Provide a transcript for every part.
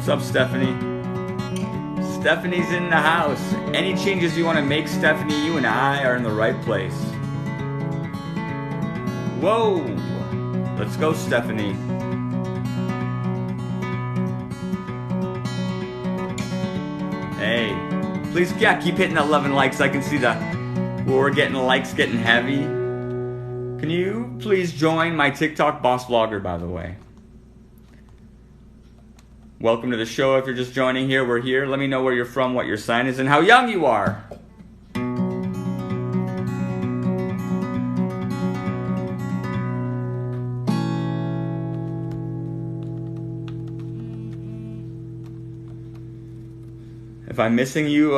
What's up, Stephanie? Stephanie's in the house. Any changes you want to make, Stephanie, you and I are in the right place. Whoa! Let's go, Stephanie. Hey, please, yeah, keep hitting that 11 likes. I can see we're getting the likes getting heavy. Can you please join my TikTok boss vlogger, by the way? Welcome to the show. If you're just joining here, we're here. Let me know where you're from, what your sign is, and how young you are. If I'm missing you,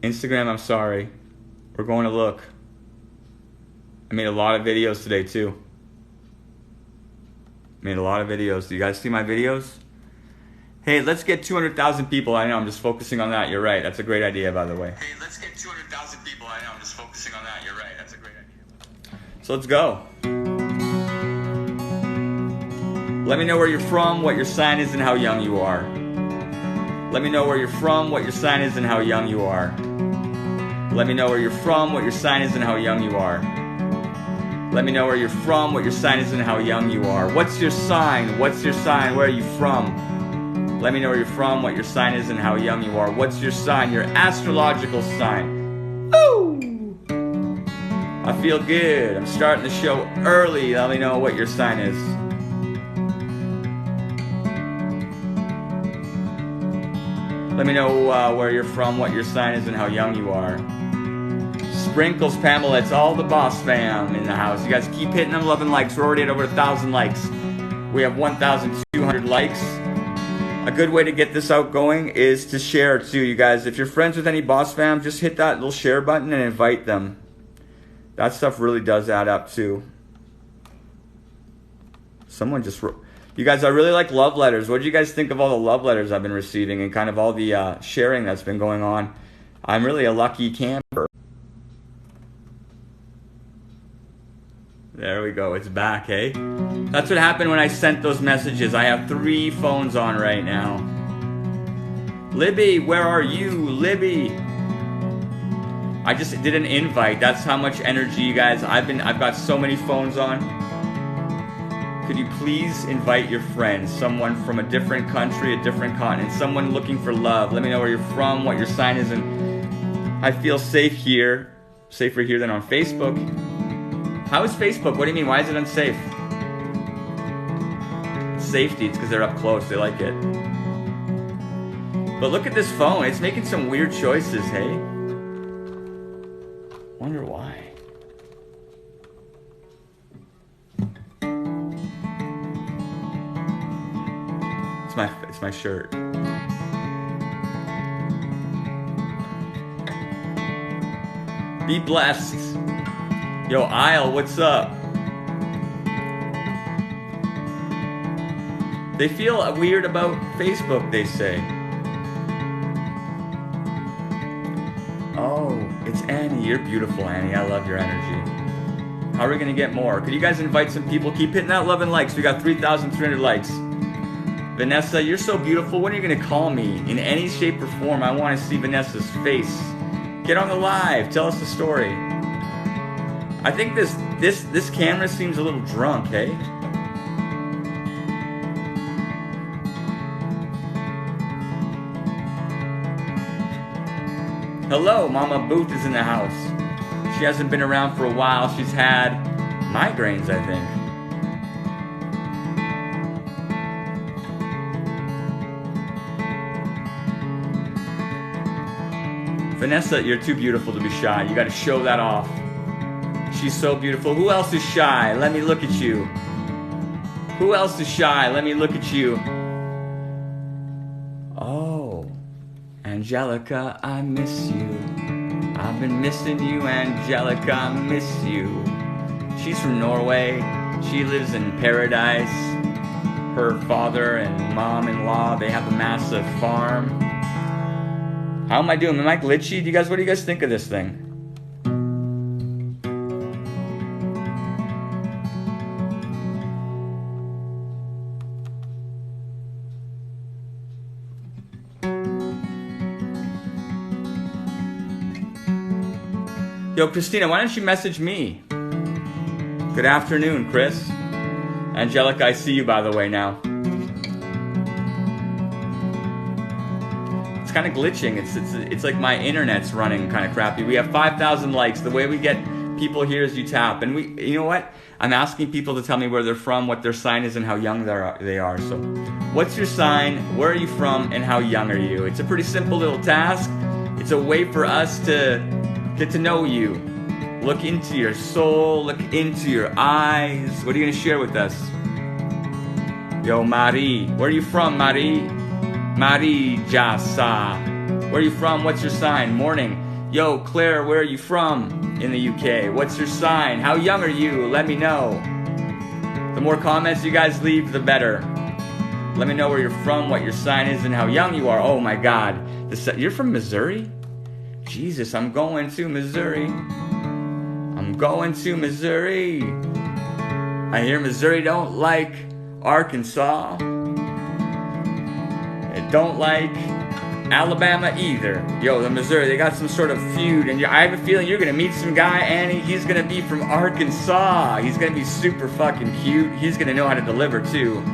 Instagram, I'm sorry. We're going to look. I made a lot of videos today, too. Do you guys see my videos? Hey, let's get 200,000 people. I know, I'm just focusing on that. You're right. That's a great idea, by the way. Hey, let's get 200,000 people. I know, I'm just focusing on that. You're right. That's a great idea. So let's go. Let me know where you're from, what your sign is, and how young you are. Let me know where you're from, what your sign is, and how young you are. Let me know where you're from, what your sign is, and how young you are. Let me know where you're from, what your sign is, and how young you are. What's your sign? What's your sign? Where are you from? Let me know where you're from, what your sign is, and how young you are. What's your sign? Your astrological sign. Woo! I feel good. I'm starting the show early. Let me know what your sign is. Let me know where you're from, what your sign is, and how young you are. Sprinkles, Pamela, it's all the boss fam in the house. You guys keep hitting them 11 likes. We're already at over 1,000 likes. We have 1,200 likes. A good way to get this out going is to share too, you guys. If you're friends with any boss fam, just hit that little share button and invite them. That stuff really does add up too. Someone just wrote. You guys, I really like love letters. What do you guys think of all the love letters I've been receiving and kind of all the sharing that's been going on? I'm really a lucky camper. There we go. It's back, hey? That's what happened when I sent those messages. I have 3 phones on right now. Libby, where are you? Libby. I just did an invite. That's how much energy, you guys. I've got so many phones on. Could you please invite your friends, someone from a different country, a different continent, someone looking for love. Let me know where you're from, what your sign is, and I feel safe here, safer here than on Facebook. How is Facebook? What do you mean? Why is it unsafe? Safety, it's because they're up close, they like it. But look at this phone, it's making some weird choices, hey? Wonder why. It's my shirt. Be blessed. Yo, Isle, what's up? They feel weird about Facebook, they say. Oh, it's Annie. You're beautiful, Annie. I love your energy. How are we going to get more? Could you guys invite some people? Keep hitting that 11 likes. We got 3,300 likes. Vanessa, you're so beautiful. When are you going to call me? In any shape or form, I want to see Vanessa's face. Get on the live. Tell us the story. I think this camera seems a little drunk, hey? Hello, Mama Booth is in the house. She hasn't been around for a while. She's had migraines, I think. Vanessa, you're too beautiful to be shy. You gotta show that off. She's so beautiful. Who else is shy? Let me look at you. Who else is shy? Let me look at you. Oh, Angelica, I miss you. I've been missing you, Angelica, I miss you. She's from Norway. She lives in paradise. Her father and mom-in-law, they have a massive farm. How am I doing? Am I glitchy? What do you guys think of this thing? Yo, Christina, why don't you message me? Good afternoon, Chris. Angelica, I see you, by the way, now. It's kind of glitching. It's like my internet's running kind of crappy. We have 5,000 likes. The way we get people here is you tap. And you know what? I'm asking people to tell me where they're from, what their sign is, and how young they are. So, what's your sign? Where are you from? And how young are you? It's a pretty simple little task. It's a way for us to get to know you. Look into your soul. Look into your eyes. What are you going to share with us? Yo, Marie. Where are you from, Marie? Marie Jasa. Where are you from? What's your sign? Morning. Yo, Claire, where are you from? In the UK. What's your sign? How young are you? Let me know. The more comments you guys leave, the better. Let me know where you're from, what your sign is, and how young you are. Oh my God. You're from Missouri? Jesus, I'm going to Missouri. I'm going to Missouri. I hear Missouri don't like Arkansas. It don't like Alabama either. Yo, the Missouri, they got some sort of feud, and I have a feeling you're gonna meet some guy, Annie. He's gonna be from Arkansas. He's gonna be super fucking cute. He's gonna know how to deliver too.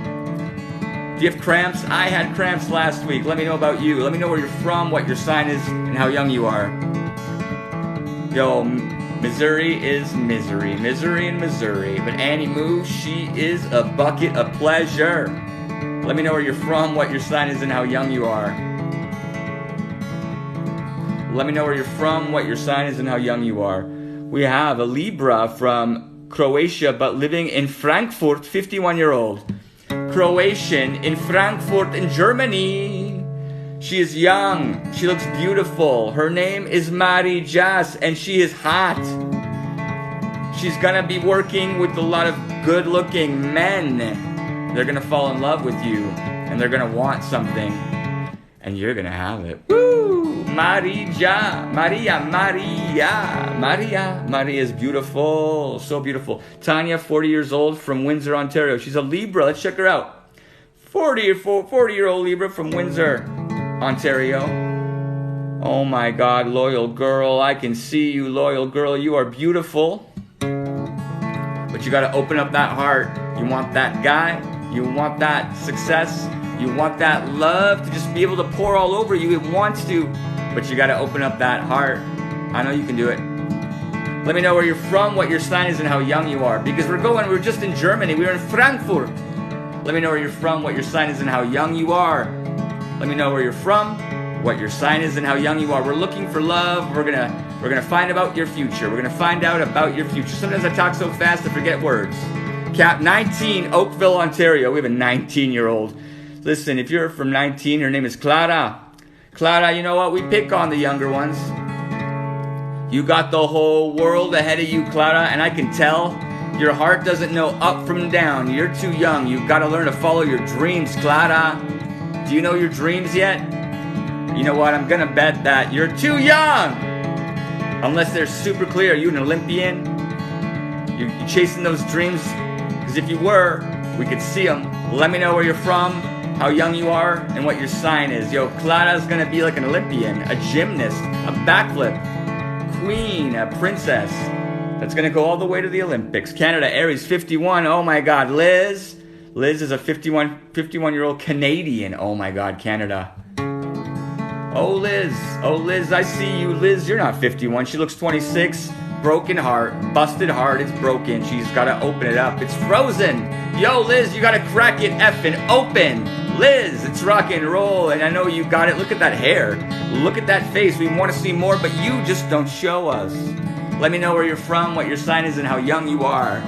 Do you have cramps? I had cramps last week. Let me know about you. Let me know where you're from, what your sign is, and how young you are. Yo, Missouri is misery. Misery in Missouri. But Annie Moo, she is a bucket of pleasure. Let me know where you're from, what your sign is, and how young you are. Let me know where you're from, what your sign is, and how young you are. We have a Libra from Croatia, but living in Frankfurt, 51-year-old. Croatian in Frankfurt in Germany. She is young. She looks beautiful. Her name is Marie Jas, and she is hot. She's gonna be working with a lot of good-looking men. They're gonna fall in love with you, and they're gonna want something, and you're gonna have it. Woo! Maria. Maria is beautiful, so beautiful. Tanya, 40 years old, from Windsor, Ontario. She's a Libra. Let's check her out. 40-year-old Libra from Windsor, Ontario. Oh my God, loyal girl. I can see you, loyal girl. You are beautiful. But you gotta open up that heart. You want that guy. You want that success. You want that love to just be able to pour all over you. It wants to. But you gotta open up that heart. I know you can do it. Let me know where you're from, what your sign is, and how young you are. Because we're just in Germany. We were in Frankfurt. Let me know where you're from, what your sign is, and how young you are. Let me know where you're from, what your sign is, and how young you are. We're looking for love. We're gonna find about your future. We're gonna find out about your future. Sometimes I talk so fast I forget words. Cap 19, Oakville, Ontario. We have a 19-year-old. Listen, if you're from 19, her name is Clara. Clara, you know what? We pick on the younger ones. You got the whole world ahead of you, Clara, and I can tell your heart doesn't know up from down. You're too young. You've got to learn to follow your dreams, Clara. Do you know your dreams yet? You know what? I'm going to bet that you're too young. Unless they're super clear. Are you an Olympian? You chasing those dreams? Because if you were, we could see them. Let me know where you're from, how young you are, and what your sign is. Yo, Clara's gonna be like an Olympian, a gymnast, a backflip, queen, a princess. That's gonna go all the way to the Olympics. Canada, Aries, 51. Oh my God, Liz. Liz is a 51-year-old Canadian. Oh my God, Canada. Oh Liz, I see you. Liz, you're not 51. She looks 26. Broken heart, busted heart, it's broken. She's gotta open it up. It's frozen. Yo, Liz, you gotta crack it effing open. Liz, it's rock and roll, and I know you got it. Look at that hair. Look at that face. We want to see more, but you just don't show us. Let me know where you're from, what your sign is, and how young you are.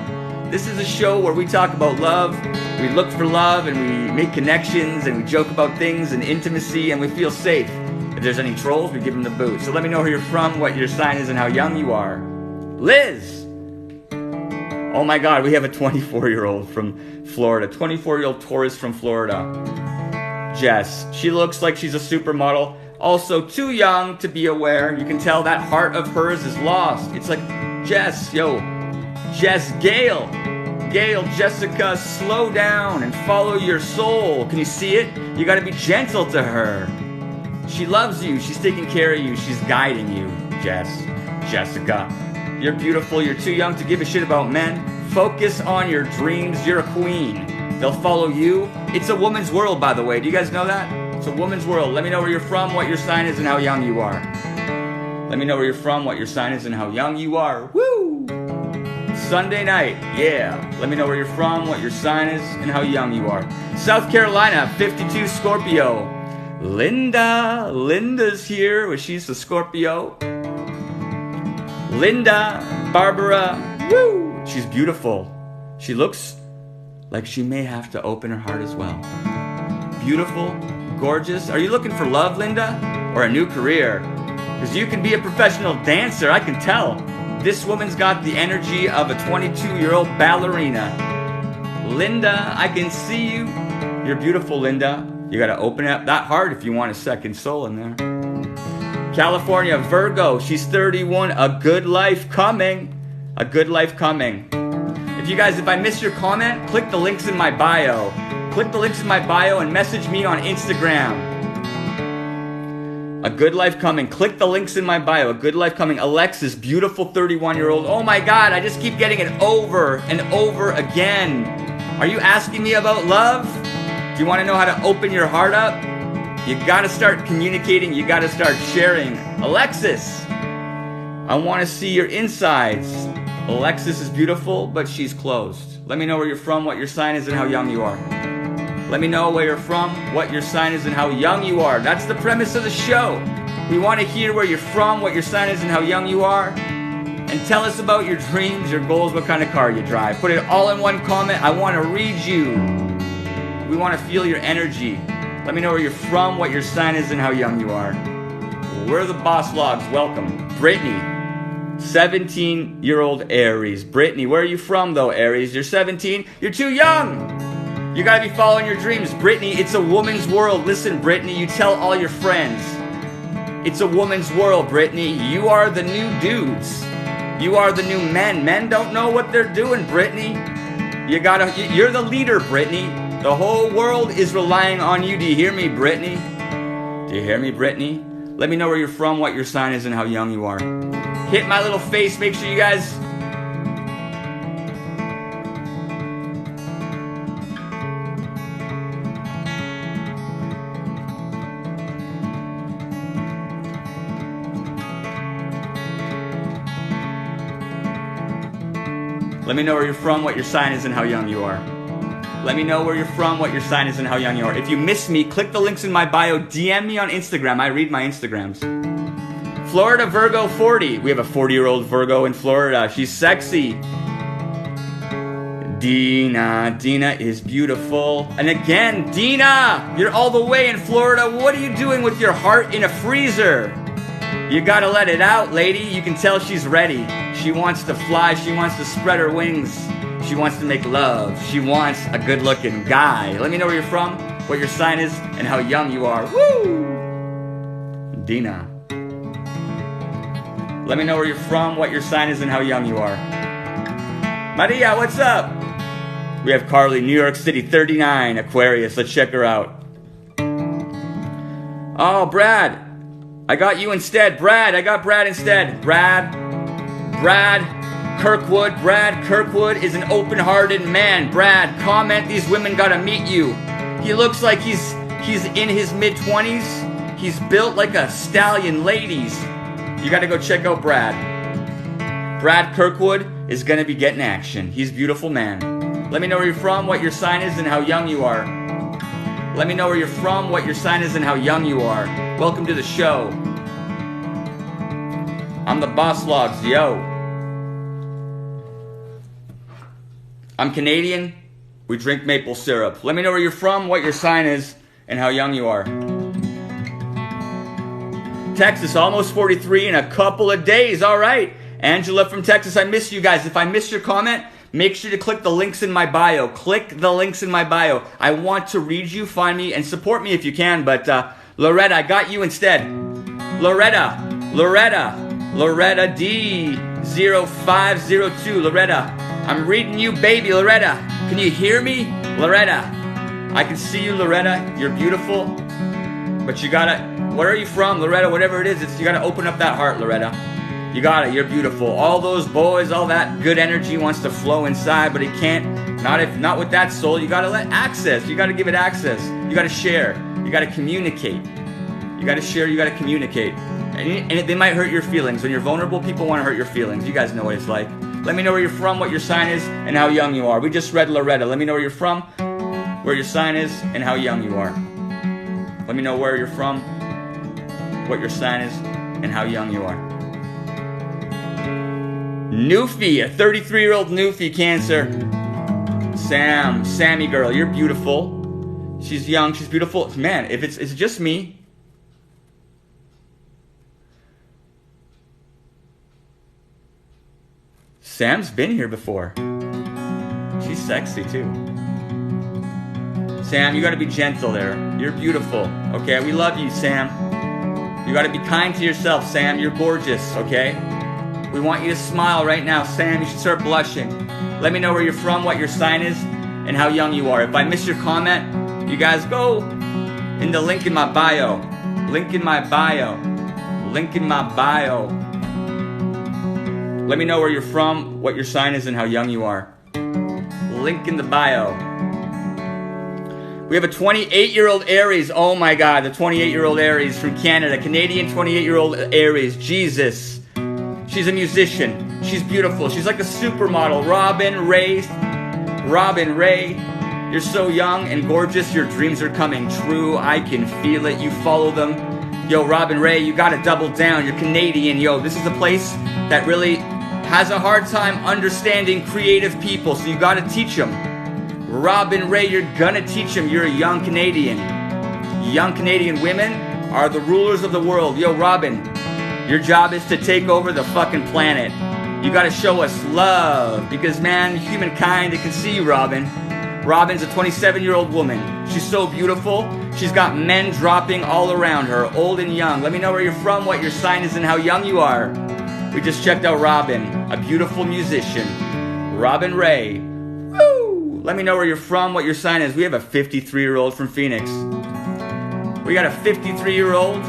This is a show where we talk about love. We look for love, and we make connections, and we joke about things and intimacy, and we feel safe. If there's any trolls, we give them the boot. So let me know where you're from, what your sign is, and how young you are. Liz! Oh my God, we have a 24-year-old from Florida. 24-year-old Taurus from Florida. Jess. She looks like she's a supermodel. Also too young to be aware. You can tell that heart of hers is lost. It's like, Jess, yo. Jess, Gail, Jessica, slow down and follow your soul. Can you see it? You gotta be gentle to her. She loves you. She's taking care of you. She's guiding you, Jessica. You're beautiful. You're too young to give a shit about men. Focus on your dreams. You're a queen. They'll follow you. It's a woman's world, by the way. Do you guys know that? It's a woman's world. Let me know where you're from, what your sign is, and how young you are. Let me know where you're from, what your sign is, and how young you are. Woo! Sunday night, yeah. Let me know where you're from, what your sign is, and how young you are. South Carolina, 52 Scorpio. Linda's here. Well, she's a Scorpio. Linda, Barbara, woo! She's beautiful. She looks like she may have to open her heart as well. Beautiful, gorgeous. Are you looking for love, Linda? Or a new career? Because you can be a professional dancer, I can tell. This woman's got the energy of a 22-year-old ballerina. Linda, I can see you. You're beautiful, Linda. You gotta open up that heart if you want a second soul in there. California, Virgo, she's 31. A good life coming. A good life coming. If I missed your comment, click the links in my bio. Click the links in my bio and message me on Instagram. A good life coming. Click the links in my bio. A good life coming. Alexis, beautiful 31-year-old. Oh my God, I just keep getting it over and over again. Are you asking me about love? Do you want to know how to open your heart up? You gotta start communicating. You gotta start sharing. Alexis, I want to see your insides. Alexis is beautiful, but she's closed. Let me know where you're from, what your sign is, and how young you are. Let me know where you're from, what your sign is, and how young you are. That's the premise of the show. We want to hear where you're from, what your sign is, and how young you are. And tell us about your dreams, your goals, what kind of car you drive. Put it all in one comment. I want to read you. We want to feel your energy. Let me know where you're from, what your sign is, and how young you are. We're the Boss Logs. Welcome. Brittany, 17-year-old Aries. Brittany, where are you from, though, Aries? You're 17. You're too young. You gotta be following your dreams. Brittany, it's a woman's world. Listen, Brittany, you tell all your friends. It's a woman's world, Brittany. You are the new dudes. You are the new men. Men don't know what they're doing, Brittany. You're the leader, Brittany. The whole world is relying on you. Do you hear me, Brittany? Do you hear me, Brittany? Let me know where you're from, what your sign is, and how young you are. Hit my little face. Make sure you guys... Let me know where you're from, what your sign is, and how young you are. Let me know where you're from, what your sign is, and how young you are. If you miss me, click the links in my bio. DM me on Instagram. I read my Instagrams. Florida, Virgo, 40. We have a 40-year-old Virgo in Florida. She's sexy. Dina is beautiful. And again, Dina, you're all the way in Florida. What are you doing with your heart in a freezer? You gotta let it out, lady. You can tell she's ready. She wants to fly. She wants to spread her wings. She wants to make love. She wants a good-looking guy. Let me know where you're from, what your sign is, and how young you are. Woo! Dina. Let me know where you're from, what your sign is, and how young you are. Maria, what's up? We have Carly, New York City, 39, Aquarius. Let's check her out. Oh, Brad. I got you instead. Brad, I got Brad instead. Brad Kirkwood. Brad Kirkwood is an open-hearted man. Brad, comment, these women gotta meet you. He looks like he's in his mid-20s. He's built like a stallion. Ladies, you gotta go check out Brad. Brad Kirkwood is gonna be getting action. He's a beautiful man. Let me know where you're from, what your sign is, and how young you are. Let me know where you're from, what your sign is, and how young you are. Welcome to the show. I'm the Boss Logs, yo. I'm Canadian. We drink maple syrup. Let me know where you're from, what your sign is, and how young you are. Texas, almost 43 in a couple of days. All right. Angela from Texas, I miss you guys. If I missed your comment, make sure to click the links in my bio. Click the links in my bio. I want to read you, find me, and support me if you can. But Loretta, I got you instead. Loretta D0502. Loretta, I'm reading you, baby. Loretta, can you hear me? Loretta, I can see you, Loretta. You're beautiful. But you gotta, where are you from, Loretta? Whatever it is, you gotta open up that heart, Loretta. You got it. You're beautiful. All those boys, all that good energy wants to flow inside, but it can't. Not with that soul. You got to let access. You got to give it access. You got to share. You got to communicate. You got to share. You got to communicate. And they might hurt your feelings. When you're vulnerable, people want to hurt your feelings. You guys know what it's like. Let me know where you're from, what your sign is, and how young you are. We just read Loretta. Let me know where you're from, where your sign is, and how young you are. Let me know where you're from, what your sign is, and how young you are. Newfie, a 33-year-old Newfie, Cancer. Sammy girl, you're beautiful. She's young, she's beautiful. Man, if it's just me. Sam's been here before. She's sexy too. Sam, you gotta be gentle there. You're beautiful, okay? We love you, Sam. You gotta be kind to yourself, Sam. You're gorgeous, okay? We want you to smile right now. Sam, you should start blushing. Let me know where you're from, what your sign is, and how young you are. If I missed your comment, you guys go in the link in my bio. Link in my bio. Link in my bio. Let me know where you're from, what your sign is, and how young you are. Link in the bio. We have a 28-year-old Aries. Oh my God, the 28-year-old Aries from Canada. Canadian 28-year-old Aries. Jesus. She's a musician. She's beautiful. She's like a supermodel. Robin Ray. You're so young and gorgeous. Your dreams are coming true. I can feel it. You follow them. Yo, Robin Ray, you gotta double down. You're Canadian. Yo, this is a place that really has a hard time understanding creative people, so you gotta teach them. Robin Ray, you're gonna teach them. You're a young Canadian. Young Canadian women are the rulers of the world. Yo, Robin, your job is to take over the fucking planet. You gotta show us love, because man, humankind, they can see you, Robin. Robin's a 27-year-old woman. She's so beautiful. She's got men dropping all around her, old and young. Let me know where you're from, what your sign is, and how young you are. We just checked out Robin, a beautiful musician. Robin Ray. Woo! Let me know where you're from, what your sign is. We have a 53-year-old from Phoenix. We got a 53-year-old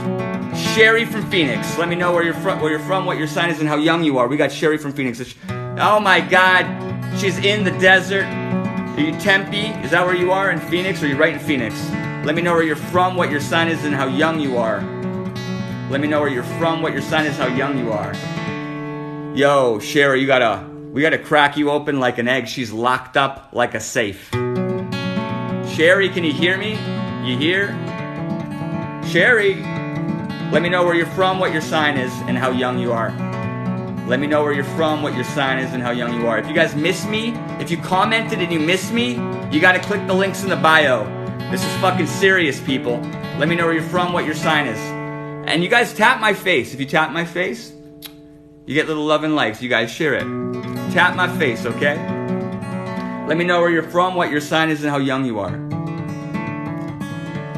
Sherry from Phoenix. Let me know where you're from, what your sign is, and how young you are. We got Sherry from Phoenix. Oh my God, she's in the desert. Are you Tempe? Is that where you are, in Phoenix? Or are you right in Phoenix? Let me know where you're from, what your sign is, and how young you are. Let me know where you're from, what your sign is, how young you are. Yo, Sherry, we gotta crack you open like an egg. She's locked up like a safe. Sherry, can you hear me? You hear? Sherry, let me know where you're from, what your sign is, and how young you are. Let me know where you're from, what your sign is, and how young you are. If you guys miss me, if you commented and you miss me, you gotta click the links in the bio. This is fucking serious, people. Let me know where you're from, what your sign is. And you guys tap my face. If you tap my face, you get little love and likes. You guys share it. Tap my face, okay? Let me know where you're from, what your sign is, and how young you are.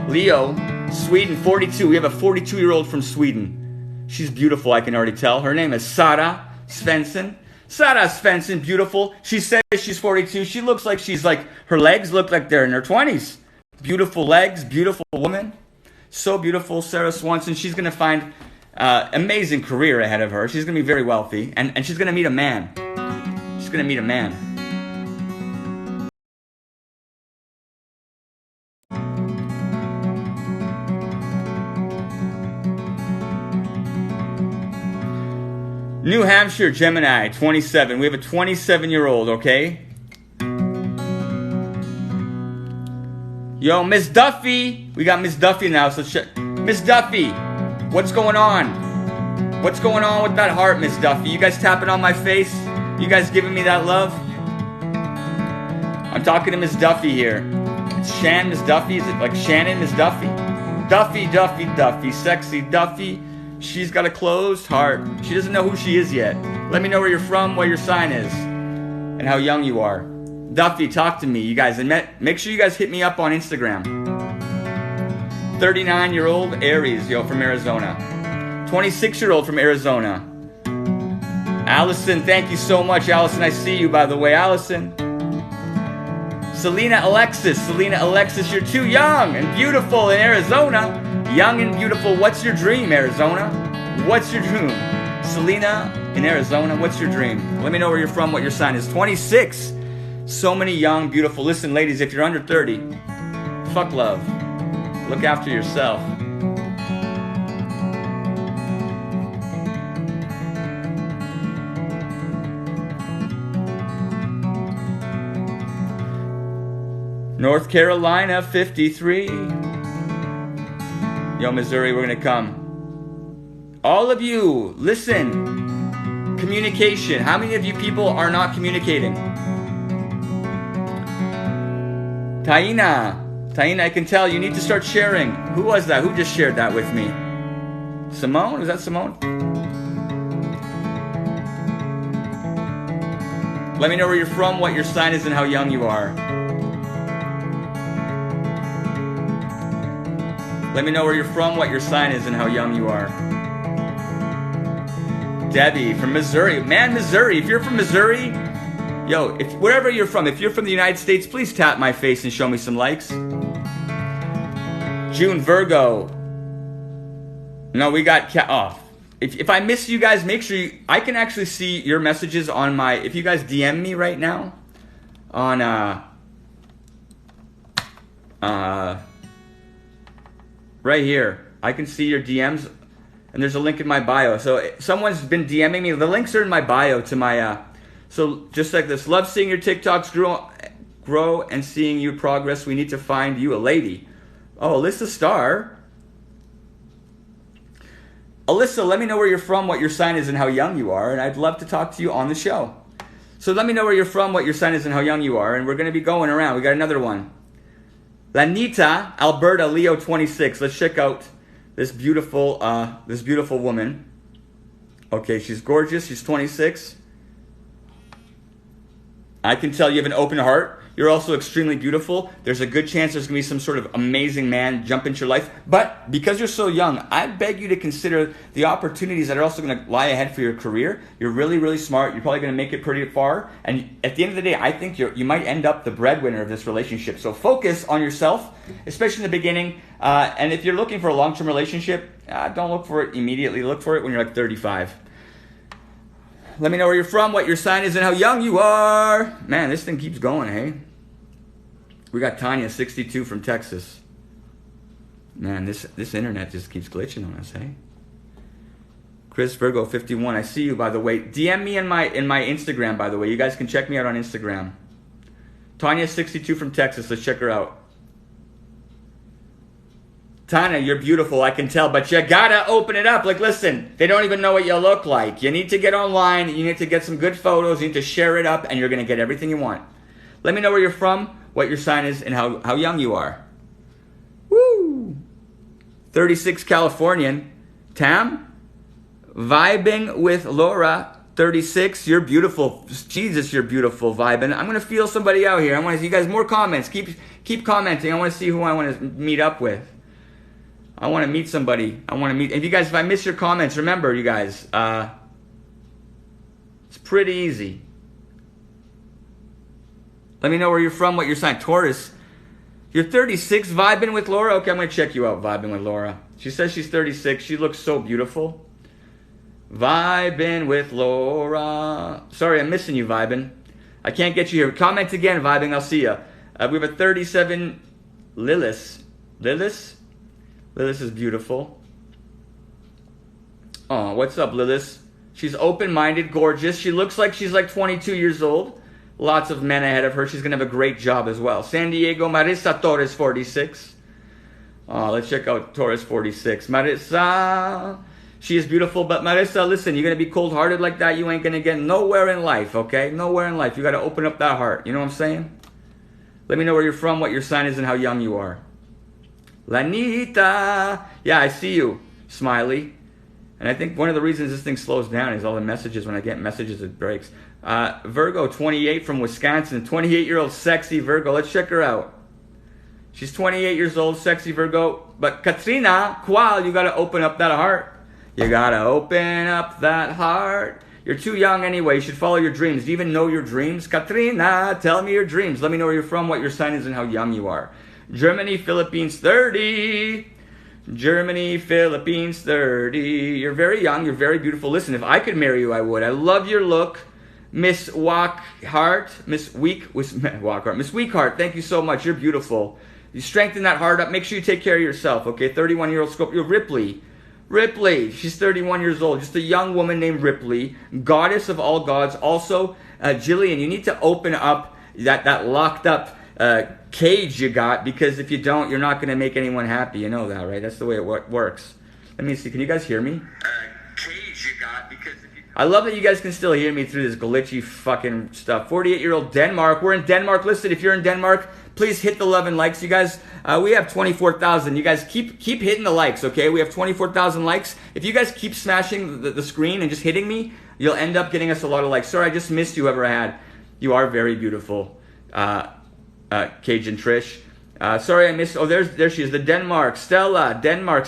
Leo, Sweden, 42. We have a 42-year-old from Sweden. She's beautiful, I can already tell. Her name is Sara Svensson. Sara Svensson, beautiful. She says she's 42. She looks like her legs look like they're in her 20s. Beautiful legs, beautiful woman. So beautiful, Sarah Swanson. She's going to find amazing career ahead of her. She's going to be very wealthy. And she's going to meet a man. She's going to meet a man. New Hampshire, Gemini, 27. We have a 27-year-old, okay? Yo, Miss Duffy. We got Miss Duffy now, so Miss Duffy, what's going on? What's going on with that heart, Miss Duffy? You guys tapping on my face? You guys giving me that love? I'm talking to Miss Duffy here. It's Shan, Miss Duffy. Is it like Shannon, Miss Duffy? Duffy, sexy Duffy. She's got a closed heart. She doesn't know who she is yet. Let me know where you're from, what your sign is, and how young you are. Duffy, talk to me, you guys. And make sure you guys hit me up on Instagram. 39-year-old Aries, yo, from Arizona. 26-year-old from Arizona. Allison, thank you so much, Allison. I see you, by the way, Allison. Selena Alexis, you're too young and beautiful in Arizona. Young and beautiful. What's your dream, Arizona? What's your dream? Selena in Arizona, what's your dream? Let me know where you're from, what your sign is. 26. So many young, beautiful. Listen, ladies, if you're under 30, fuck love. Look after yourself. North Carolina, 53. Yo, Missouri, we're going to come. All of you, listen. Communication. How many of you people are not communicating? Taina, I can tell you need to start sharing. Who was that? Who just shared that with me? Simone? Was that Simone? Let me know where you're from, what your sign is, and how young you are. Let me know where you're from, what your sign is, and how young you are. Debbie from Missouri. Man, Missouri, if you're from Missouri, yo, wherever you're from, if you're from the United States, please tap my face and show me some likes. June, Virgo. No, we got if I miss you guys, make sure I can actually see your messages on my, if you guys DM me right now on right here, I can see your DMs, and there's a link in my bio. So someone's been DMing me. The links are in my bio to my so just like this. Love seeing your TikToks grow and seeing you progress. We need to find you a lady. Oh, Alyssa Starr. Alyssa, let me know where you're from, what your sign is, and how young you are, and I'd love to talk to you on the show. So let me know where you're from, what your sign is, and how young you are, and we're going to be going around. We got another one. Lanita, Alberta, Leo 26. Let's check out this beautiful woman. Okay, she's gorgeous. She's 26. I can tell you have an open heart. You're also extremely beautiful. There's a good chance there's going to be some sort of amazing man jump into your life. But because you're so young, I beg you to consider the opportunities that are also going to lie ahead for your career. You're really, really smart. You're probably going to make it pretty far. And at the end of the day, I think you might end up the breadwinner of this relationship. So focus on yourself, especially in the beginning. And if you're looking for a long-term relationship, don't look for it immediately. Look for it when you're like 35. Let me know where you're from, what your sign is, and how young you are. Man, this thing keeps going, hey? We got Tanya, 62 from Texas. Man, this internet just keeps glitching on us, hey? Chris Virgo, 51. I see you, by the way. DM me in my Instagram, by the way. You guys can check me out on Instagram. Tanya, 62 from Texas. Let's check her out. Tanya, you're beautiful, I can tell, but you gotta open it up. Like, listen, they don't even know what you look like. You need to get online, you need to get some good photos, you need to share it up, and you're gonna get everything you want. Let me know where you're from, what your sign is, and how young you are. Woo! 36 Californian. Tam? Vibing with Laura, 36. You're beautiful. Jesus, you're beautiful, vibing. I'm gonna feel somebody out here. I want to see you guys more comments. Keep commenting. I want to see who I want to meet up with. I want to meet somebody. If I miss your comments, remember, you guys, it's pretty easy. Let me know where you're from, what your sign. Taurus, you're 36, vibing with Laura. Okay, I'm going to check you out, vibing with Laura. She says she's 36. She looks so beautiful. Vibing with Laura. Sorry, I'm missing you, vibing. I can't get you here. Comment again, vibing. I'll see you. We have a 37, Lilith. Lilith is beautiful. Oh, what's up, Lilith? She's open-minded, gorgeous. She looks like she's like 22 years old. Lots of men ahead of her. She's going to have a great job as well. San Diego, Marissa Torres, 46. Oh, let's check out Torres, 46. Marissa, she is beautiful. But Marissa, listen, you're going to be cold-hearted like that, you ain't going to get nowhere in life, okay? Nowhere in life. You got to open up that heart. You know what I'm saying? Let me know where you're from, what your sign is, and how young you are. Lanita. Yeah, I see you, Smiley. And I think one of the reasons this thing slows down is all the messages. When I get messages, it breaks. Virgo, 28 from Wisconsin. 28-year-old sexy Virgo. Let's check her out. She's 28 years old, sexy Virgo. But Katrina, Qual, you got to open up that heart. You got to open up that heart. You're too young anyway. You should follow your dreams. Do you even know your dreams? Katrina, tell me your dreams. Let me know where you're from, what your sign is, and how young you are. Germany, Philippines, 30. Germany, Philippines, 30. You're very young. You're very beautiful. Listen, if I could marry you, I would. I love your look. Miss Walkhart. Miss Weekhart, thank you so much. You're beautiful. You strengthen that heart up. Make sure you take care of yourself, okay? 31-year-old Scorpio. Ripley. She's 31 years old. Just a young woman named Ripley. Goddess of all gods. Also, Jillian, you need to open up that locked up cage you got, because if you don't, you're not going to make anyone happy. You know that, right? That's the way it works. Let me see. Can you guys hear me? Cage you got, because if you... I love that you guys can still hear me through this glitchy fucking stuff. 48-year-old Denmark. We're in Denmark. Listen, if you're in Denmark, please hit the love and likes. You guys, we have 24,000. You guys keep hitting the likes, okay? We have 24,000 likes. If you guys keep smashing the screen and just hitting me, you'll end up getting us a lot of likes. Sorry, I just missed you, whoever I had. You are very beautiful, Cajun Trish. Sorry, I missed. Oh, there she is. The Denmark Stella. Denmark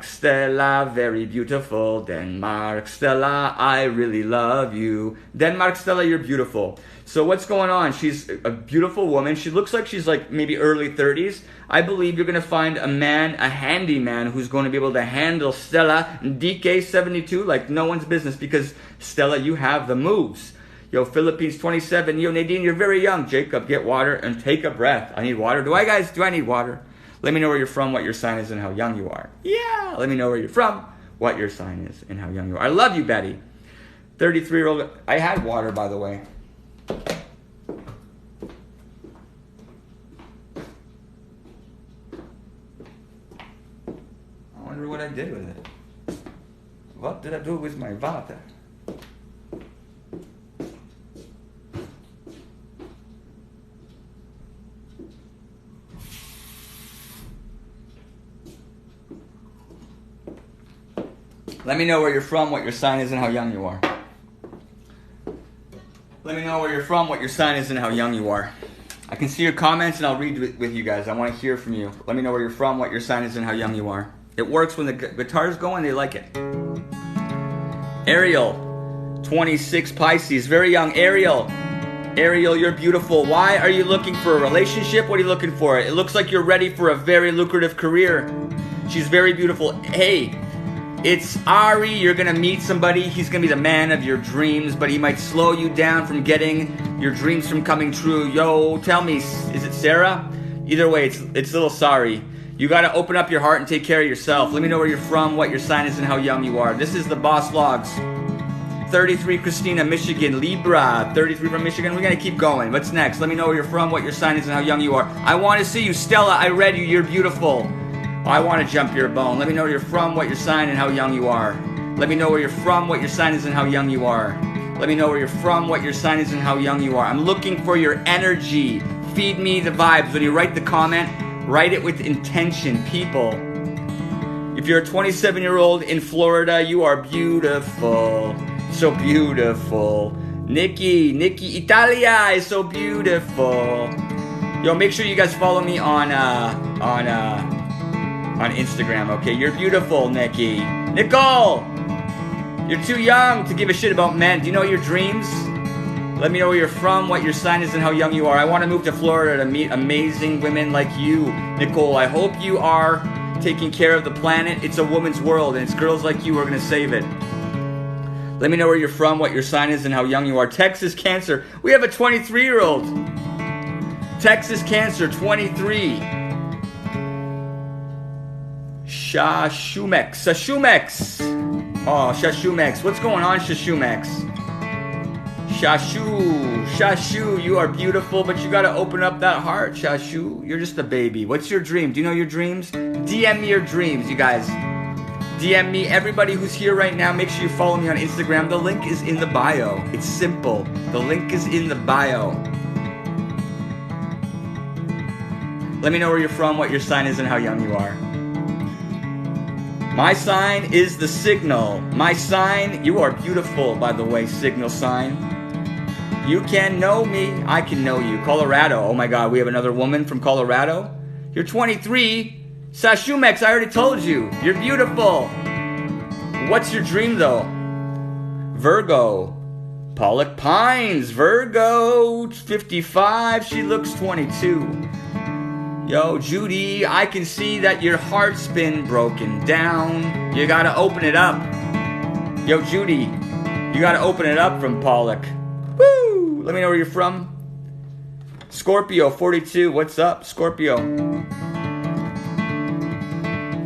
Stella, very beautiful. Denmark Stella, I really love you. Denmark Stella, you're beautiful. So what's going on? She's a beautiful woman. She looks like she's like maybe early 30s. I believe you're going to find a man, a handyman, who's going to be able to handle Stella DK72 like no one's business, because Stella, you have the moves. Yo, Philippines 27. Yo, Nadine, you're very young. Jacob, get water and take a breath. I need water. Do I need water? Let me know where you're from, what your sign is, and how young you are. Yeah, let me know where you're from, what your sign is, and how young you are. I love you, Betty. 33-year-old. I had water, by the way. I wonder what I did with it. What did I do with my water? Let me know where you're from, what your sign is, and how young you are. Let me know where you're from, what your sign is, and how young you are. I can see your comments, and I'll read with you guys. I want to hear from you. Let me know where you're from, what your sign is, and how young you are. It works when the guitar's going, they like it. Ariel, 26, Pisces, very young. Ariel, you're beautiful. Why are you looking for a relationship? What are you looking for? It looks like you're ready for a very lucrative career. She's very beautiful. Hey, it's Ari. You're going to meet somebody. He's going to be the man of your dreams, but he might slow you down from getting your dreams from coming true. Yo, tell me, is it Sarah? Either way, it's little Sari. You got to open up your heart and take care of yourself. Let me know where you're from, what your sign is, and how young you are. This is the Boss Logs. 33, Christina, Michigan. Libra, 33 from Michigan. We're going to keep going. What's next? Let me know where you're from, what your sign is, and how young you are. I want to see you. Stella, I read you. You're beautiful. I want to jump your bone. Let me know where you're from, what your sign, and how young you are. Let me know where you're from, what your sign is, and how young you are. Let me know where you're from, what your sign is, and how young you are. I'm looking for your energy. Feed me the vibes. When you write the comment, write it with intention, people. If you're a 27-year-old in Florida, you are beautiful. So beautiful. Nikki, Italia is so beautiful. Yo, make sure you guys follow me on Instagram, okay? You're beautiful, Nikki. Nicole! You're too young to give a shit about men. Do you know your dreams? Let me know where you're from, what your sign is, and how young you are. I want to move to Florida to meet amazing women like you, Nicole. I hope you are taking care of the planet. It's a woman's world, and it's girls like you who are going to save it. Let me know where you're from, what your sign is, and how young you are. Texas Cancer. We have a 23-year-old. Texas Cancer, 23. Shashumex. Oh, Shashumex. What's going on, Shashumex? Shashu, you are beautiful, but you gotta open up that heart, Shashu. You're just a baby. What's your dream? Do you know your dreams? DM me your dreams, you guys. DM me. Everybody who's here right now, make sure you follow me on Instagram. The link is in the bio. It's simple. The link is in the bio. Let me know where you're from, what your sign is, and how young you are. My sign is the signal. My sign, you are beautiful, by the way, signal sign. You can know me, I can know you. Colorado, oh my God, we have another woman from Colorado. You're 23. Sashumex, I already told you. You're beautiful. What's your dream, though? Virgo. Pollock Pines, Virgo, 55. She looks 22. Yo, Judy, I can see that your heart's been broken down. You gotta open it up. Yo, Judy, you gotta open it up from Pollock. Woo! Let me know where you're from. Scorpio 42, what's up, Scorpio?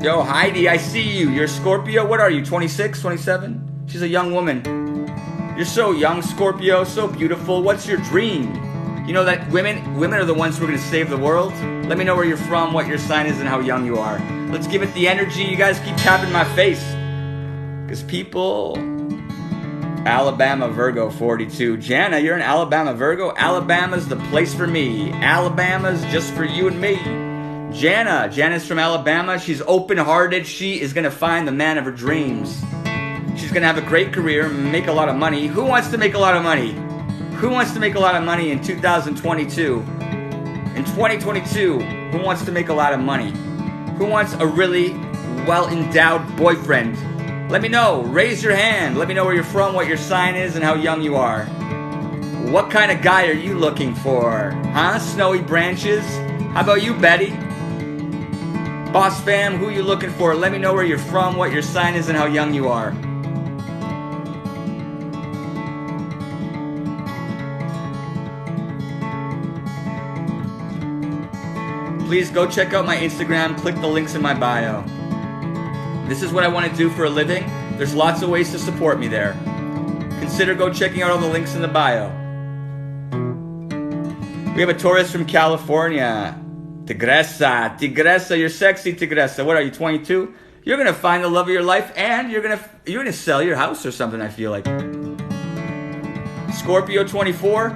Yo, Heidi, I see you. You're Scorpio. What are you, 26, 27? She's a young woman. You're so young, Scorpio, so beautiful. What's your dream? You know that women are the ones who are going to save the world? Let me know where you're from, what your sign is, and how young you are. Let's give it the energy. You guys keep tapping my face. Because people... Alabama Virgo 42. Jana, you're an Alabama Virgo? Alabama's the place for me. Alabama's just for you and me. Jana's from Alabama. She's open-hearted. She is going to find the man of her dreams. She's going to have a great career, make a lot of money. Who wants to make a lot of money? Who wants to make a lot of money in 2022? In 2022, who wants to make a lot of money? Who wants a really well-endowed boyfriend? Let me know. Raise your hand. Let me know where you're from, what your sign is, and how young you are. What kind of guy are you looking for? Huh? Snowy Branches? How about you, Betty? Boss fam, who are you looking for? Let me know where you're from, what your sign is, and how young you are. Please go check out my Instagram. Click the links in my bio. This is what I want to do for a living. There's lots of ways to support me there. Consider go checking out all the links in the bio. We have a Taurus from California. Tigresa, you're sexy, Tigresa. What are you, 22? You're gonna find the love of your life, and you're gonna sell your house or something, I feel like. Scorpio 24.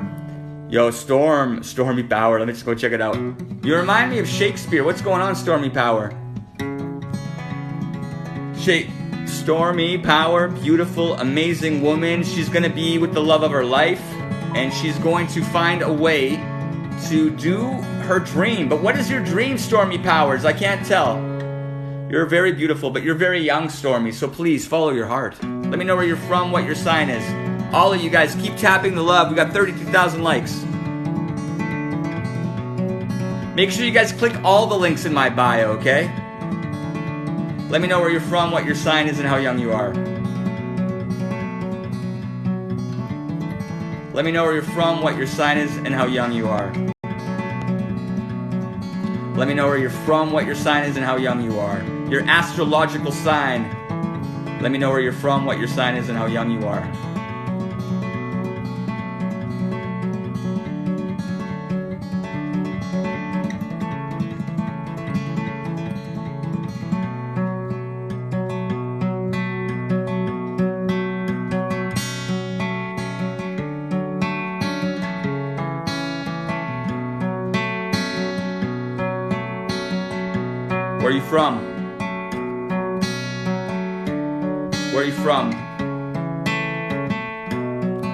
Yo, Stormy Power. Let me just go check it out. You remind me of Shakespeare. What's going on, Stormy Power? Stormy Power, beautiful, amazing woman. She's gonna be with the love of her life, and she's going to find a way to do her dream. But what is your dream, Stormy Powers? I can't tell. You're very beautiful, but you're very young, Stormy, so please follow your heart. Let me know where you're from, what your sign is. All of you guys, keep tapping the love. We got 32,000 likes. Make sure you guys click all the links in my bio, okay? Let me know where you're from, what your sign is, and how young you are. Let me know where you're from, what your sign is, and how young you are. Let me know where you're from, what your sign is, and how young you are. Your astrological sign. Let me know where you're from, what your sign is, and how young you are. Where are you from? Where are you from?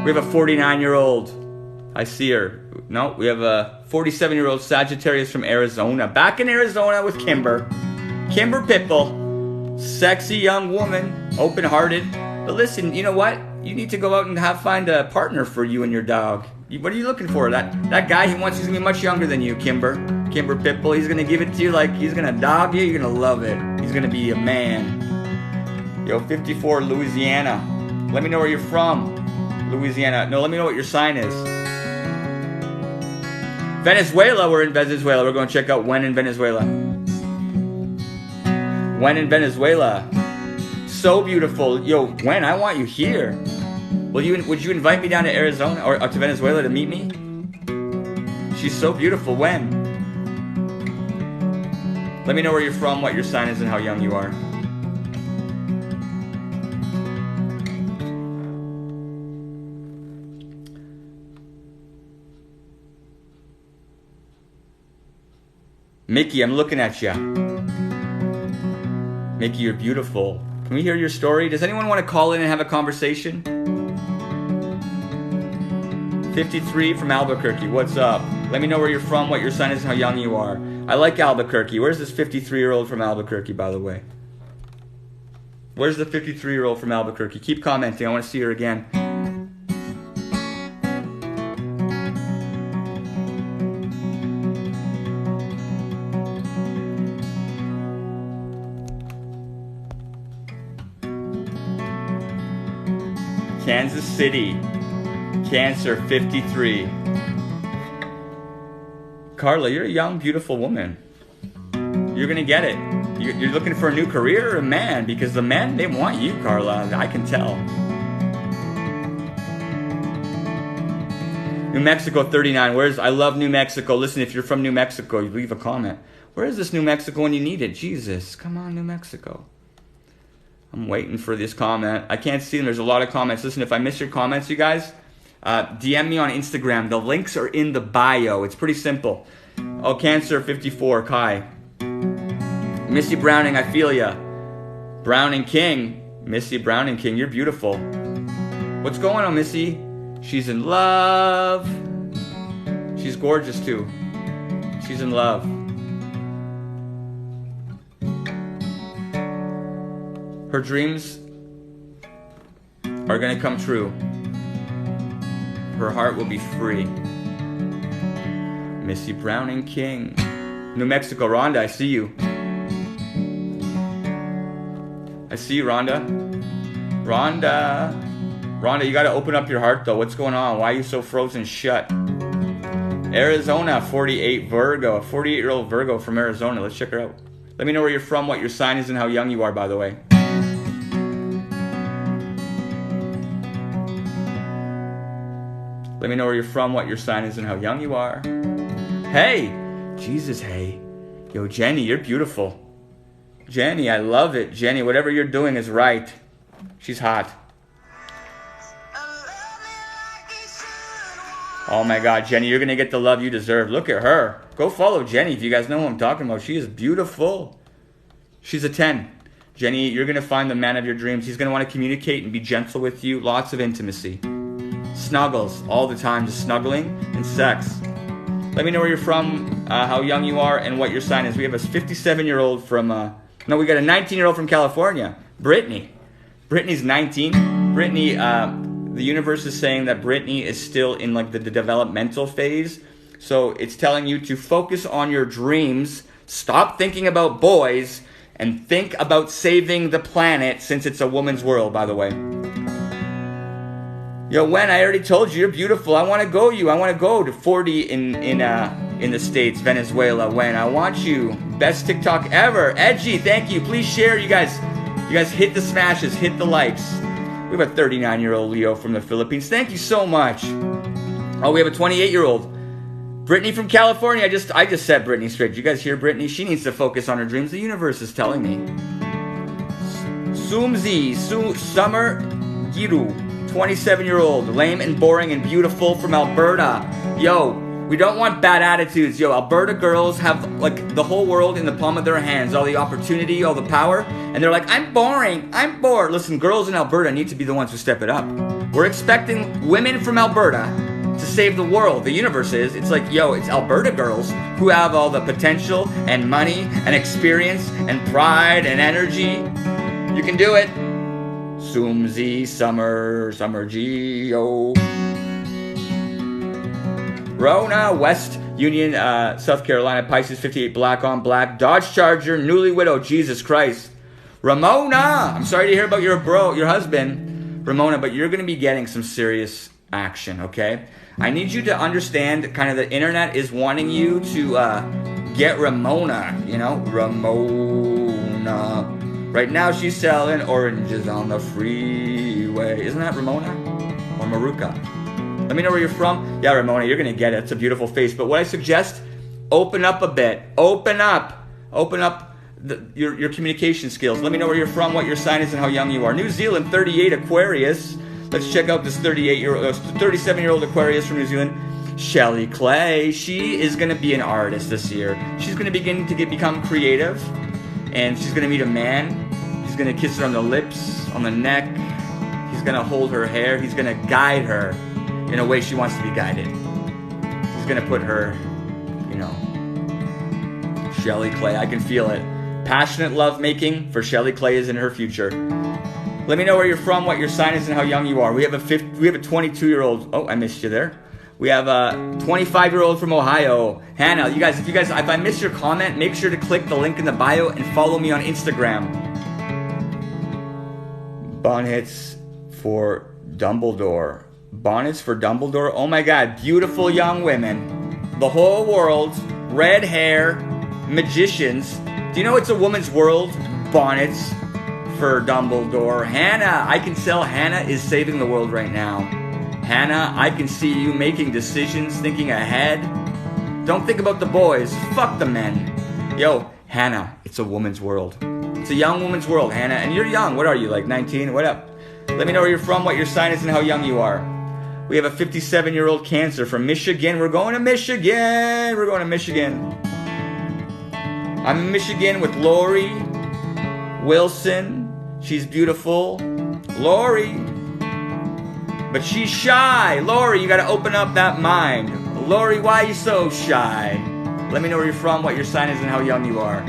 We have a 49-year-old. I see her. No, we have a 47-year-old Sagittarius from Arizona. Back in Arizona with Kimber. Kimber Pitbull. Sexy young woman. Open-hearted. But listen, you know what? You need to go out and find a partner for you and your dog. What are you looking for? That guy, he's going to be much younger than you, Kimber Pitbull. He's going to give it to you like he's going to dog you. You're going to love it. He's going to be a man. Yo, 54, Louisiana. Let me know where you're from. Louisiana. No, let me know what your sign is. Venezuela. We're in Venezuela. We're going to check out When in Venezuela. When in Venezuela. So beautiful. Yo, When, I want you here. Would you invite me down to Arizona or to Venezuela to meet me? She's so beautiful. When? Let me know where you're from, what your sign is, and how young you are. Mickey, I'm looking at you. Mickey, you're beautiful. Can we hear your story? Does anyone want to call in and have a conversation? 53 from Albuquerque, what's up? Let me know where you're from, what your sign is, and how young you are. I like Albuquerque. Where's this 53-year-old from Albuquerque, by the way? Where's the 53-year-old from Albuquerque? Keep commenting. I want to see her again. Kansas City. Cancer 53. Carla, you're a young, beautiful woman. You're going to get it. You're looking for a new career or a man? Because the men, they want you, Carla. I can tell. New Mexico 39. I love New Mexico. Listen, if you're from New Mexico, you leave a comment. Where is this New Mexico when you need it? Jesus, come on, New Mexico. I'm waiting for this comment. I can't see them. There's a lot of comments. Listen, if I miss your comments, you guys, DM me on Instagram. The links are in the bio. It's pretty simple. Oh, Cancer 54, Kai. Missy Browning, I feel ya. Browning King. Missy Browning King, you're beautiful. What's going on, Missy? She's in love. She's gorgeous, too. She's in love. Her dreams are going to come true. Her heart will be free. Missy Browning King. New Mexico, Rhonda, I see you. I see you, Rhonda. Rhonda, you got to open up your heart, though. What's going on? Why are you so frozen shut? Arizona, 48 Virgo. A 48-year-old Virgo from Arizona. Let's check her out. Let me know where you're from, what your sign is, and how young you are, by the way. Let me know where you're from, what your sign is, and how young you are. Hey! Jesus, hey. Yo, Jenny, you're beautiful. Jenny, I love it. Jenny, whatever you're doing is right. She's hot. Oh my God, Jenny, you're going to get the love you deserve. Look at her. Go follow Jenny if you guys know who I'm talking about. She is beautiful. She's a 10. Jenny, you're going to find the man of your dreams. He's going to want to communicate and be gentle with you. Lots of intimacy. Snuggles all the time, just snuggling and sex. Let me know where you're from, how young you are, and what your sign is. We have a 57-year-old from, we got a 19-year-old from California, Brittany. Brittany's 19. Brittany, the universe is saying that Brittany is still in like the developmental phase. So it's telling you to focus on your dreams, stop thinking about boys, and think about saving the planet, since it's a woman's world, by the way. Yo, Wen, I already told you, you're beautiful. I want to go to 40 in the States, Venezuela. Wen, I want you. Best TikTok ever. Edgy, thank you. Please share, you guys. You guys hit the smashes, hit the likes. We have a 39-year-old Leo from the Philippines. Thank you so much. Oh, we have a 28-year-old. Brittany from California. I just set Brittany straight. You guys hear Brittany? She needs to focus on her dreams. The universe is telling me. Summer Giru. 27-year-old, lame and boring and beautiful from Alberta. Yo, we don't want bad attitudes. Yo, Alberta girls have like the whole world in the palm of their hands, all the opportunity, all the power, and they're like, I'm boring, I'm bored. Listen, girls in Alberta need to be the ones who step it up. We're expecting women from Alberta to save the world. The universe is. It's like, yo, it's Alberta girls who have all the potential and money and experience and pride and energy. You can do it. Zoomzy, Summer Geo. Rona, West Union, South Carolina, Pisces 58, black on black, Dodge Charger, newly widowed, Jesus Christ. Ramona, I'm sorry to hear about your husband, Ramona, but you're going to be getting some serious action, okay? I need you to understand kind of the internet is wanting you to get Ramona, Ramona. Right now she's selling oranges on the freeway. Isn't that Ramona? Or Maruka? Let me know where you're from. Yeah, Ramona, you're going to get it. It's a beautiful face. But what I suggest, open up a bit. Open up your communication skills. Let me know where you're from, what your sign is, and how young you are. New Zealand, 38, Aquarius. Let's check out this 37-year-old Aquarius from New Zealand. Shelly Clay. She is going to be an artist this year. She's going to begin to become creative. And she's going to meet a man. He's going to kiss her on the lips, on the neck. He's going to hold her hair. He's going to guide her in a way she wants to be guided. He's going to put her, Shelly Clay. I can feel it. Passionate lovemaking for Shelly Clay is in her future. Let me know where you're from, what your sign is, and how young you are. We have a 22-year-old. Oh, I missed you there. We have a 25-year-old from Ohio, Hannah. You guys, if I miss your comment, make sure to click the link in the bio and follow me on Instagram. Bon hits for Dumbledore. Bonnets for Dumbledore. Oh my god, beautiful young women. The whole world. Red hair. Magicians. Do you know it's a woman's world? Bonnets for Dumbledore. Hannah, I can tell Hannah is saving the world right now. Hannah, I can see you making decisions, thinking ahead. Don't think about the boys. Fuck the men. Yo, Hannah, it's a woman's world. It's a young woman's world, Hannah. And you're young. What are you, like 19? What up? Let me know where you're from, what your sign is, and how young you are. We have a 57-year-old Cancer from Michigan. We're going to Michigan. We're going to Michigan. I'm in Michigan with Lori Wilson. She's beautiful. Lori. But she's shy. Lori, you got to open up that mind. Lori, why are you so shy? Let me know where you're from, what your sign is, and how young you are.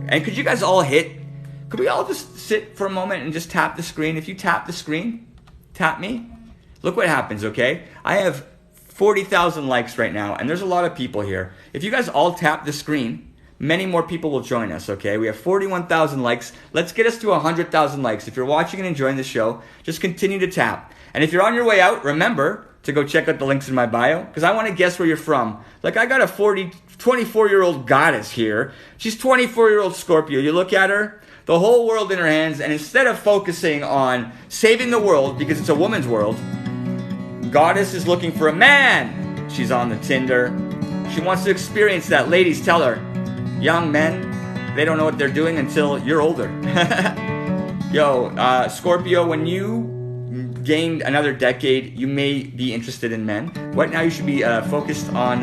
And could you guys all could we all just sit for a moment and just tap the screen? If you tap the screen, tap me. Look what happens, okay? I have 40,000 likes right now, and there's a lot of people here. If you guys all tap the screen, many more people will join us, okay? We have 41,000 likes. Let's get us to 100,000 likes. If you're watching and enjoying the show, just continue to tap. And if you're on your way out, remember to go check out the links in my bio, because I want to guess where you're from. Like, I got a 24-year-old goddess here. She's 24-year-old Scorpio. You look at her, the whole world in her hands, and instead of focusing on saving the world, because it's a woman's world, goddess is looking for a man. She's on the Tinder. She wants to experience that. Ladies, tell her. Young men, they don't know what they're doing until you're older. Yo, Scorpio, when you gained another decade, you may be interested in men. Right now, you should be focused on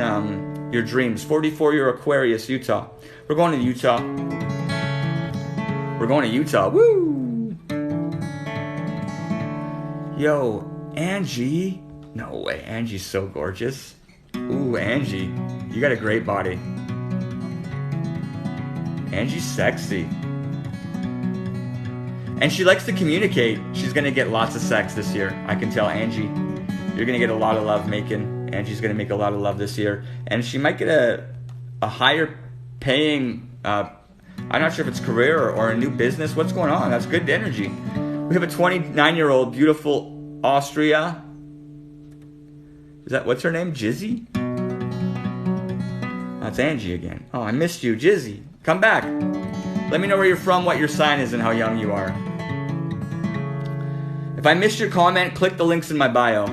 your dreams. 44-year Aquarius, Utah. We're going to Utah. We're going to Utah. Woo! Yo, Angie. No way, Angie's so gorgeous. Ooh, Angie, you got a great body. Angie's sexy. And she likes to communicate. She's going to get lots of sex this year. I can tell Angie. You're going to get a lot of love making. Angie's going to make a lot of love this year. And she might get a higher paying, I'm not sure if it's career or a new business. What's going on? That's good energy. We have a 29-year-old beautiful Austria. What's her name? Jizzy? That's Angie again. Oh, I missed you. Jizzy, come back. Let me know where you're from, what your sign is, and how young you are. If I missed your comment, click the links in my bio.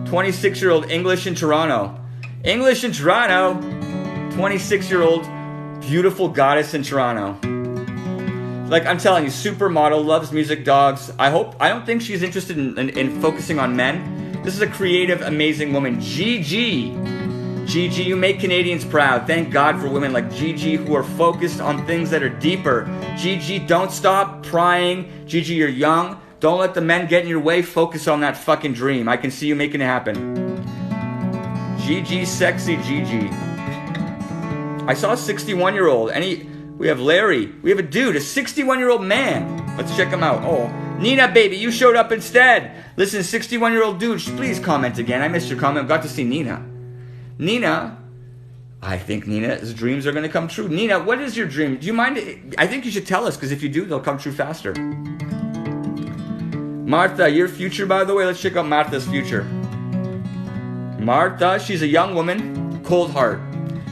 26-year-old English in Toronto. English in Toronto. 26-year-old beautiful goddess in Toronto. Like, I'm telling you, supermodel, loves music, dogs. I don't think she's interested in focusing on men. This is a creative, amazing woman. Gigi. Gigi, you make Canadians proud. Thank God for women like Gigi who are focused on things that are deeper. Gigi, don't stop prying. Gigi, you're young. Don't let the men get in your way. Focus on that fucking dream. I can see you making it happen. Gigi, sexy Gigi. I saw a 61-year-old. We have Larry. We have a dude, a 61-year-old man. Let's check him out. Oh, Nina, baby, you showed up instead. Listen, 61-year-old dude, please comment again. I missed your comment. Got to see Nina. Nina, I think Nina's dreams are going to come true. Nina, what is your dream? Do you mind? I think you should tell us, because if you do, they'll come true faster. Martha, your future, by the way. Let's check out Martha's future. Martha, she's a young woman, cold heart.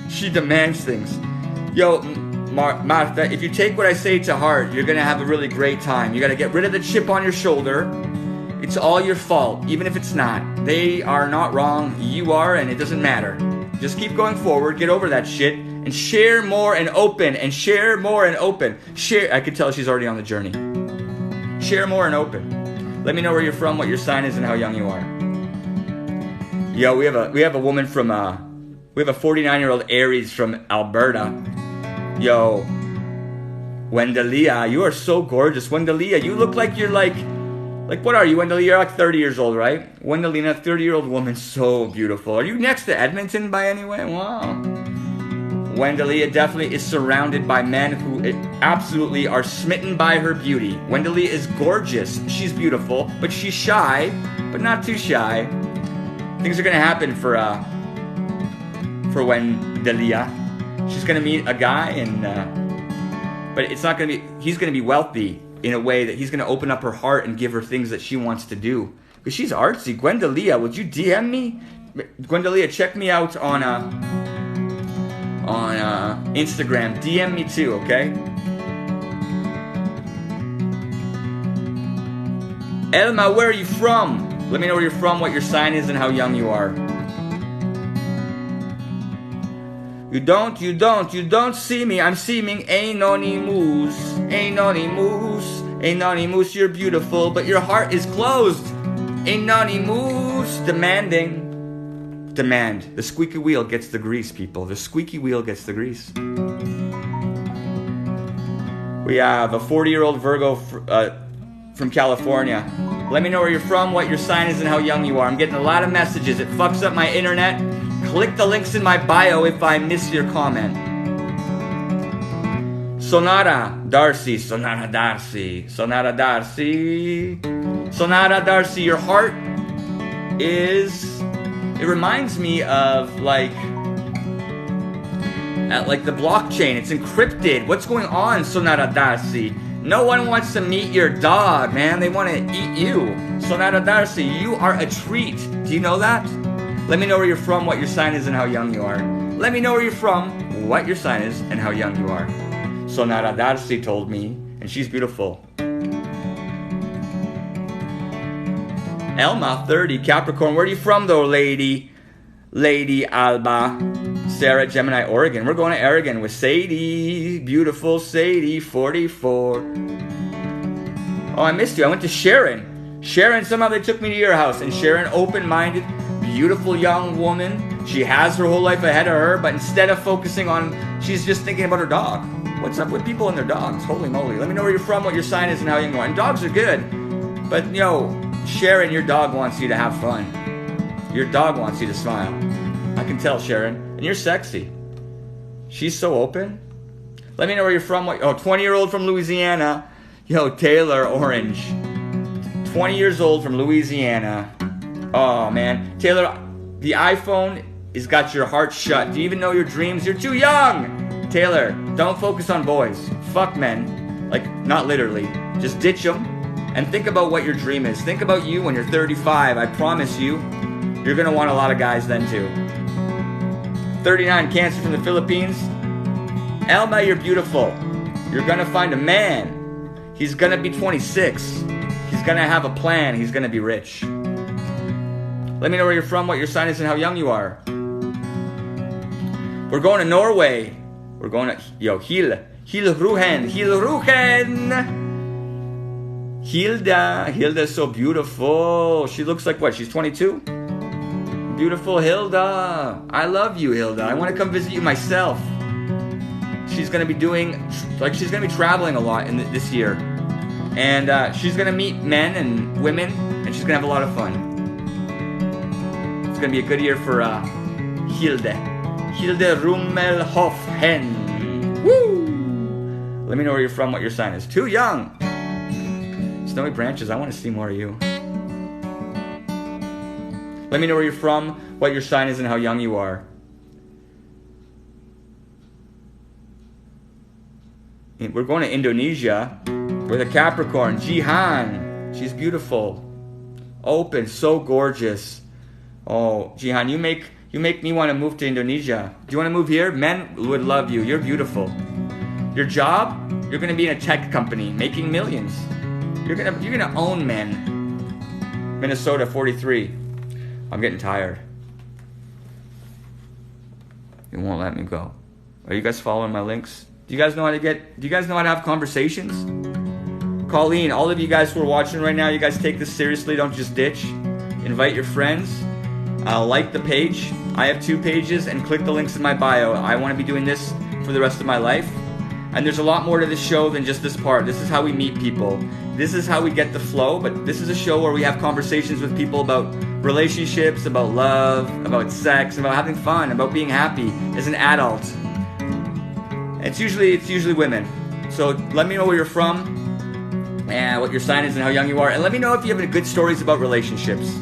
She demands things. Yo, Martha, if you take what I say to heart, you're going to have a really great time. You got to get rid of the chip on your shoulder. It's all your fault, even if it's not. They are not wrong. You are, and it doesn't matter. Just keep going forward. Get over that shit. And share more and open. And share more and open. Share. I can tell she's already on the journey. Share more and open. Let me know where you're from, what your sign is, and how young you are. Yo, we have a woman from, we have a 49-year-old Aries from Alberta. Yo, Wendelia, you are so gorgeous. Wendelia, you look like you're like what are you, Wendelia? You're like 30 years old, right? Wendelina, 30-year-old woman, so beautiful. Are you next to Edmonton by any way? Wow. Wendelia definitely is surrounded by men who absolutely are smitten by her beauty. Wendelia is gorgeous. She's beautiful, but she's shy, but not too shy. Things are going to happen for Wendelia. She's going to meet a guy, but it's not going to be, he's going to be wealthy. in a way that he's going to open up her heart and give her things that she wants to do. Because she's artsy. Gwendalia, would you DM me? Gwendalia, check me out on Instagram. DM me too, okay? Elma, where are you from? Let me know where you're from, what your sign is, and how young you are. You don't see me. I'm seeming anonymous. Anonymous, you're beautiful, but your heart is closed. Anonymous, demanding. Demand. The squeaky wheel gets the grease, people. The squeaky wheel gets the grease. We have a 40-year-old Virgo from California. Let me know where you're from, what your sign is, and how young you are. I'm getting a lot of messages. It fucks up my internet. Click the links in my bio if I miss your comment. Sonata Darcy, your heart is... It reminds me of like the blockchain. It's encrypted. What's going on, Sonata Darcy? No one wants to meet your dog, man. They want to eat you. Sonata Darcy, you are a treat. Do you know that? Let me know where you're from, what your sign is, and how young you are. Let me know where you're from, what your sign is, and how young you are. Sonata Darcy told me, and she's beautiful. Elma, 30, Capricorn. Where are you from, though, lady? Lady Alba. Sarah, Gemini, Oregon. We're going to Oregon with Sadie. Beautiful Sadie, 44. Oh, I missed you. I went to Sharon. Sharon, somehow they took me to your house. And Sharon, open-minded, beautiful young woman. She has her whole life ahead of her, but instead of focusing on, she's just thinking about her dog. What's up with people and their dogs? Holy moly. Let me know where you're from, what your sign is, and how young you are. And dogs are good. But, Sharon, your dog wants you to have fun. Your dog wants you to smile. I can tell, Sharon. And you're sexy. She's so open. Let me know where you're from. 20-year-old from Louisiana. Taylor Orange. 20 years old from Louisiana. Oh, man. Taylor, the iPhone has got your heart shut. Do you even know your dreams? You're too young. Taylor, don't focus on boys. Fuck men. Like, not literally. Just ditch them. And think about what your dream is. Think about you when you're 35. I promise you, you're going to want a lot of guys then too. 39, Cancer from the Philippines. Elma, you're beautiful. You're going to find a man. He's going to be 26. He's going to have a plan. He's going to be rich. Let me know where you're from, what your sign is, and how young you are. We're going to Norway. We're going to... Hilruhen. Hilda is so beautiful. She looks like what? She's 22? Beautiful Hilda. I love you, Hilda. I want to come visit you myself. She's going to be she's going to be traveling a lot in this year. And she's going to meet men and women, and she's going to have a lot of fun. It's going to be a good year for Hilde. Hilde Rummelhofen. Woo! Let me know where you're from, what your sign is. Too young. Snowy Branches, I want to see more of you. Let me know where you're from, what your sign is, and how young you are. We're going to Indonesia with a Capricorn. Jihan. She's beautiful. Open, so gorgeous. Oh, Jihan, you make me want to move to Indonesia. Do you want to move here? Men would love you. You're beautiful. Your job? You're going to be in a tech company making millions. You're gonna own men. Minnesota, 43. I'm getting tired. It won't let me go. Are you guys following my links? Do you guys know how to have conversations? Colleen, all of you guys who are watching right now, you guys take this seriously. Don't just ditch. Invite your friends. Like the page. I have 2 pages, and click the links in my bio. I want to be doing this for the rest of my life. And there's a lot more to this show than just this part. This is how we meet people. This is how we get the flow, but this is a show where we have conversations with people about relationships, about love, about sex, about having fun, about being happy as an adult. It's usually women. So let me know where you're from, and what your sign is, and how young you are. And let me know if you have any good stories about relationships.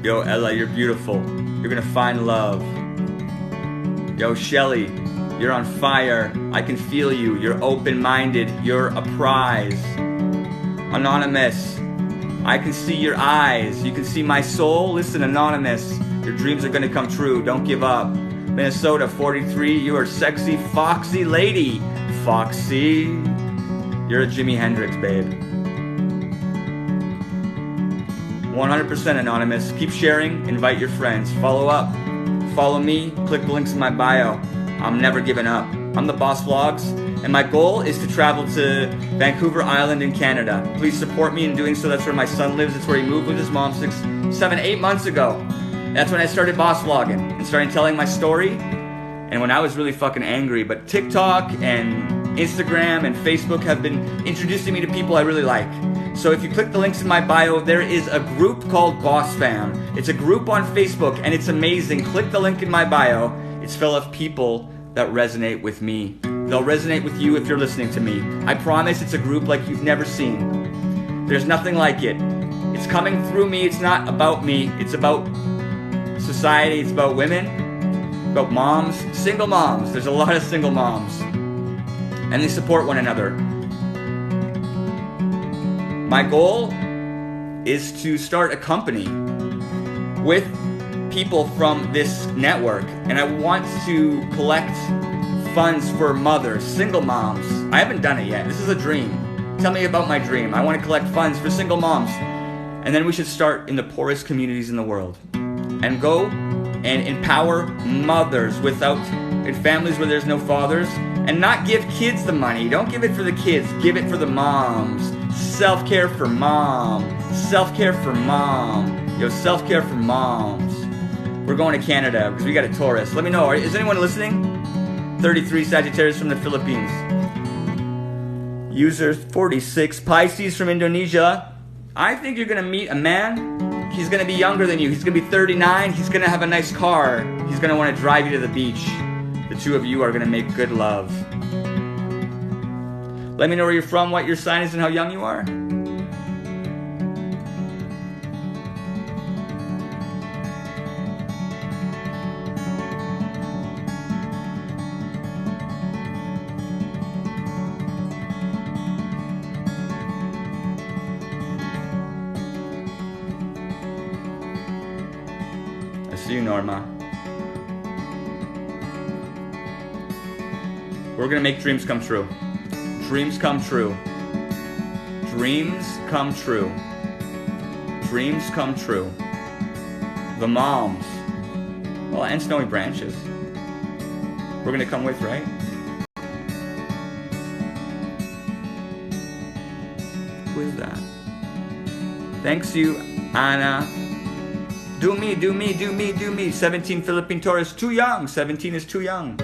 Yo, Ella, you're beautiful. You're gonna find love. Yo, Shelly, you're on fire. I can feel you. You're open-minded. You're a prize. Anonymous, I can see your eyes. You can see my soul. Listen, Anonymous, your dreams are gonna come true. Don't give up. Minnesota, 43, you are sexy, foxy lady. Foxy, you're a Jimi Hendrix, babe. 100% Anonymous. Keep sharing. Invite your friends. Follow up. Follow me. Click the links in my bio. I'm never giving up. I'm the Boss Vlogs, and my goal is to travel to Vancouver Island in Canada. Please support me in doing so. That's where my son lives. It's where he moved with his mom 6, 7, 8 months ago. That's when I started Boss Vlogging and started telling my story. And when I was really fucking angry, but TikTok and Instagram and Facebook have been introducing me to people I really like. So if you click the links in my bio, there is a group called Boss Fam. It's a group on Facebook and it's amazing. Click the link in my bio. It's full of people that resonate with me. They'll resonate with you if you're listening to me. I promise it's a group like you've never seen. There's nothing like it. It's coming through me. It's not about me. It's about society. It's about women, about moms, single moms. There's a lot of single moms. And they support one another. My goal is to start a company with people from this network, and I want to collect funds for mothers, single moms. I haven't done it yet. This is a dream. Tell me about my dream. I want to collect funds for single moms. And then we should start in the poorest communities in the world and go and empower mothers in families where there's no fathers, and not give kids the money. Don't give it for the kids. Give it for the moms. Self-care for mom. Self-care for mom. Yo, self-care for moms. We're going to Canada because we got a Taurus. Let me know. Is anyone listening? 33 Sagittarius from the Philippines. User 46 Pisces from Indonesia. I think you're going to meet a man. He's going to be younger than you. He's going to be 39. He's going to have a nice car. He's going to want to drive you to the beach. The two of you are going to make good love. Let me know where you're from, what your sign is, and how young you are. I see you, Norma. We're gonna make dreams come true. Dreams come true. Dreams come true. Dreams come true. The moms. Well, and Snowy Branches. We're gonna come with, right? Who is that? Thanks you, Anna. Do me, do me, do me, do me. 17 Philippine Taurus, too young. 17 is too young.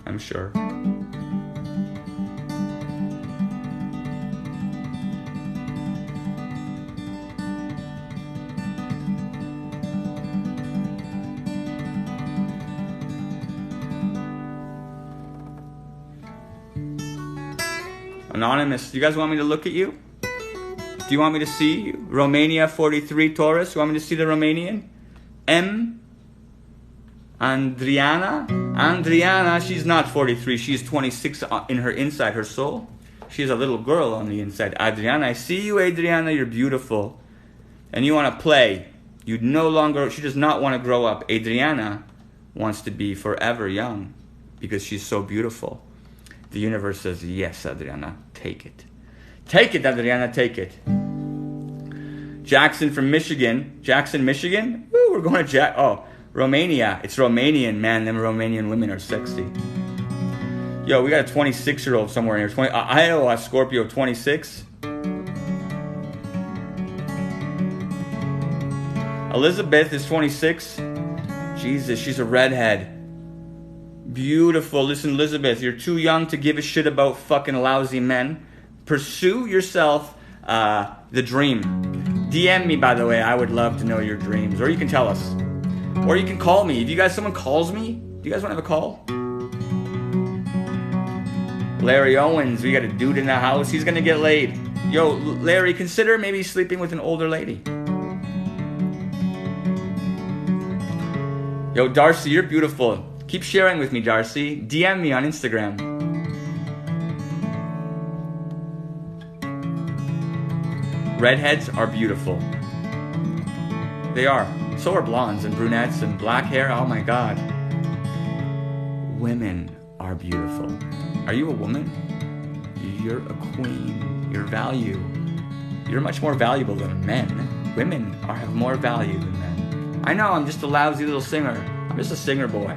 I'm sure. Anonymous, do you guys want me to look at you? Do you want me to see you? Romania 43 Taurus, you want me to see the Romanian? M. Andriana, she's not 43, she's 26 in her inside, her soul. She's a little girl on the inside. Adriana, I see you, Adriana, you're beautiful. And you want to play. She does not want to grow up. Adriana wants to be forever young because she's so beautiful. The universe says, yes, Adriana, take it. Take it, Adriana, take it. Jackson from Michigan. Jackson, Michigan? Woo, we're going to Romania. It's Romanian, man. Them Romanian women are sexy. Yo, we got a 26-year-old somewhere in here. Iowa, Scorpio, 26. Elizabeth is 26. Jesus, she's a redhead. Beautiful. Listen, Elizabeth, you're too young to give a shit about fucking lousy men. Pursue yourself the dream. DM me, by the way. I would love to know your dreams. Or you can tell us. Or you can call me. If someone calls me, do you guys want to have a call? Larry Owens, we got a dude in the house. He's going to get laid. Yo, Larry, consider maybe sleeping with an older lady. Yo, Darcy, you're beautiful. Keep sharing with me, Darcy. DM me on Instagram. Redheads are beautiful. They are. So are blondes and brunettes and black hair. Oh my God. Women are beautiful. Are you a woman? You're a queen. You're value. You're much more valuable than men. Women have more value than men. I know, I'm just a lousy little singer. I'm just a singer boy.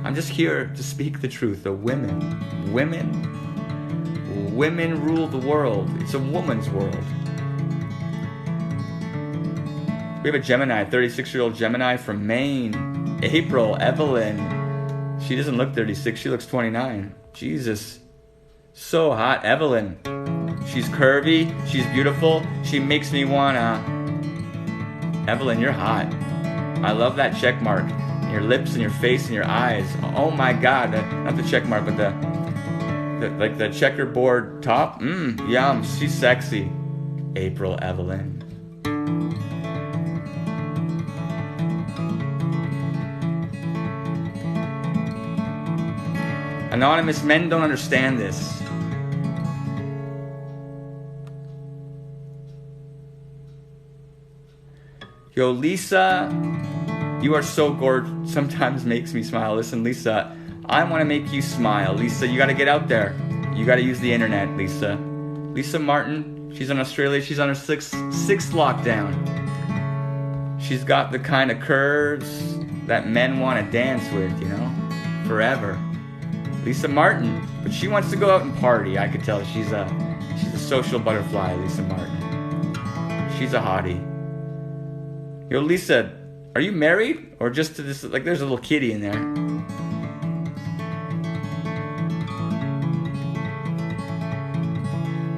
I'm just here to speak the truth. The women rule the world. It's a woman's world. We have a Gemini, 36-year-old Gemini from Maine. April, Evelyn. She doesn't look 36, she looks 29. Jesus. So hot. Evelyn. She's curvy, she's beautiful, she makes me wanna... Evelyn, you're hot. I love that check mark. Your lips and your face and your eyes. Oh my God. Not the check mark, but the checkerboard top. Yum. She's sexy. April, Evelyn. Anonymous, men don't understand this. Yo, Lisa, you are so gorgeous. Sometimes makes me smile. Listen, Lisa, I want to make you smile. Lisa, you got to get out there. You got to use the internet, Lisa. Lisa Martin, she's in Australia. She's on her sixth lockdown. She's got the kind of curves that men want to dance with, you know, forever. Lisa Martin, but she wants to go out and party. I could tell she's a social butterfly, Lisa Martin. She's a hottie. Yo, Lisa, are you married? Or just to this, like there's a little kitty in there.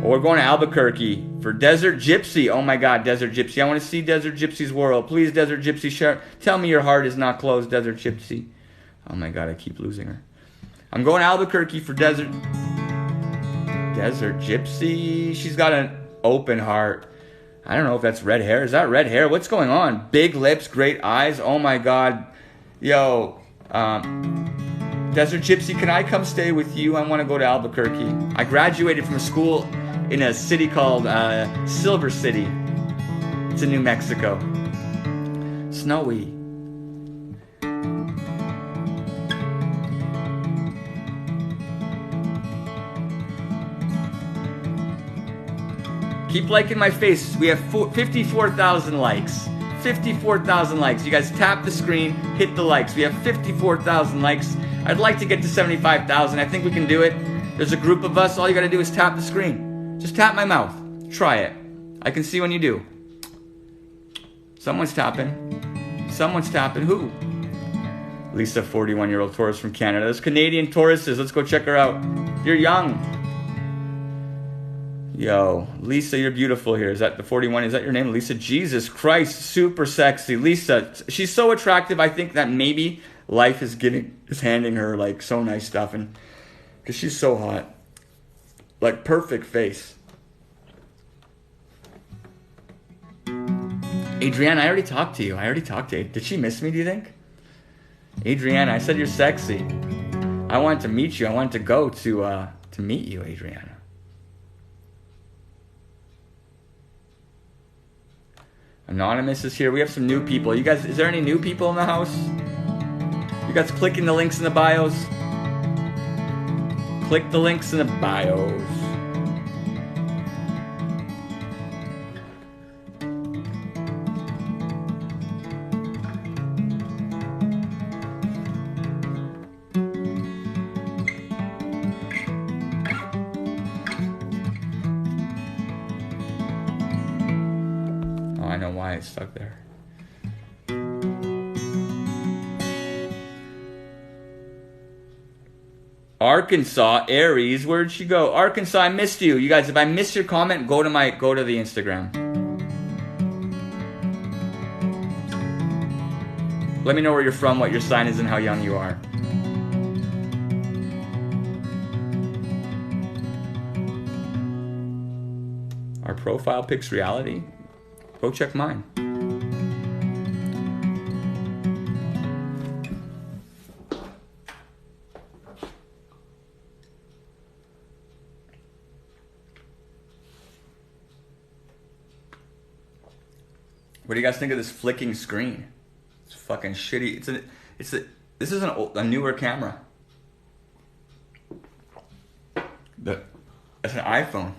Or we're going to Albuquerque for Desert Gypsy. Oh my God, Desert Gypsy. I want to see Desert Gypsy's world. Please, Desert Gypsy, share. Tell me your heart is not closed, Desert Gypsy. Oh my God, I keep losing her. I'm going to Albuquerque for Desert Gypsy. She's got an open heart. I don't know if that's red hair. Is that red hair? What's going on? Big lips, great eyes. Oh my God. Yo, Desert Gypsy, can I come stay with you? I want to go to Albuquerque. I graduated from a school in a city called Silver City. It's in New Mexico. Snowy. Keep liking my face. We have 54,000 likes. 54,000 likes. You guys tap the screen, hit the likes. We have 54,000 likes. I'd like to get to 75,000. I think we can do it. There's a group of us. All you got to do is tap the screen. Just tap my mouth. Try it. I can see when you do. Someone's tapping. Someone's tapping. Who? Lisa, 41-year-old Taurus from Canada. There's Canadian Tauruses. Let's go check her out. You're young. Yo, Lisa, you're beautiful here. Is that the 41? Is that your name? Lisa, Jesus Christ, super sexy. Lisa, she's so attractive. I think that maybe life is handing her like so nice stuff, and because she's so hot. Like perfect face. Adriana, I already talked to you. Did she miss me, do you think? Adriana, I said you're sexy. I wanted to meet you. I wanted to go to meet you, Adriana. Anonymous is here. We have some new people. You guys, is there any new people in the house? You guys clicking the links in the bios? Click the links in the bios. I know why it's stuck there. Arkansas, Aries, where'd she go? Arkansas, I missed you. You guys, if I missed your comment, go to the Instagram. Let me know where you're from, what your sign is, and how young you are. Our profile pics reality. Go check mine. What do you guys think of this flicking screen? It's fucking shitty. This is a newer camera. It's an iPhone.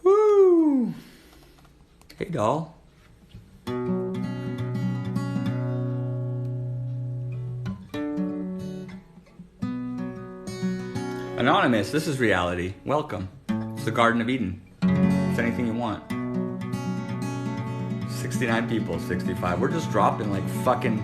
Woo! Hey, doll. Anonymous, this is reality. Welcome. It's the Garden of Eden. It's anything you want. 69 people, 65. We're just dropping like fucking...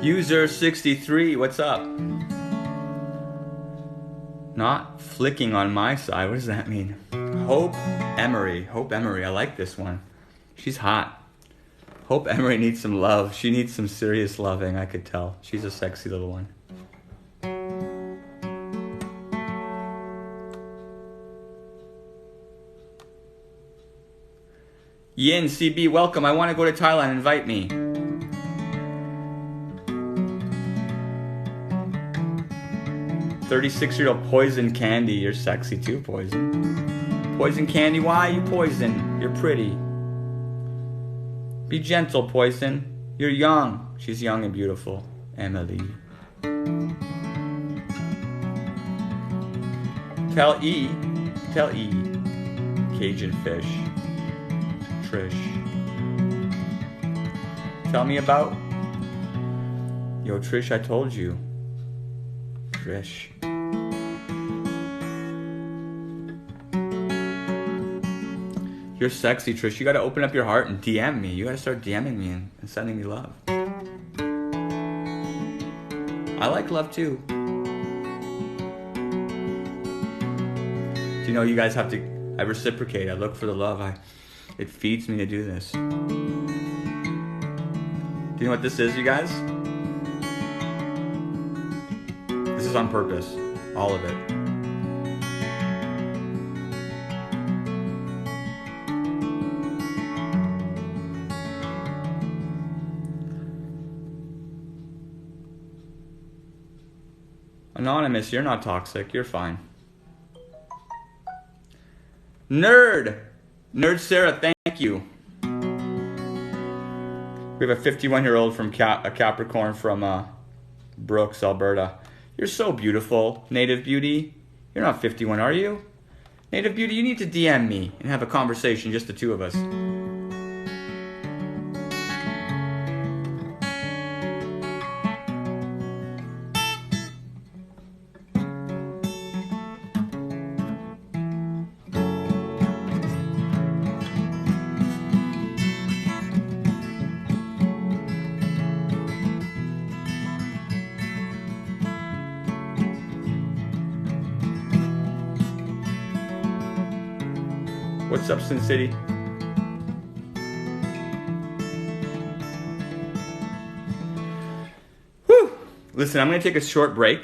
User 63, what's up? Not flicking on my side, what does that mean? Hope Emery, I like this one. She's hot. Hope Emery needs some love. She needs some serious loving, I could tell. She's a sexy little one. Yin CB, welcome. I want to go to Thailand. Invite me. "36-year-old Poison Candy." You're sexy too, Poison. Poison Candy, why are you poison? You're pretty. Be gentle, Poison. You're young. She's young and beautiful. Emily. Tell E. Cajun Fish. Trish. Tell me about... Yo, Trish, I told you. Trish. You're sexy, Trish. You gotta open up your heart and DM me. You gotta start DMing me and sending me love. I like love too. Do you know you guys have to... I reciprocate. I look for the love. It feeds me to do this. Do you know what this is, you guys? This is on purpose. All of it. Anonymous, you're not toxic. You're fine. Nerd Sarah, thank you. We have a 51-year-old from a Capricorn from Brooks, Alberta. You're so beautiful, Native Beauty. You're not 51, are you? Native Beauty, you need to DM me and have a conversation, just the two of us. What's up, Sin City? Whew. Listen, I'm going to take a short break.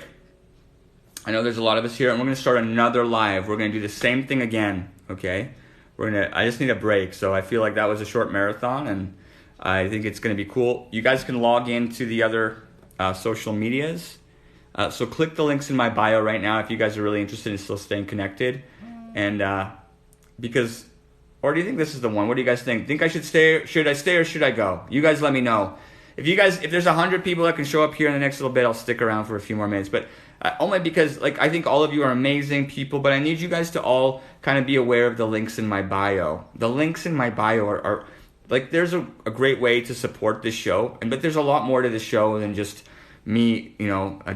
I know there's a lot of us here, and we're going to start another live. We're going to do the same thing again, okay? I just need a break, so I feel like that was a short marathon, and I think it's going to be cool. You guys can log into the other social medias. So click the links in my bio right now if you guys are really interested in still staying connected. And because, or do you think this is the one? What do you guys think? Think I should stay? Should I stay or should I go? You guys let me know. If there's 100 people that can show up here in the next little bit, I'll stick around for a few more minutes. But only because, I think all of you are amazing people, but I need you guys to all kind of be aware of the links in my bio. The links in my bio are like there's a great way to support this show, but there's a lot more to the show than just me,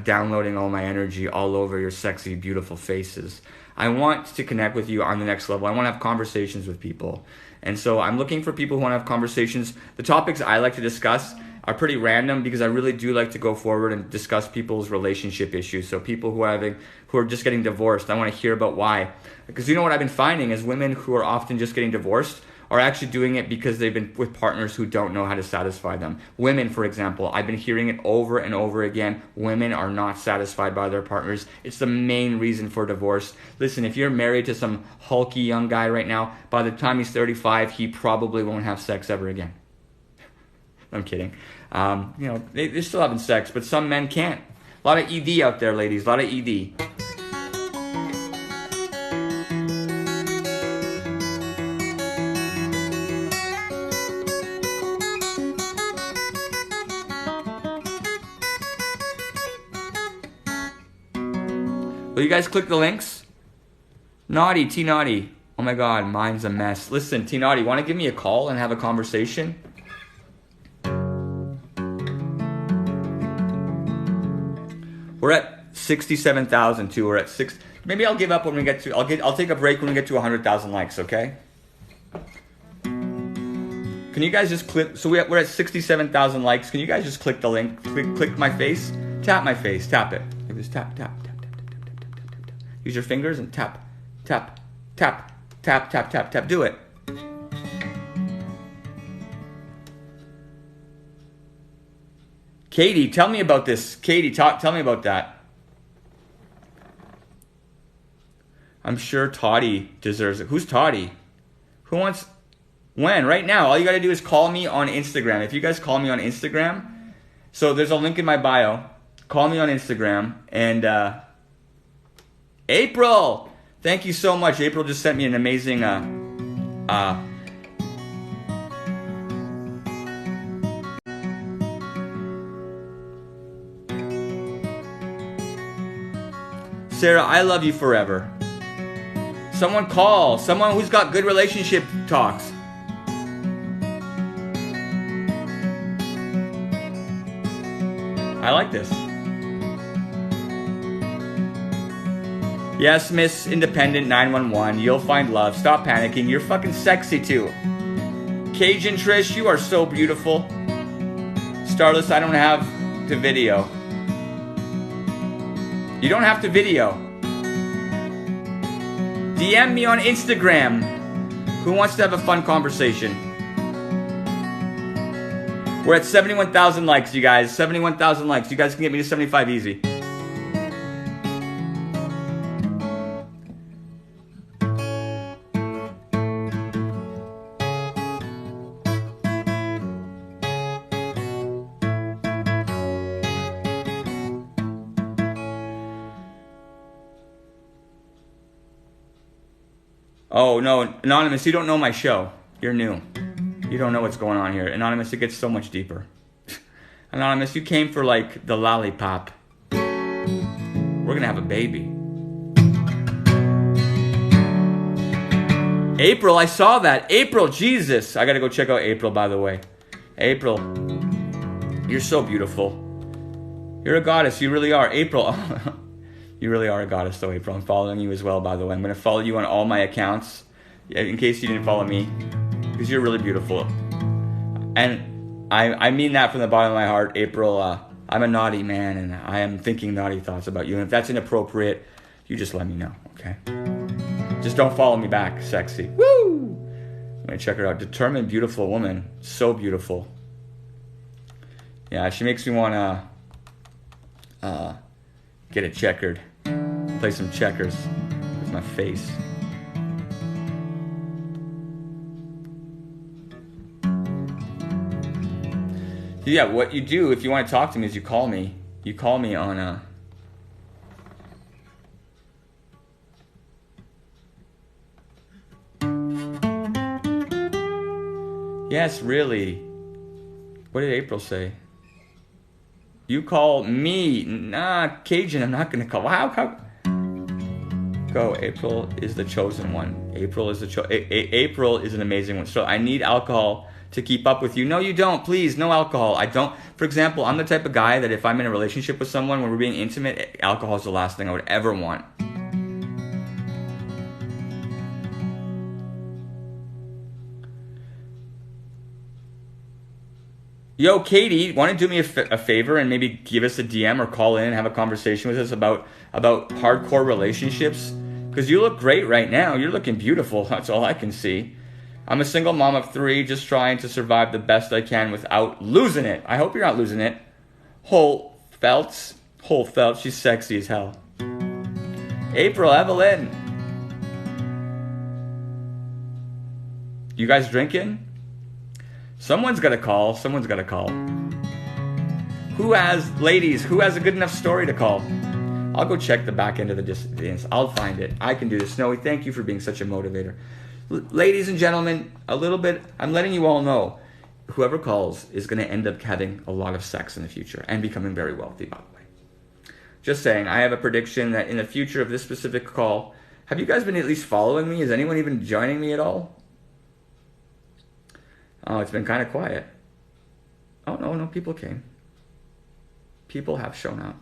downloading all my energy all over your sexy, beautiful faces. I want to connect with you on the next level. I want to have conversations with people. And so I'm looking for people who want to have conversations. The topics I like to discuss are pretty random because I really do like to go forward and discuss people's relationship issues. So people who are just getting divorced, I want to hear about why. Because what I've been finding is women who are often just getting divorced are actually doing it because they've been with partners who don't know how to satisfy them. Women, for example, I've been hearing it over and over again. Women are not satisfied by their partners. It's the main reason for divorce. Listen, if you're married to some hulky young guy right now, by the time he's 35, he probably won't have sex ever again. I'm kidding. They're still having sex, but some men can't. A lot of ED out there, ladies. A lot of ED. Will you guys click the links? Naughty, T Naughty. Oh my God, mine's a mess. Listen, T Naughty, want to give me a call and have a conversation? We're at 67,000 too. We're at 6. Maybe I'll give up when we get to. I'll take a break when we get to 100,000 likes. Okay. Can you guys just click? So we're at 67,000 likes. Can you guys just click the link? Click my face. Tap my face. Tap it. Like this. Tap. Use your fingers and tap. Do it. Katie, tell me about this. Katie, tell me about that. I'm sure Toddy deserves it. Who's Toddy? Who wants... When? Right now. All you got to do is call me on Instagram. If you guys call me on Instagram... So there's a link in my bio. Call me on Instagram. And... April! Thank you so much. April just sent me an amazing... Sarah, I love you forever. Someone call. Someone who's got good relationship talks. I like this. Yes, Miss Independent 911. You'll find love. Stop panicking. You're fucking sexy too. Cajun Trish, you are so beautiful. Starless, I don't have the video. You don't have to video. DM me on Instagram. Who wants to have a fun conversation? We're at 71,000 likes, you guys. 71,000 likes. You guys can get me to 75 easy. Oh, no, Anonymous, you don't know my show. You're new. You don't know what's going on here. Anonymous, it gets so much deeper. Anonymous, you came for, like, the lollipop. We're gonna have a baby. April, I saw that. April, Jesus. I gotta go check out April, by the way. April, you're so beautiful. You're a goddess. You really are. April. You really are a goddess, though, April. I'm following you as well, by the way. I'm going to follow you on all my accounts, in case you didn't follow me, because you're really beautiful. And I mean that from the bottom of my heart, April. I'm a naughty man, and I am thinking naughty thoughts about you. And if that's inappropriate, you just let me know, okay? Just don't follow me back, sexy. Woo! I'm going to check her out. Determined, beautiful woman. So beautiful. Yeah, she makes me want to get it checkered. Play some checkers with my face. Yeah, what you do if you want to talk to me is you call me. You call me on Yes, really. What did April say? You call me. Nah, Cajun, I'm not going to call. How? Go go. April is the chosen one. April is April is an amazing one. So I need alcohol to keep up with you. No, you don't. Please, no alcohol. I don't. For example, I'm the type of guy that if I'm in a relationship with someone, when we're being intimate, alcohol is the last thing I would ever want. Yo, Katie, want to do me a favor and maybe give us a DM or call in and have a conversation with us about hardcore relationships? Because you look great right now. You're looking beautiful. That's all I can see. I'm a single mom of 3, just trying to survive the best I can without losing it. I hope you're not losing it. Whole Feltz, she's sexy as hell. April, Evelyn. You guys drinking? Someone's got to call. Ladies, who has a good enough story to call? I'll go check the back end of the distance. I'll find it. I can do this. Snowy, thank you for being such a motivator. Ladies and gentlemen, I'm letting you all know, whoever calls is going to end up having a lot of sex in the future and becoming very wealthy, by the way. Just saying, I have a prediction that in the future of this specific call, have you guys been at least following me? Is anyone even joining me at all? Oh, it's been kind of quiet. Oh, no, people came. People have shown up.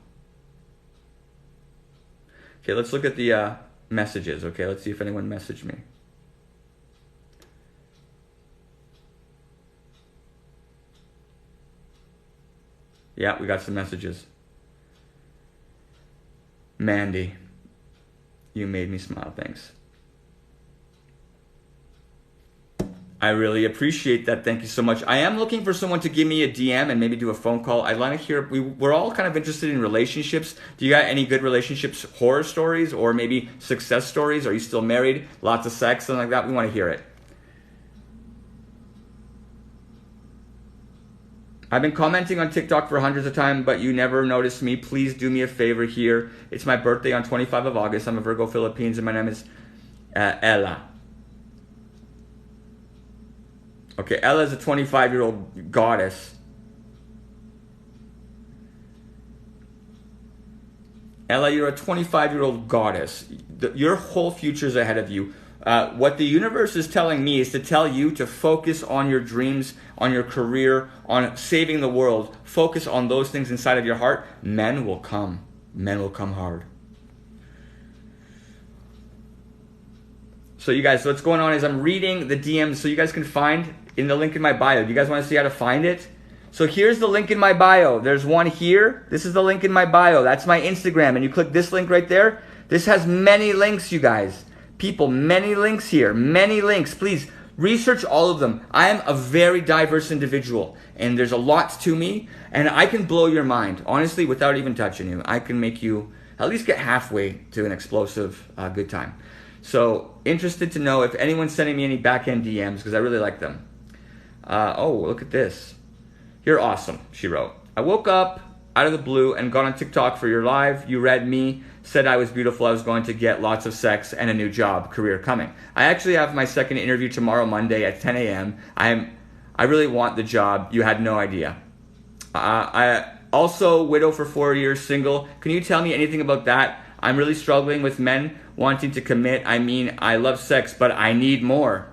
Okay, let's look at the messages, okay? Let's see if anyone messaged me. Yeah, we got some messages. Mandy, you made me smile, thanks. I really appreciate that. Thank you so much. I am looking for someone to give me a DM and maybe do a phone call. I'd like to hear, we're all kind of interested in relationships. Do you got any good relationships, horror stories, or maybe success stories? Are you still married? Lots of sex, something like that? We want to hear it. I've been commenting on TikTok for hundreds of times, but you never noticed me. Please do me a favor here. It's my birthday on 25 of August. I'm a Virgo Philippines, and my name is Ella. Okay, Ella is a 25-year-old goddess. Ella, you're a 25-year-old goddess. Your whole future is ahead of you. What the universe is telling me is to tell you to focus on your dreams, on your career, on saving the world. Focus on those things inside of your heart. Men will come. Men will come hard. So you guys, what's going on is I'm reading the DMs so you guys can find in the link in my bio. Do you guys want to see how to find it? So here's the link in my bio. There's one here. This is the link in my bio. That's my Instagram. And you click this link right there. This has many links, you guys. People, many links here. Many links. Please research all of them. I am a very diverse individual. And there's a lot to me. And I can blow your mind. Honestly, without even touching you. I can make you at least get halfway to an explosive good time. So interested to know if anyone's sending me any back-end DMs because I really like them. Oh, look at this. You're awesome, she wrote. I woke up out of the blue and got on TikTok for your live. You read me, said I was beautiful. I was going to get lots of sex and a new job, career coming. I actually have my second interview tomorrow, Monday at 10 a.m. I really want the job. You had no idea. I also widow for 4 years, single. Can you tell me anything about that? I'm really struggling with men wanting to commit. I mean, I love sex, but I need more.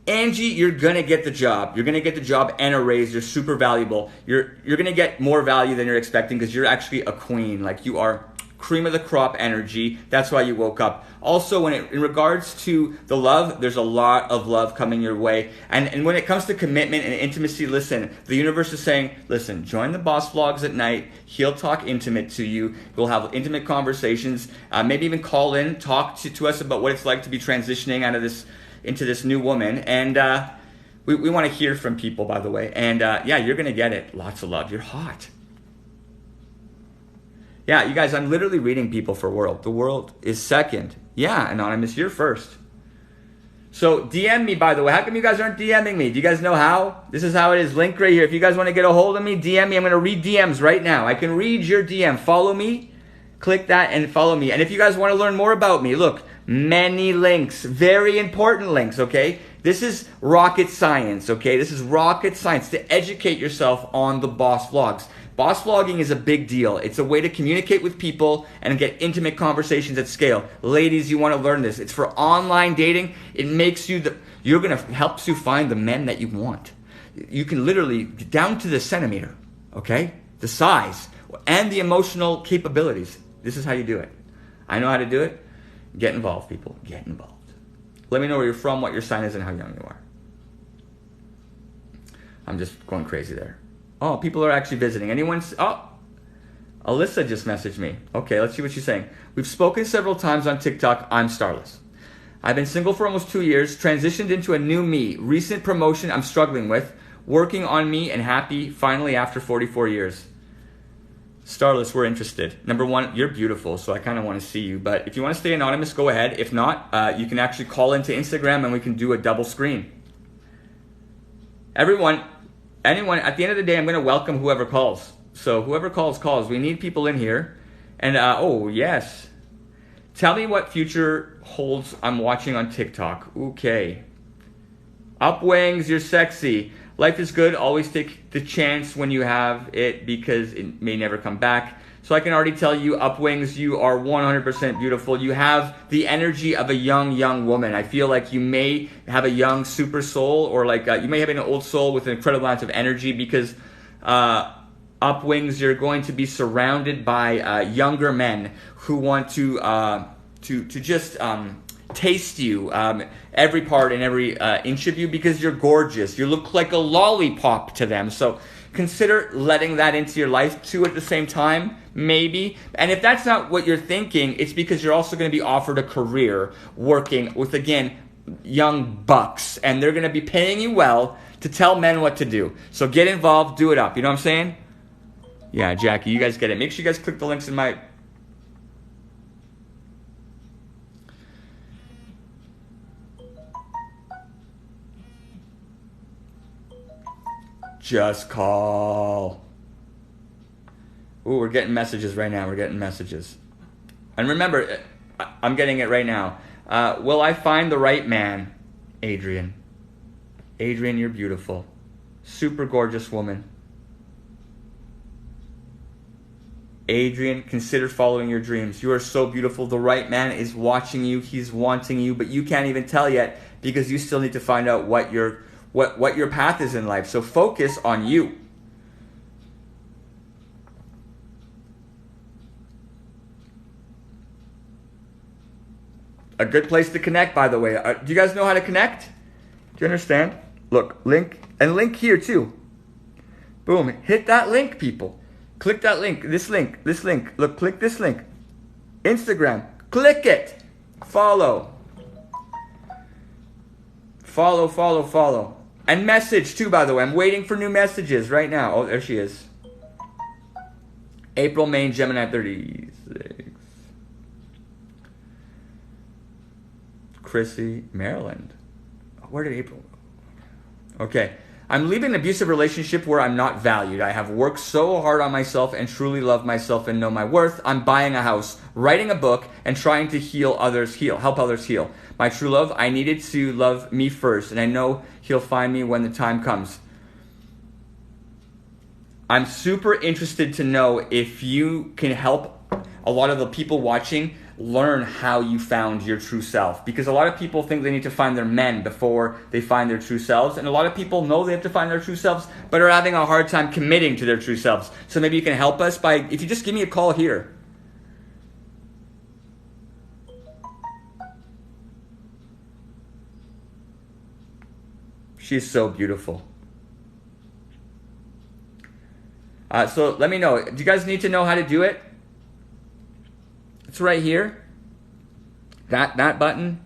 Angie, you're going to get the job. You're going to get the job and a raise. You're super valuable. You're going to get more value than you're expecting because you're actually a queen. Like, you are cream of the crop energy. That's why you woke up. Also, in regards to the love, there's a lot of love coming your way. And when it comes to commitment and intimacy, listen, the universe is saying, listen, join the Boss Vlogs at night. He'll talk intimate to you. We'll have intimate conversations. Maybe even call in, talk to us about what it's like to be transitioning out of this into this new woman. And we want to hear from people, by the way. And yeah, you're going to get it. Lots of love. You're hot. Yeah, you guys, I'm literally reading people for world. The world is second. Yeah, Anonymous, you're first. So DM me, by the way. How come you guys aren't DMing me? Do you guys know how? This is how it is. Link right here. If you guys want to get a hold of me, DM me. I'm going to read DMs right now. I can read your DM. Follow me. Click that and follow me. And if you guys want to learn more about me, look, many links. Very important links, okay? This is rocket science, okay? This is rocket science to educate yourself on the Boss Vlogs. Boss vlogging is a big deal. It's a way to communicate with people and get intimate conversations at scale. Ladies, you want to learn this. It's for online dating. It makes you helps you find the men that you want. You can literally get down to the centimeter, okay? The size and the emotional capabilities. This is how you do it. I know how to do it. Get involved, people. Get involved. Let me know where you're from, what your sign is, and how young you are. I'm just going crazy there. Oh, people are actually visiting. Alyssa just messaged me. Okay, let's see what she's saying. We've spoken several times on TikTok. I'm Starless. I've been single for almost 2 years, transitioned into a new me. Recent promotion I'm struggling with, working on me and happy finally after 44 years. Starless, we're interested. Number one, you're beautiful, so I kind of want to see you. But if you want to stay anonymous, go ahead. If not, you can actually call into Instagram and we can do a double screen. Anyone, at the end of the day, I'm going to welcome whoever calls. So whoever calls. We need people in here. And, oh, yes. Tell me what future holds I'm watching on TikTok. Okay. Upwings, you're sexy. Life is good. Always take the chance when you have it because it may never come back. So I can already tell you, Upwings, you are 100% beautiful. You have the energy of a young woman. I feel like you may have a young super soul, or like you may have an old soul with an incredible amount of energy because Upwings, you're going to be surrounded by younger men who want to just taste you, every part and every inch of you, because you're gorgeous. You look like a lollipop to them. So consider letting that into your life too at the same time, maybe. And if that's not what you're thinking, it's because you're also going to be offered a career working with, again, young bucks. And they're going to be paying you well to tell men what to do. So get involved, do it up. You know what I'm saying? Yeah, Jackie, you guys get it. Make sure you guys click the links in my... Just call. Ooh, we're getting messages right now. We're getting messages. And remember, I'm getting it right now. Will I find the right man? Adrian. Adrian, you're beautiful. Super gorgeous woman. Adrian, consider following your dreams. You are so beautiful. The right man is watching you. He's wanting you, but you can't even tell yet because you still need to find out what your path is in life. So focus on you. A good place to connect, by the way. Do you guys know how to connect? Do you understand? Look, link here too. Boom, hit that link, people. Click that link, this link. Look, click this link. Instagram, click it. Follow. And message too, by the way. I'm waiting for new messages right now. Oh, there she is. April, Maine, Gemini 36. Chrissy, Maryland. Where did April go? Okay. I'm leaving an abusive relationship where I'm not valued. I have worked so hard on myself and truly love myself and know my worth. I'm buying a house, writing a book, and trying to help others heal. My true love, I needed to love me first, and I know he'll find me when the time comes. I'm super interested to know if you can help a lot of the people watching learn how you found your true self, because a lot of people think they need to find their men before they find their true selves, and a lot of people know they have to find their true selves but are having a hard time committing to their true selves. So maybe you can help us by, if you just give me a call here. She's so beautiful. So let me know. Do you guys need to know how to do it? It's right here. That button.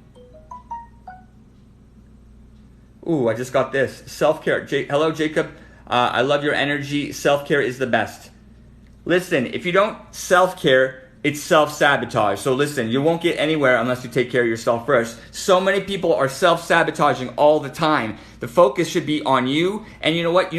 Ooh, I just got this. Self-care. Hello, Jacob. I love your energy. Self-care is the best. Listen, if you don't self-care, it's self-sabotage. So listen, you won't get anywhere unless you take care of yourself first. So many people are self-sabotaging all the time. The focus should be on you. And you know what?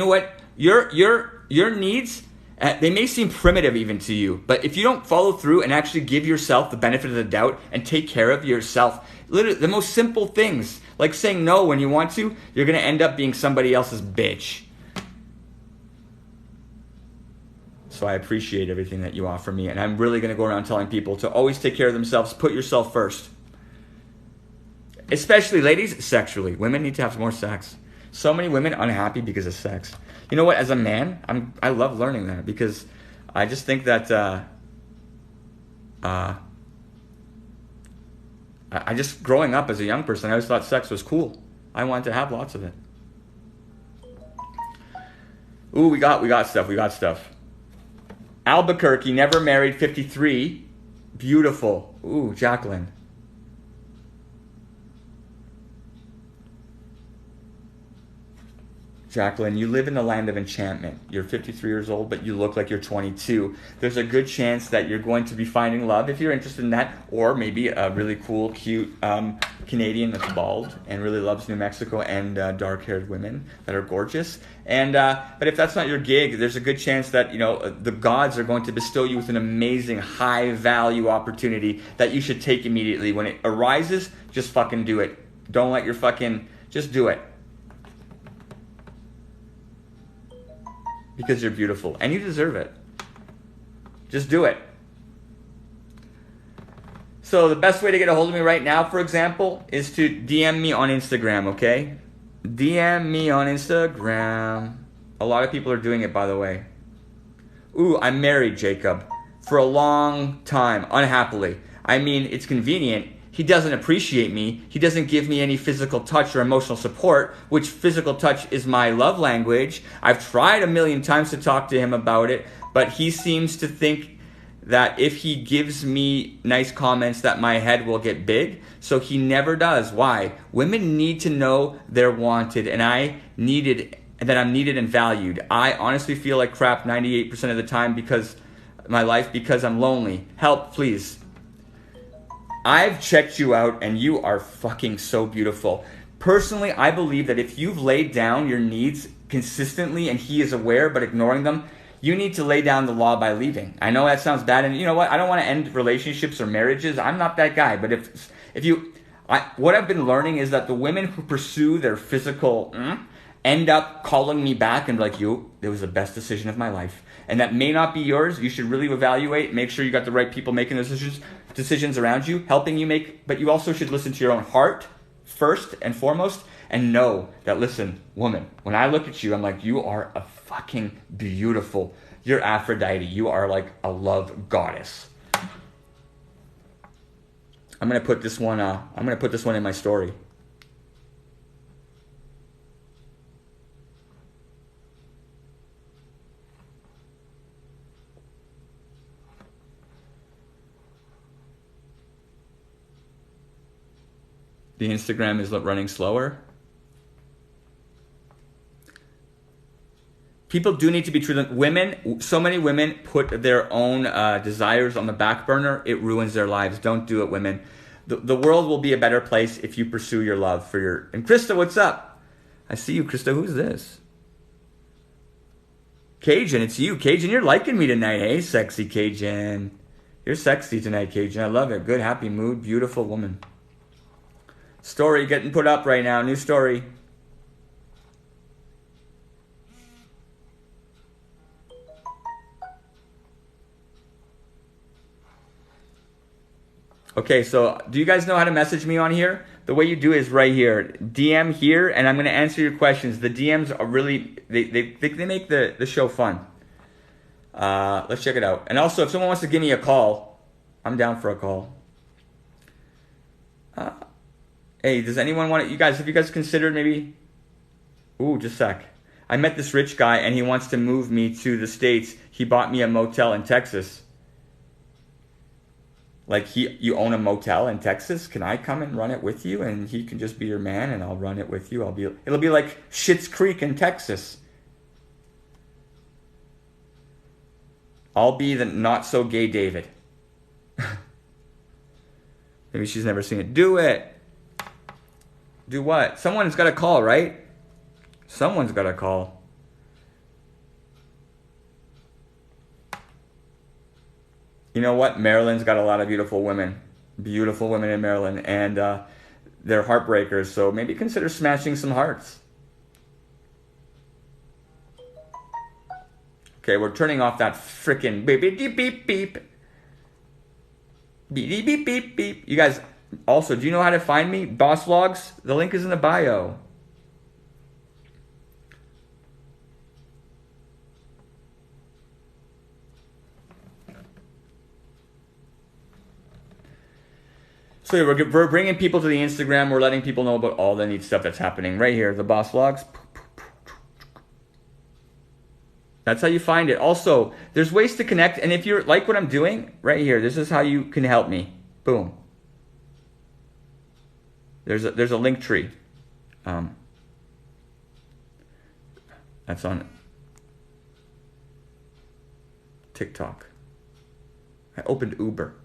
Your needs, they may seem primitive even to you, but if you don't follow through and actually give yourself the benefit of the doubt and take care of yourself, literally the most simple things, like saying no when you want to, you're going to end up being somebody else's bitch. So I appreciate everything that you offer me. And I'm really going to go around telling people to always take care of themselves. Put yourself first. Especially ladies, sexually. Women need to have more sex. So many women unhappy because of sex. You know what? As a man, I love learning that, because I just think that I just, growing up as a young person, I always thought sex was cool. I wanted to have lots of it. Ooh, we got stuff. Albuquerque, never married, 53. Beautiful. Ooh, Jacqueline. Jacqueline, you live in the land of enchantment. You're 53 years old, but you look like you're 22. There's a good chance that you're going to be finding love if you're interested in that, or maybe a really cool, cute Canadian that's bald and really loves New Mexico and dark-haired women that are gorgeous. And but if that's not your gig, there's a good chance that the gods are going to bestow you with an amazing, high-value opportunity that you should take immediately. When it arises, just fucking do it. Don't let your just do it. Because you're beautiful and you deserve it. Just do it. So the best way to get a hold of me right now, for example, is to DM me on Instagram, okay? DM me on Instagram. A lot of people are doing it, by the way. Ooh, I'm married, Jacob. For a long time, unhappily. I mean, it's convenient. He doesn't appreciate me. He doesn't give me any physical touch or emotional support, which physical touch is my love language. I've tried a million times to talk to him about it, but he seems to think that if he gives me nice comments that my head will get big. So he never does. Why? Women need to know they're wanted, and I'm needed and valued. I honestly feel like crap 98% of the time because I'm lonely. Help, please. I've checked you out and you are fucking so beautiful. Personally, I believe that if you've laid down your needs consistently and he is aware but ignoring them, you need to lay down the law by leaving. I know that sounds bad, and you know what? I don't want to end relationships or marriages. I'm not that guy. But what I've been learning is that the women who pursue their physical end up calling me back and be like, it was the best decision of my life. And that may not be yours. You should really evaluate, make sure you got the right people making those decisions around you, helping you make, but you also should listen to your own heart first and foremost, and know that, listen, woman, when I look at you, I'm like, you are a fucking beautiful, you're Aphrodite, you are like a love goddess. I'm gonna put this one in my story. The Instagram is running slower. People do need to be true. So many women put their own desires on the back burner. It ruins their lives. Don't do it, women. The world will be a better place if you pursue your love for your... And Krista, what's up? I see you, Krista. Who's this? Cajun, it's you. Cajun, you're liking me tonight, hey? Sexy Cajun. You're sexy tonight, Cajun. I love it. Good, happy mood. Beautiful woman. Story getting put up right now. New story. Okay, so do you guys know how to message me on here? The way you do is right here. DM here, and I'm going to answer your questions. The DMs are really, they make the show fun. Let's check it out. And also, if someone wants to give me a call, I'm down for a call. Hey, does anyone want to... have you guys considered maybe... Ooh, just a sec. I met this rich guy and he wants to move me to the States. He bought me a motel in Texas. Like, you own a motel in Texas? Can I come and run it with you? And he can just be your man and I'll run it with you. It'll be like Schitt's Creek in Texas. I'll be the not so gay David. Maybe she's never seen it. Do it. Do what? Someone's got to call, right? Someone's got to call. You know what? Maryland's got a lot of beautiful women. Beautiful women in Maryland. And they're heartbreakers. So maybe consider smashing some hearts. Okay, we're turning off that freaking beep beep beep beep beep. Beep beep beep beep. You guys, also, do you know how to find me? Boss Vlogs. The link is in the bio. So we're bringing people to the Instagram. We're letting people know about all the neat stuff that's happening right here. The Boss Vlogs. That's how you find it. Also, there's ways to connect. And if you're like what I'm doing right here, this is how you can help me. Boom. There's a link tree. That's on TikTok. I opened Uber.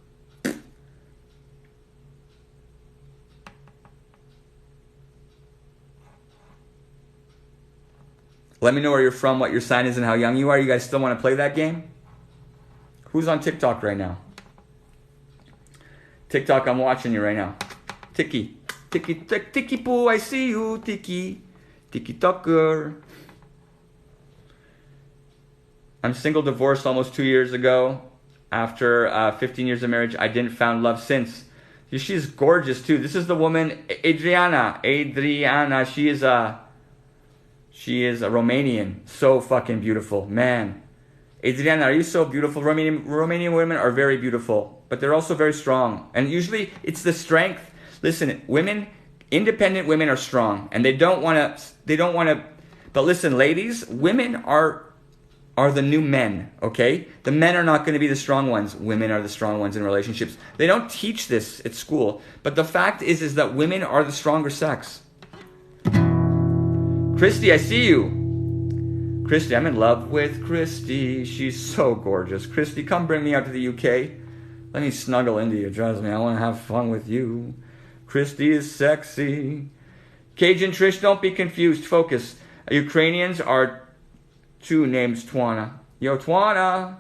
Let me know where you're from, what your sign is, and how young you are. You guys still want to play that game? Who's on TikTok right now? TikTok, I'm watching you right now. Tiki. Tiki, tiki poo, I see you. Tiki. Tiki talker. I'm single, divorced almost 2 years ago. After 15 years of marriage, I didn't found love since. She's gorgeous too. This is the woman, Adriana. She is a Romanian. So fucking beautiful. Man. Adriana, are you so beautiful? Romanian women are very beautiful, but they're also very strong. And usually it's the strength. Listen, women, independent women are strong, and they don't want to, but listen, ladies, women are the new men, okay? The men are not going to be the strong ones. Women are the strong ones in relationships. They don't teach this at school, but the fact is that women are the stronger sex. Christy, I see you. Christy, I'm in love with Christy. She's so gorgeous. Christy, come bring me out to the UK. Let me snuggle into you. Trust me, I want to have fun with you. Christy is sexy. Cajun Trish, don't be confused. Focus. Ukrainians are two names Twana. Yo, Twana.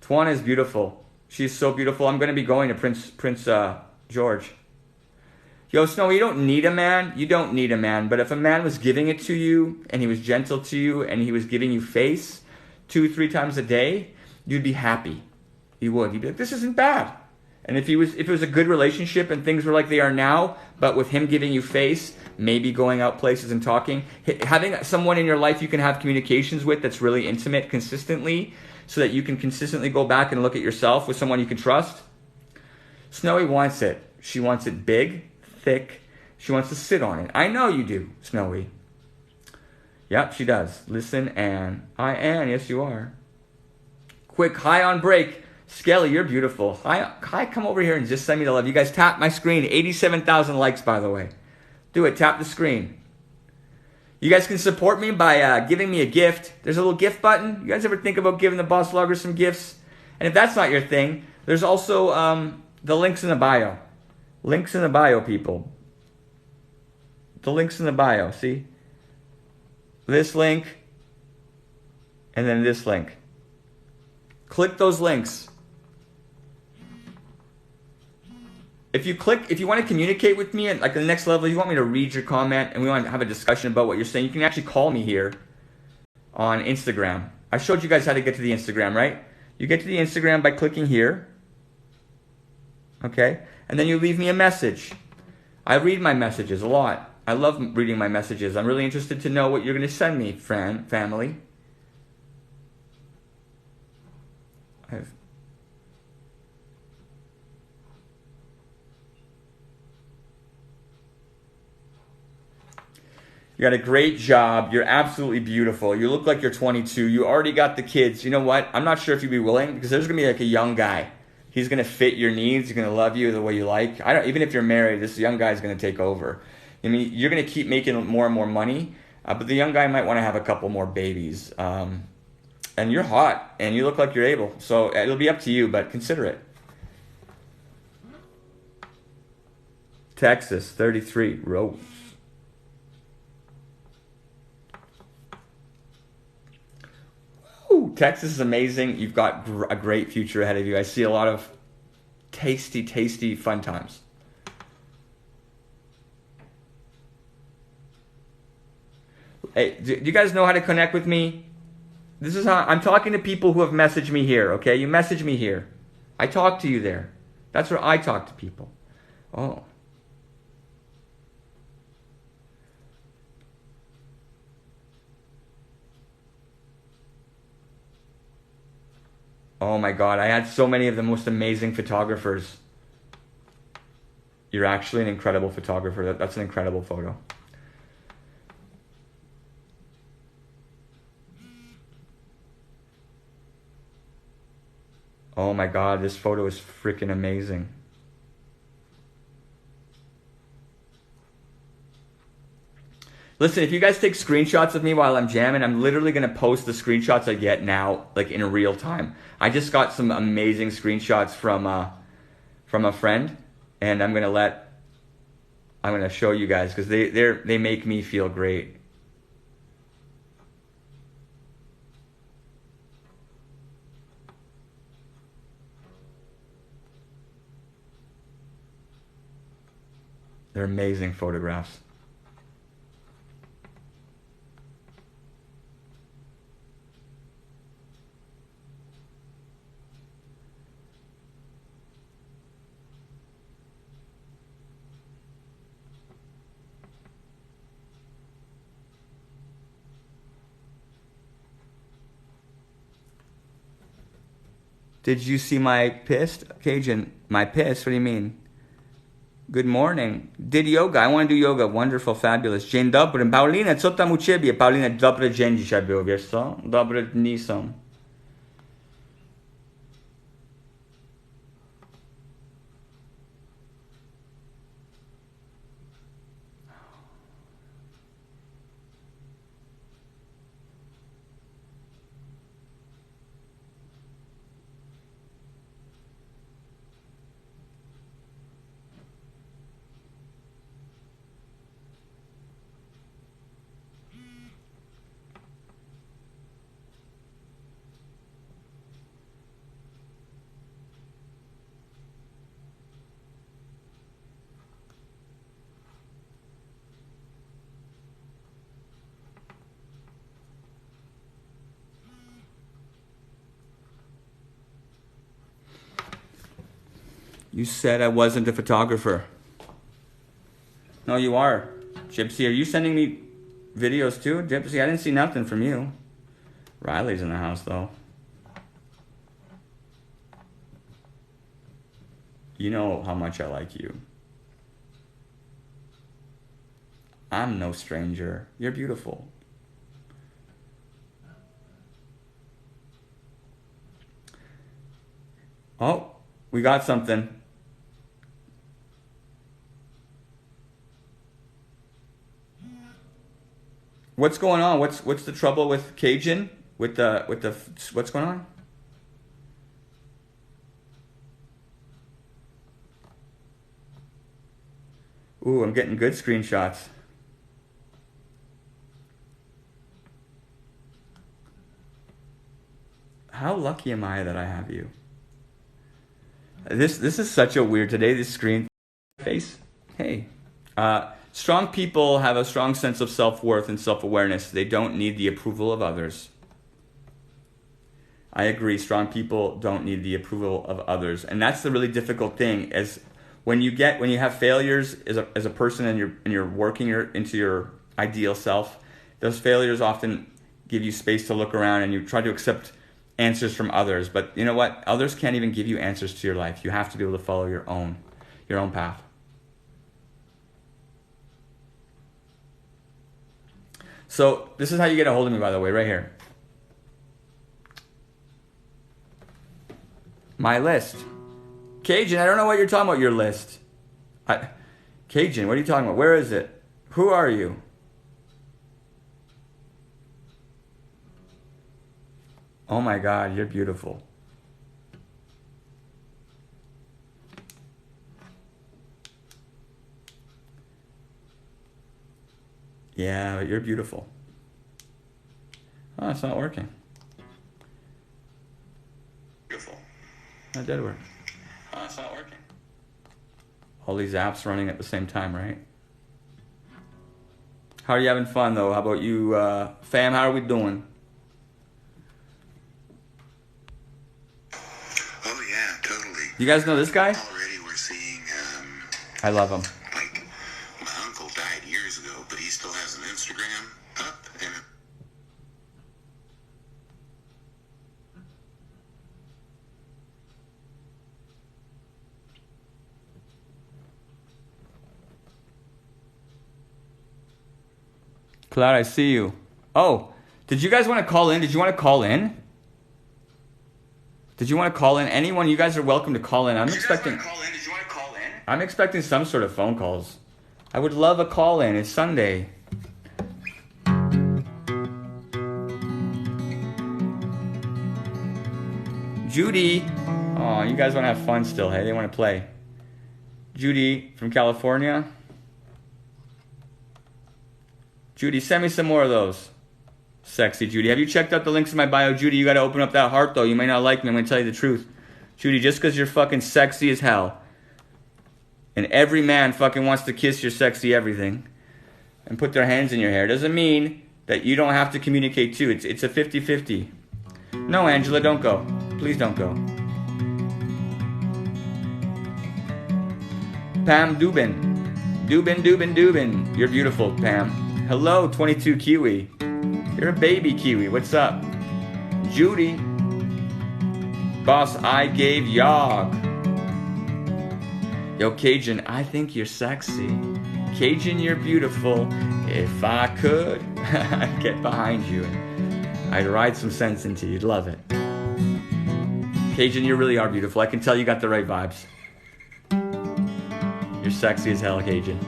Twana is beautiful. She's so beautiful. I'm going to be going to Prince George. Yo, Snow, you don't need a man. You don't need a man. But if a man was giving it to you, and he was gentle to you, and he was giving you face 2-3 times a day, you'd be happy. You would. You'd be like, this isn't bad. And if it was a good relationship and things were like they are now, but with him giving you face, maybe going out places and talking, having someone in your life you can have communications with that's really intimate consistently, so that you can consistently go back and look at yourself with someone you can trust. Snowy wants it. She wants it big, thick. She wants to sit on it. I know you do, Snowy. Yep, she does. Listen, Ann. Hi, Ann. Yes, you are. Quick, hi on break. Skelly, you're beautiful. Hi, come over here and just send me the love. You guys tap my screen. 87,000 likes, by the way. Do it. Tap the screen. You guys can support me by giving me a gift. There's a little gift button. You guys ever think about giving the Boss Vloggers some gifts? And if that's not your thing, there's also the links in the bio. Links in the bio, people. The links in the bio, see? This link, and then this link. Click those links. If you want to communicate with me at like the next level, you want me to read your comment and we want to have a discussion about what you're saying, you can actually call me here on Instagram. I showed you guys how to get to the Instagram, right? You get to the Instagram by clicking here. Okay? And then you leave me a message. I read my messages a lot. I love reading my messages. I'm really interested to know what you're going to send me, family. You got a great job. You're absolutely beautiful. You look like you're 22. You already got the kids. You know what? I'm not sure if you'd be willing, because there's going to be like a young guy. He's going to fit your needs. He's going to love you the way you like. Even if you're married, this young guy's going to take over. I mean, you're going to keep making more and more money, but the young guy might want to have a couple more babies. And you're hot, and you look like you're able. So it'll be up to you, but consider it. Texas, 33, Rose. Ooh, Texas is amazing. You've got a great future ahead of you. I see a lot of tasty, tasty fun times. Hey, do you guys know how to connect with me? This is how I'm talking to people who have messaged me here, okay? You message me here. I talk to you there. That's where I talk to people. Oh. Oh my God, I had so many of the most amazing photographers. You're actually an incredible photographer. That's an incredible photo. Oh my God, this photo is freaking amazing. Listen, if you guys take screenshots of me while I'm jamming, I'm literally going to post the screenshots I get now, like in real time. I just got some amazing screenshots from a friend, and I'm going to show you guys because they make me feel great. They're amazing photographs. Did you see my pissed? Cajun, my pissed? What do you mean? Good morning. Did yoga. I want to do yoga. Wonderful, fabulous. Dzień dobry. Paulina, co tam u ciebie? Paulina, dobry dzień dzisiaj był, wiesz co? Dobre dni są. You said I wasn't a photographer. No, you are. Gypsy, are you sending me videos too? Gypsy, I didn't see nothing from you. Riley's in the house though. You know how much I like you. I'm no stranger. You're beautiful. Oh, we got something. What's going on? What's the trouble with Cajun? With the what's going on? Ooh, I'm getting good screenshots. How lucky am I that I have you? This is such a weird today. This screen face. Hey, strong people have a strong sense of self-worth and self-awareness. They don't need the approval of others. I agree. Strong people don't need the approval of others, and that's the really difficult thing. As when you have failures as a person, and you're working into your ideal self, those failures often give you space to look around, and you try to accept answers from others. But you know what? Others can't even give you answers to your life. You have to be able to follow your own path. So this is how you get a hold of me, by the way, right here. My list. Cajun, I don't know what you're talking about, your list. Cajun, what are you talking about? Where is it? Who are you? Oh my God, you're beautiful. Yeah, but you're beautiful. Oh, it's not working. Beautiful. That did work. Oh, it's not working. All these apps running at the same time, right? How are you having fun though? How about you, fam? How are we doing? You guys know this guy? Already we're seeing, I love him. like, my uncle died years ago, but he still has an Instagram up, and Cloud, I see you. Oh, did you guys want to call in? Did you want to call in? Did you want to call in? Anyone, you guys are welcome to call in. I'm expecting. Did you want to call in? I'm expecting some sort of phone calls. I would love a call in. It's Sunday. Judy. Oh, you guys want to have fun still, hey? They want to play. Judy from California. Judy, send me some more of those. Sexy Judy. Have you checked out the links in my bio? Judy, you got to open up that heart, though. You may not like me. I'm going to tell you the truth. Judy, just because you're fucking sexy as hell, and every man fucking wants to kiss your sexy everything and put their hands in your hair, doesn't mean that you don't have to communicate too. It's a 50-50. No, Angela, don't go. Please don't go. Pam Dubin. Dubin. You're beautiful, Pam. Hello, 22 Kiwi. You're a baby Kiwi. What's up? Judy. Boss, I gave Yog. Yo, Cajun, I think you're sexy. Cajun, you're beautiful. If I could, I'd get behind you and I'd ride some sense into you. You'd love it. Cajun, you really are beautiful. I can tell you got the right vibes. You're sexy as hell, Cajun.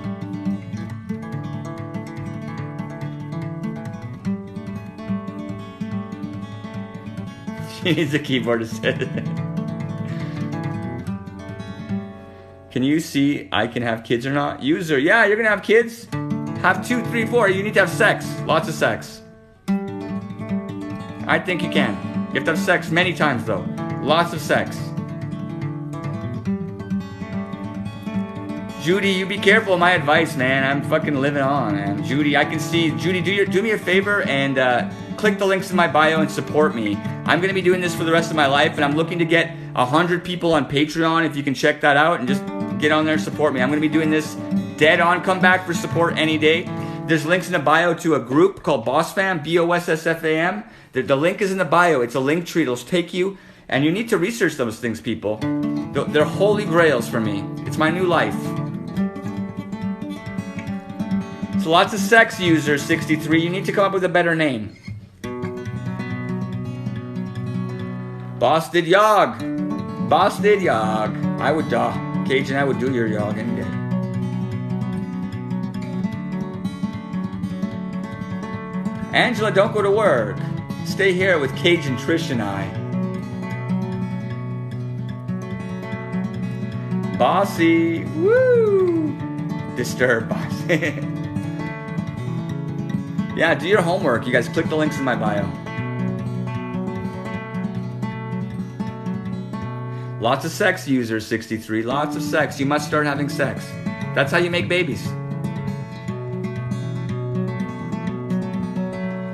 She needs a keyboard to sit. Can you see I can have kids or not? User, yeah, you're gonna have kids. Have 2, 3, 4. You need to have sex. Lots of sex. I think you can. You have to have sex many times though. Lots of sex. Judy, you be careful. My advice, man. I'm fucking living on, man. Judy, I can see. Judy, do me a favor and click the links in my bio and support me. I'm gonna be doing this for the rest of my life, and I'm looking to get 100 people on Patreon. If you can check that out and just get on there and support me. I'm gonna be doing this dead on. Come back for support any day. There's links in the bio to a group called Boss Fam, BOSSFAM. The link is in the bio. It's a link tree. It'll take you, and you need to research those things, people. They're holy grails for me. It's my new life. So lots of sex users, 63. You need to come up with a better name. Boss did Yog. Boss did Yog. I would Cajun, I would do your Yog any day. Angela, don't go to work. Stay here with Cajun, Trish, and I. Bossy. Woo! Disturb bossy. Yeah, do your homework. You guys click the links in my bio. Lots of sex users, 63. Lots of sex. You must start having sex. That's how you make babies.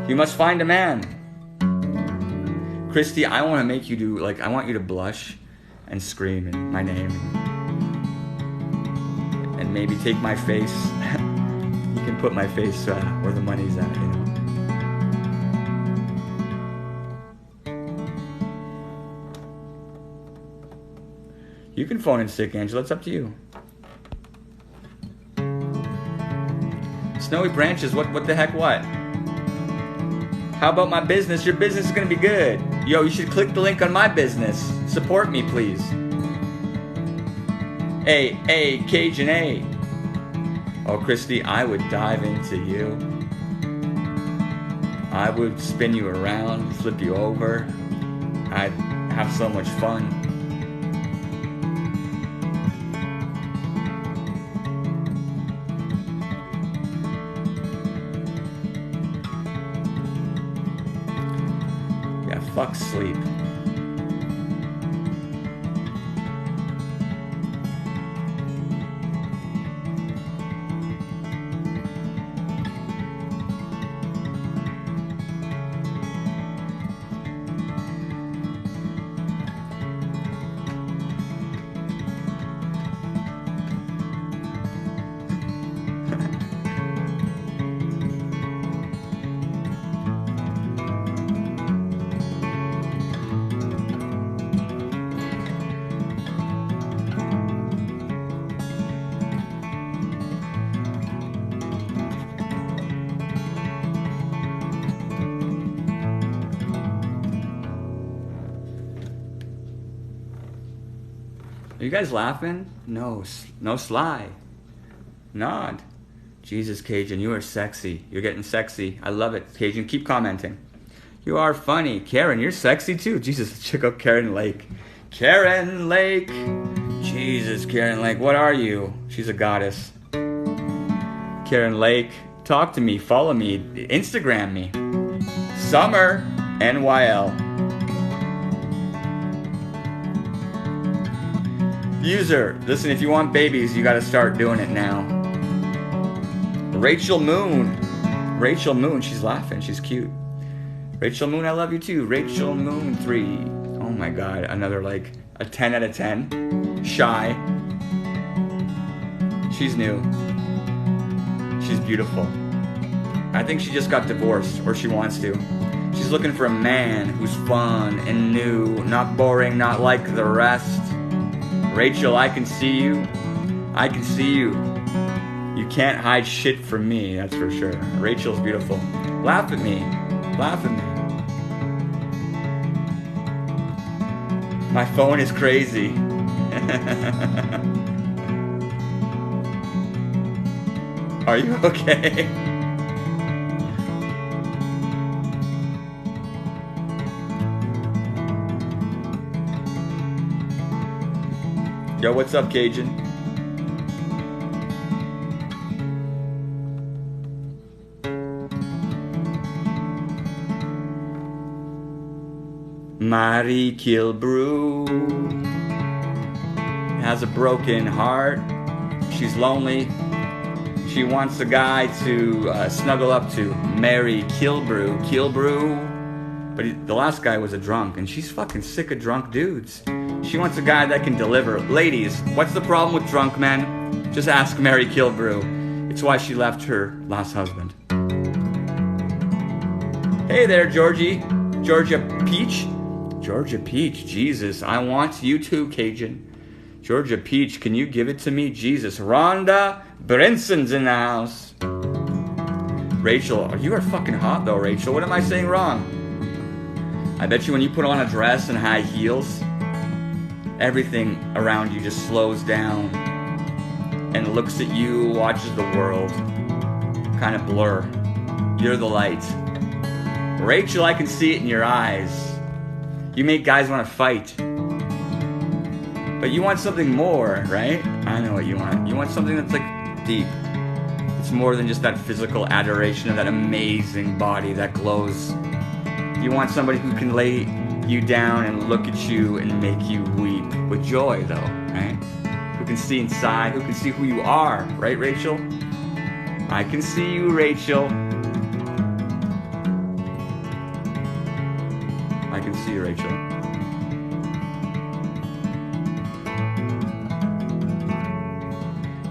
You must find a man. Christy, I want to make you do, I want you to blush and scream in my name. And maybe take my face. You can put my face where the money's at, you know. You can phone in sick, Angela. It's up to you. Snowy Branches, what the heck, what? How about my business? Your business is going to be good. Yo, you should click the link on my business. Support me, please. Hey, Cajun, hey. Oh, Christy, I would dive into you. I would spin you around, flip you over. I'd have so much fun. Fuck sleep. Are you guys laughing? No, no Sly. Nod. Jesus, Cajun, you are sexy. You're getting sexy. I love it. Cajun, keep commenting. You are funny. Karen, you're sexy too. Jesus, check out Karen Lake. Karen Lake. Jesus, Karen Lake, what are you? She's a goddess. Karen Lake, talk to me, follow me, Instagram me. Summer, NYL. User, listen, if you want babies, you gotta start doing it now. Rachel Moon. Rachel Moon, she's laughing, she's cute. Rachel Moon, I love you too. Rachel Moon 3. Oh my god, another like a 10 out of 10. Shy. She's new. She's beautiful. I think she just got divorced, or she wants to. She's looking for a man who's fun and new, not boring, not like the rest. Rachel, I can see you. I can see you. You can't hide shit from me, that's for sure. Rachel's beautiful. Laugh at me. Laugh at me. My phone is crazy. Are you okay? Yo, what's up, Cajun? Marie Kilbrew has a broken heart. She's lonely. She wants a guy to snuggle up to. Mary Kilbrew. But the last guy was a drunk, and she's fucking sick of drunk dudes. She wants a guy that can deliver. Ladies, what's the problem with drunk men? Just ask Mary Kilbrew. It's why she left her last husband. Hey there, Georgia Peach. Georgia Peach, Jesus, I want you too, Cajun. Georgia Peach, can you give it to me? Jesus. Rhonda Brinson's in the house. Rachel, you are fucking hot though, Rachel. What am I saying wrong? I bet you when you put on a dress and high heels, everything around you just slows down and looks at you, watches the world kind of blur. You're the light. Rachel, I can see it in your eyes. You make guys want to fight. But you want something more, right? I know what you want. You want something that's like deep. It's more than just that physical adoration of that amazing body that glows. You want somebody who can lay you down and look at you and make you weep with joy, though, right? Who can see inside, who can see who you are, right, Rachel? I can see you, Rachel. I can see you, Rachel.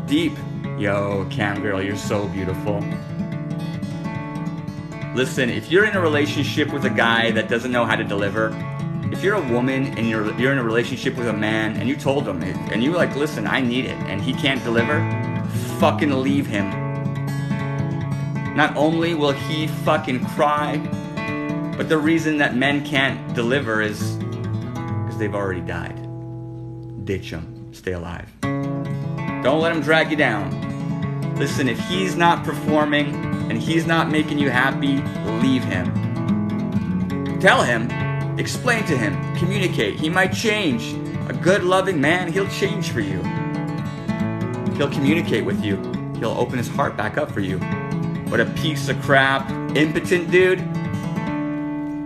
Deep. Yo, Cam girl, you're so beautiful. Listen, if you're in a relationship with a guy that doesn't know how to deliver, if you're a woman and you're in a relationship with a man and you told him and you're like, listen, I need it, and he can't deliver, fucking leave him. Not only will he fucking cry, but the reason that men can't deliver is because they've already died. Ditch him. Stay alive. Don't let him drag you down. Listen, if he's not performing and he's not making you happy, leave him. Tell him, explain to him, communicate. He might change. A good, loving man, he'll change for you. He'll communicate with you. He'll open his heart back up for you. But a piece of crap, impotent dude,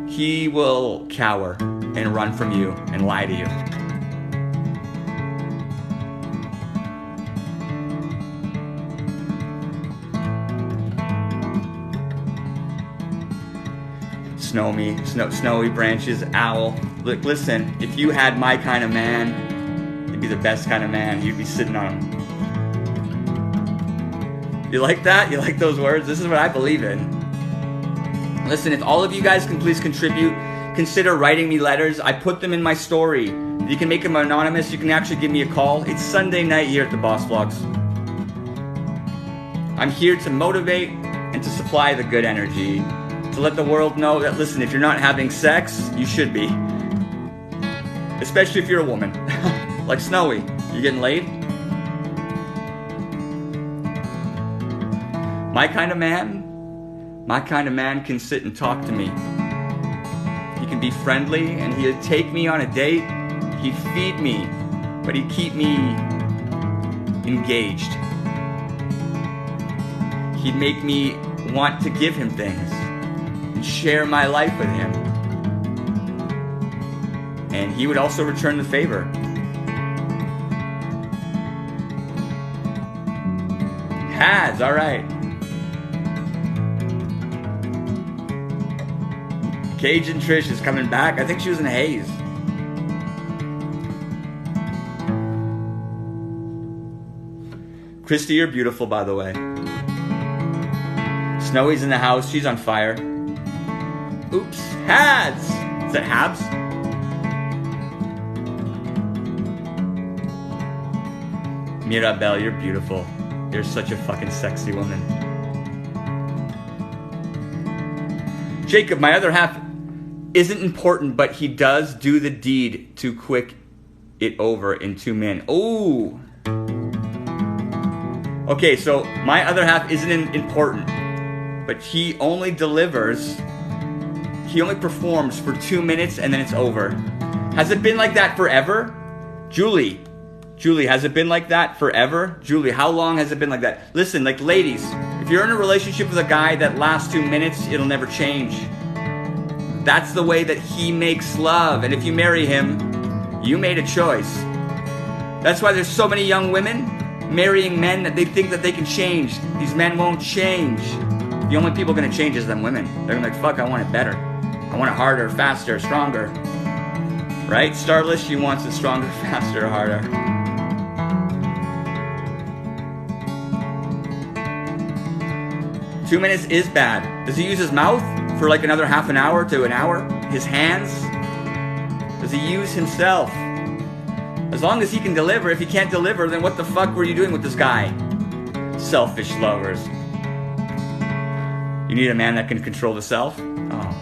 he will cower and run from you and lie to you. Snowy branches, owl. Look, listen, if you had my kind of man, you'd be the best kind of man. You'd be sitting on him. You like that? You like those words? This is what I believe in. Listen, if all of you guys can please contribute, consider writing me letters. I put them in my story. You can make them anonymous. You can actually give me a call. It's Sunday night here at the Boss Vlogs. I'm here to motivate and to supply the good energy. To let the world know that, listen, if you're not having sex, you should be. Especially if you're a woman. Like Snowy. You getting laid? My kind of man can sit and talk to me. He can be friendly and he'd take me on a date. He'd feed me, but he'd keep me engaged. He'd make me want to give him things and share my life with him. And he would also return the favor. Has, all right. Cajun Trish is coming back. I think she was in Haze. Christy, you're beautiful, by the way. Snowy's in the house. She's on fire. Oops. Has. Is that Habs? Mirabelle, you're beautiful. You're such a fucking sexy woman. Jacob, my other half isn't important, but he does do the deed to quick it over in 2 men. Ooh. Okay, so my other half isn't important, but he only delivers, he only performs for 2 minutes and then it's over. Has it been like that forever? Julie, has it been like that forever? Julie, how long has it been like that? Listen, like ladies, if you're in a relationship with a guy that lasts 2 minutes, it'll never change. That's the way that he makes love. And if you marry him, you made a choice. That's why there's so many young women marrying men that they think that they can change. These men won't change. The only people going to change is them women. They're gonna be like, fuck, I want it better. I want it harder, faster, stronger. Right? Starless, she wants it stronger, faster, harder. Two minutes is bad. Does he use his mouth for like another half an hour to an hour? His hands? Does he use himself? As long as he can deliver. If he can't deliver, then what the fuck were you doing with this guy? Selfish lovers. You need a man that can control the self? Oh.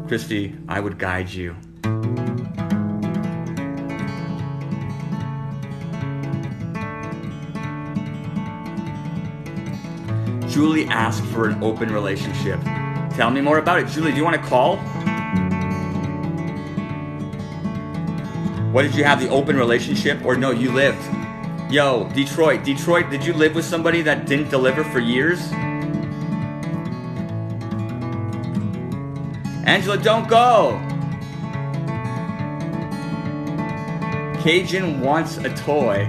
Christy, I would guide you. Julie asked for an open relationship. Tell me more about it. Julie, do you want to call? What, did you have the open relationship? Or no, you lived? Yo, Detroit, did you live with somebody that didn't deliver for years? Angela, don't go! Cajun wants a toy.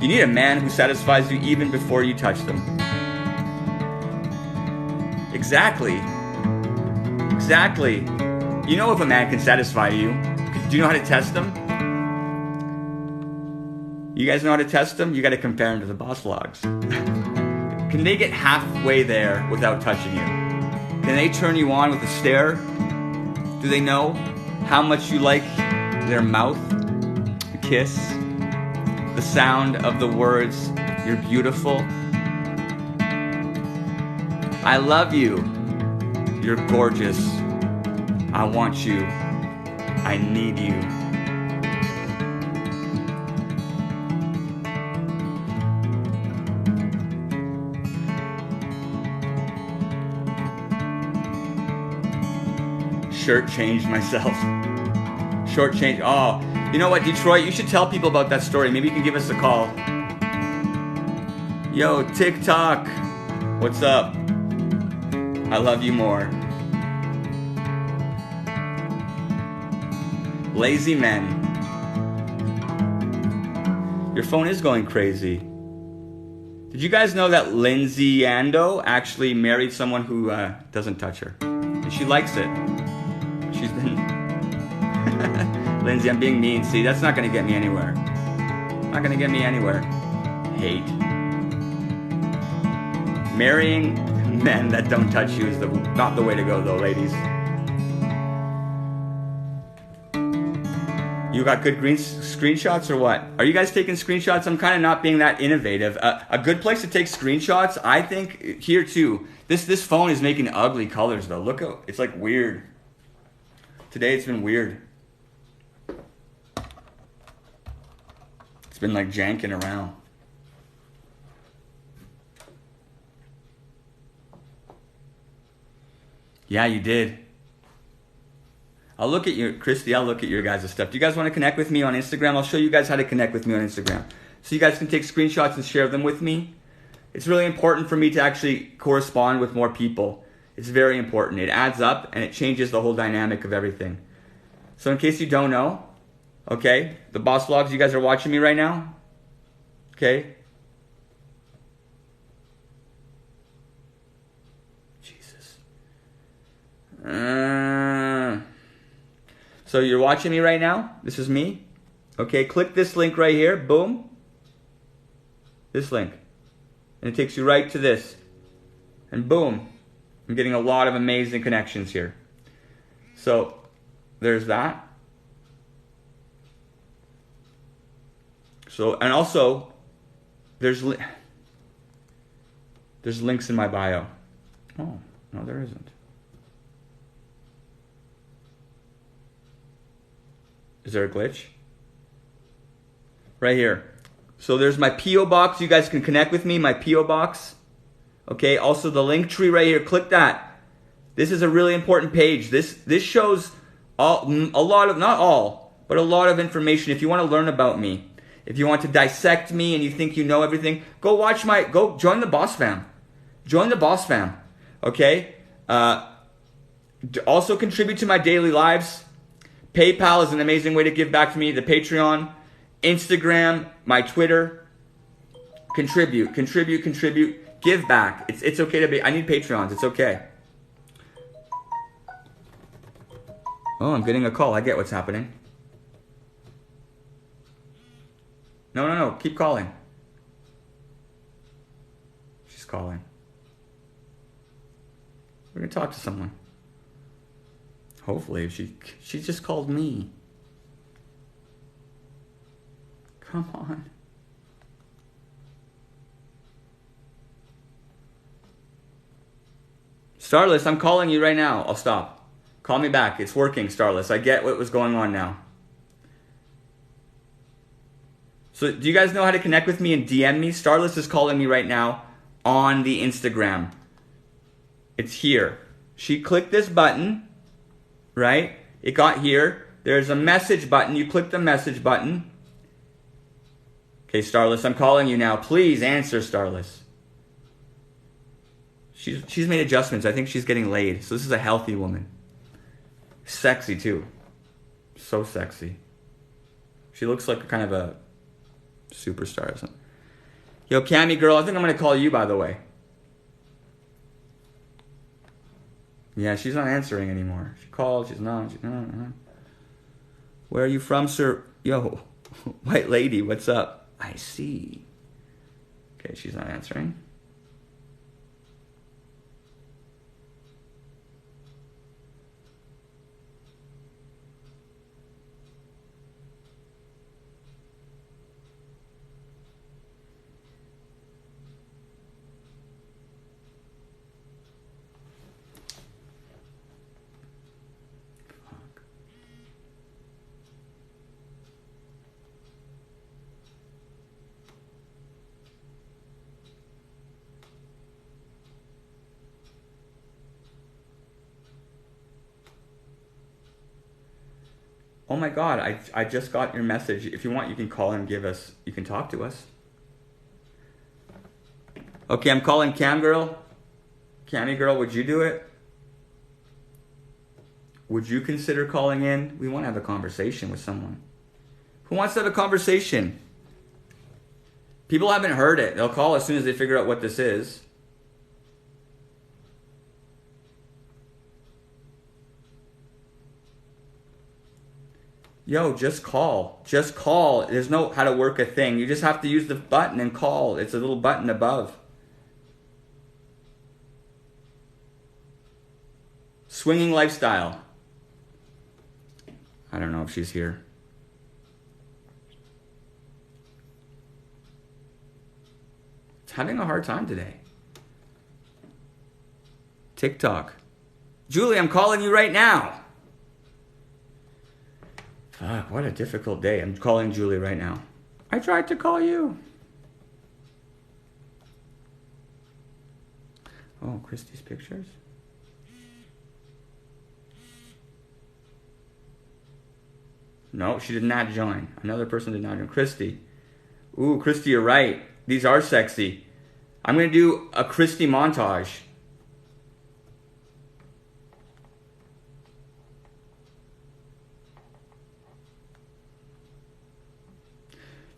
You need a man who satisfies you even before you touch them. Exactly. You know if a man can satisfy you. Do you know how to test them? You guys know how to test them? You got to compare them to the boss logs. Can they get halfway there without touching you? Can they turn you on with a stare? Do they know how much you like their mouth, a kiss, the sound of the words, "You're beautiful"? "I love you." "You're gorgeous." "I want you." "I need you." Shirt changed myself. Short change. Oh, you know what, Detroit? You should tell people about that story. Maybe you can give us a call. Yo, TikTok. What's up? I love you more. Lazy men. Your phone is going crazy. Did you guys know that Lindsay Ando actually married someone who doesn't touch her? And she likes it. She's been... Lindsay, I'm being mean. See, that's not going to get me anywhere. Not going to get me anywhere. Hate. Marrying men that don't touch you is not the way to go, though, ladies. You got good screenshots or what? Are you guys taking screenshots? I'm kind of not being that innovative. A good place to take screenshots, I think, here too. This phone is making ugly colors, though. Look, it's like weird. Today it's been weird. been like janking around. Yeah, you did. I'll look at your, Christy, I'll look at your guys' stuff. Do you guys want to connect with me on Instagram? I'll show you guys how to connect with me on Instagram. So you guys can take screenshots and share them with me. It's really important for me to actually correspond with more people. It's very important. It adds up and it changes the whole dynamic of everything. So in case you don't know, okay, the Boss Vlogs, you guys are watching me right now? Okay. Jesus. So you're watching me right now? This is me? Okay, click this link right here. Boom. This link. And it takes you right to this. And boom. I'm getting a lot of amazing connections here. So there's that. So, and also, there's links in my bio. Oh, no, there isn't. Is there a glitch? Right here. So there's my P.O. box. You guys can connect with me, my P.O. box. Okay, also the link tree right here. Click that. This is a really important page. This shows a lot of, not all, but a lot of information. If you want to learn about me, if you want to dissect me and you think you know everything, go join the Boss Fam. Join the Boss Fam. Okay? Also contribute to my daily lives. PayPal is an amazing way to give back to me. The Patreon, Instagram, my Twitter. Contribute. Give back. It's okay to be. I need Patreons. It's okay. Oh, I'm getting a call. I get what's happening. No. Keep calling. She's calling. We're gonna talk to someone. Hopefully, she just called me. Come on. Starless, I'm calling you right now. I'll stop. Call me back. It's working, Starless. I get what was going on now. So, do you guys know how to connect with me and DM me? Starless is calling me right now on the Instagram. It's here. She clicked this button, right? It got here. There's a message button. You click the message button. Okay, Starless, I'm calling you now. Please answer, Starless. She's made adjustments. I think she's getting laid. So this is a healthy woman. Sexy, too. So sexy. She looks like kind of a superstar or something. Yo, Cammy girl, I think I'm going to call you, by the way. Yeah, she's not answering anymore. She called, she's not. Where are you from, sir? Yo, white lady, what's up? I see. Okay, she's not answering. Oh my God, I just got your message. If you want, you can call and you can talk to us. Okay, I'm calling Cam girl. Cammy girl, would you do it? Would you consider calling in? We want to have a conversation with someone. Who wants to have a conversation? People haven't heard it. They'll call as soon as they figure out what this is. Yo, just call. Just call. There's no how to work a thing. You just have to use the button and call. It's a little button above. Swinging lifestyle. I don't know if she's here. It's having a hard time today. TikTok. Julie, I'm calling you right now. Fuck, what a difficult day. I'm calling Julie right now. I tried to call you. Oh, Christy's pictures? No, she did not join. Another person did not join. Christy. Ooh, Christy, you're right. These are sexy. I'm going to do a Christy montage.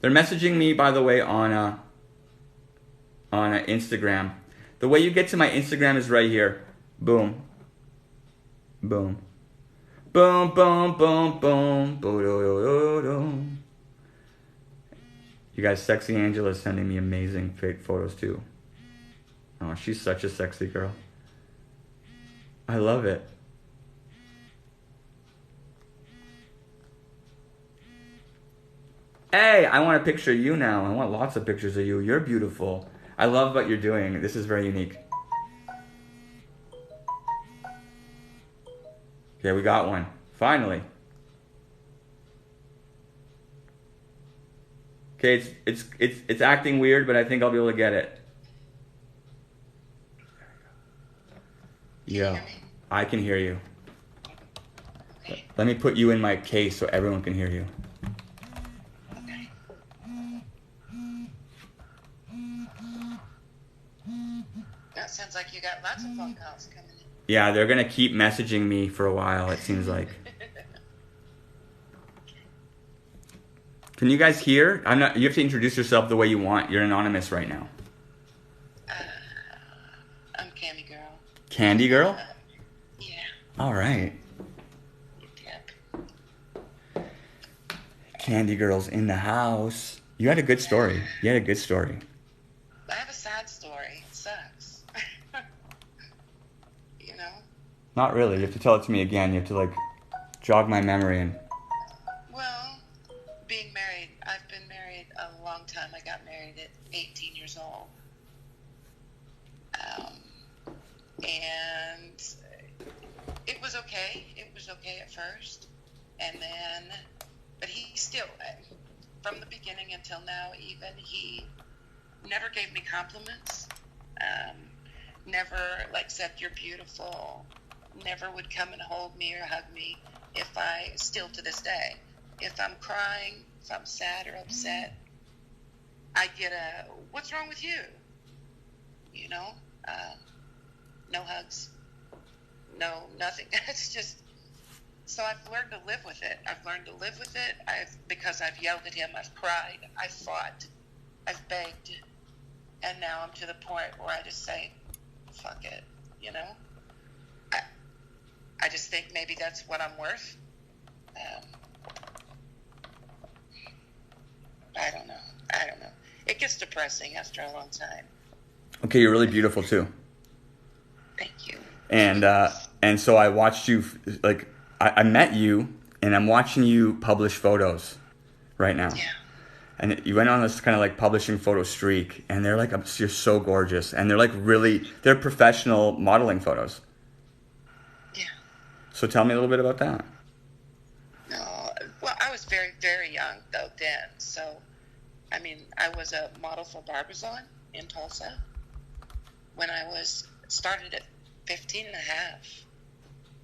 They're messaging me, by the way, on Instagram. The way you get to my Instagram is right here. Boom. Boom. Boom, boom, boom, boom. Boom. You guys, Sexy Angela is sending me amazing fake photos too. Oh, she's such a sexy girl. I love it. Hey, I want a picture of you now. I want lots of pictures of you. You're beautiful. I love what you're doing. This is very unique. Okay, we got one. Finally. Okay, it's acting weird, but I think I'll be able to get it. Yeah, I can hear you. Okay. Let me put you in my case so everyone can hear you. Okay. That sounds like you got lots of phone calls coming in. Yeah, they're gonna keep messaging me for a while, it seems like. Can you guys hear? You have to introduce yourself the way you want. You're anonymous right now. I'm Candy Girl. Candy Girl? Yeah. All right. Yep. Candy Girl's in the house. You had a good story. You had a good story. I have a sad story. It sucks. You know? Not really. You have to tell it to me again. You have to, like, jog my memory and... Well, being married, I've been married a long time. I got married at 18 years old. And it was okay. It was okay at first. And then, but he still, from the beginning until now, even, he never gave me compliments. Never, like, said, you're beautiful. Never would come and hold me or hug me. Still to this day, if I'm crying, if I'm sad or upset, I get what's wrong with you? You know? No hugs. No, nothing. It's just, so I've learned to live with it. Because I've yelled at him, I've cried, I've fought, I've begged, and now I'm to the point where I just say, fuck it, you know? I just think maybe that's what I'm worth. I don't know. It gets depressing after a long time. Okay, you're really beautiful, too. Thank you. And so I watched you, like, I met you, and I'm watching you publish photos right now. Yeah. And you went on this kind of, like, publishing photo streak, and they're like, you're so gorgeous. And they're, like, they're professional modeling photos. Yeah. So tell me a little bit about that. No, well, I was very, very young, though, then. So, I mean, I was a model for Barbizon in Tulsa when started at 15 and a half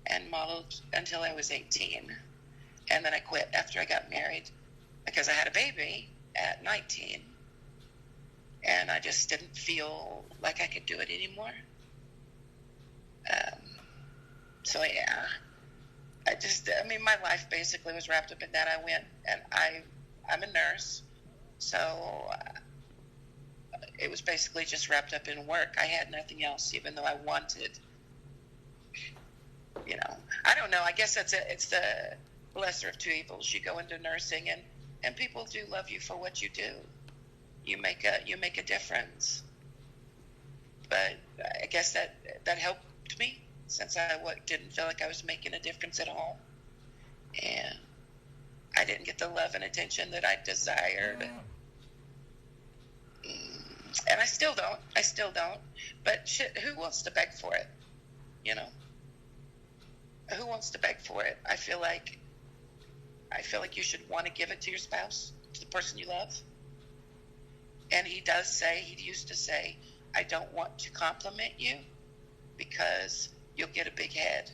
and modeled until I was 18. And then I quit after I got married because I had a baby at 19. And I just didn't feel like I could do it anymore. So, yeah. My life basically was wrapped up in that. I went, and I'm a nurse. So it was basically just wrapped up in work. I had nothing else, even though I wanted, you know. I don't know. I guess it's the lesser of two evils. You go into nursing, and people do love you for what you do. You make a difference. But I guess that helped me since I didn't feel like I was making a difference at all, and I didn't get the love and attention that I desired. And I still don't. But shit, who wants to beg for it? You know? Who wants to beg for it? I feel like you should want to give it to your spouse, to the person you love. And he used to say, I don't want to compliment you because you'll get a big head.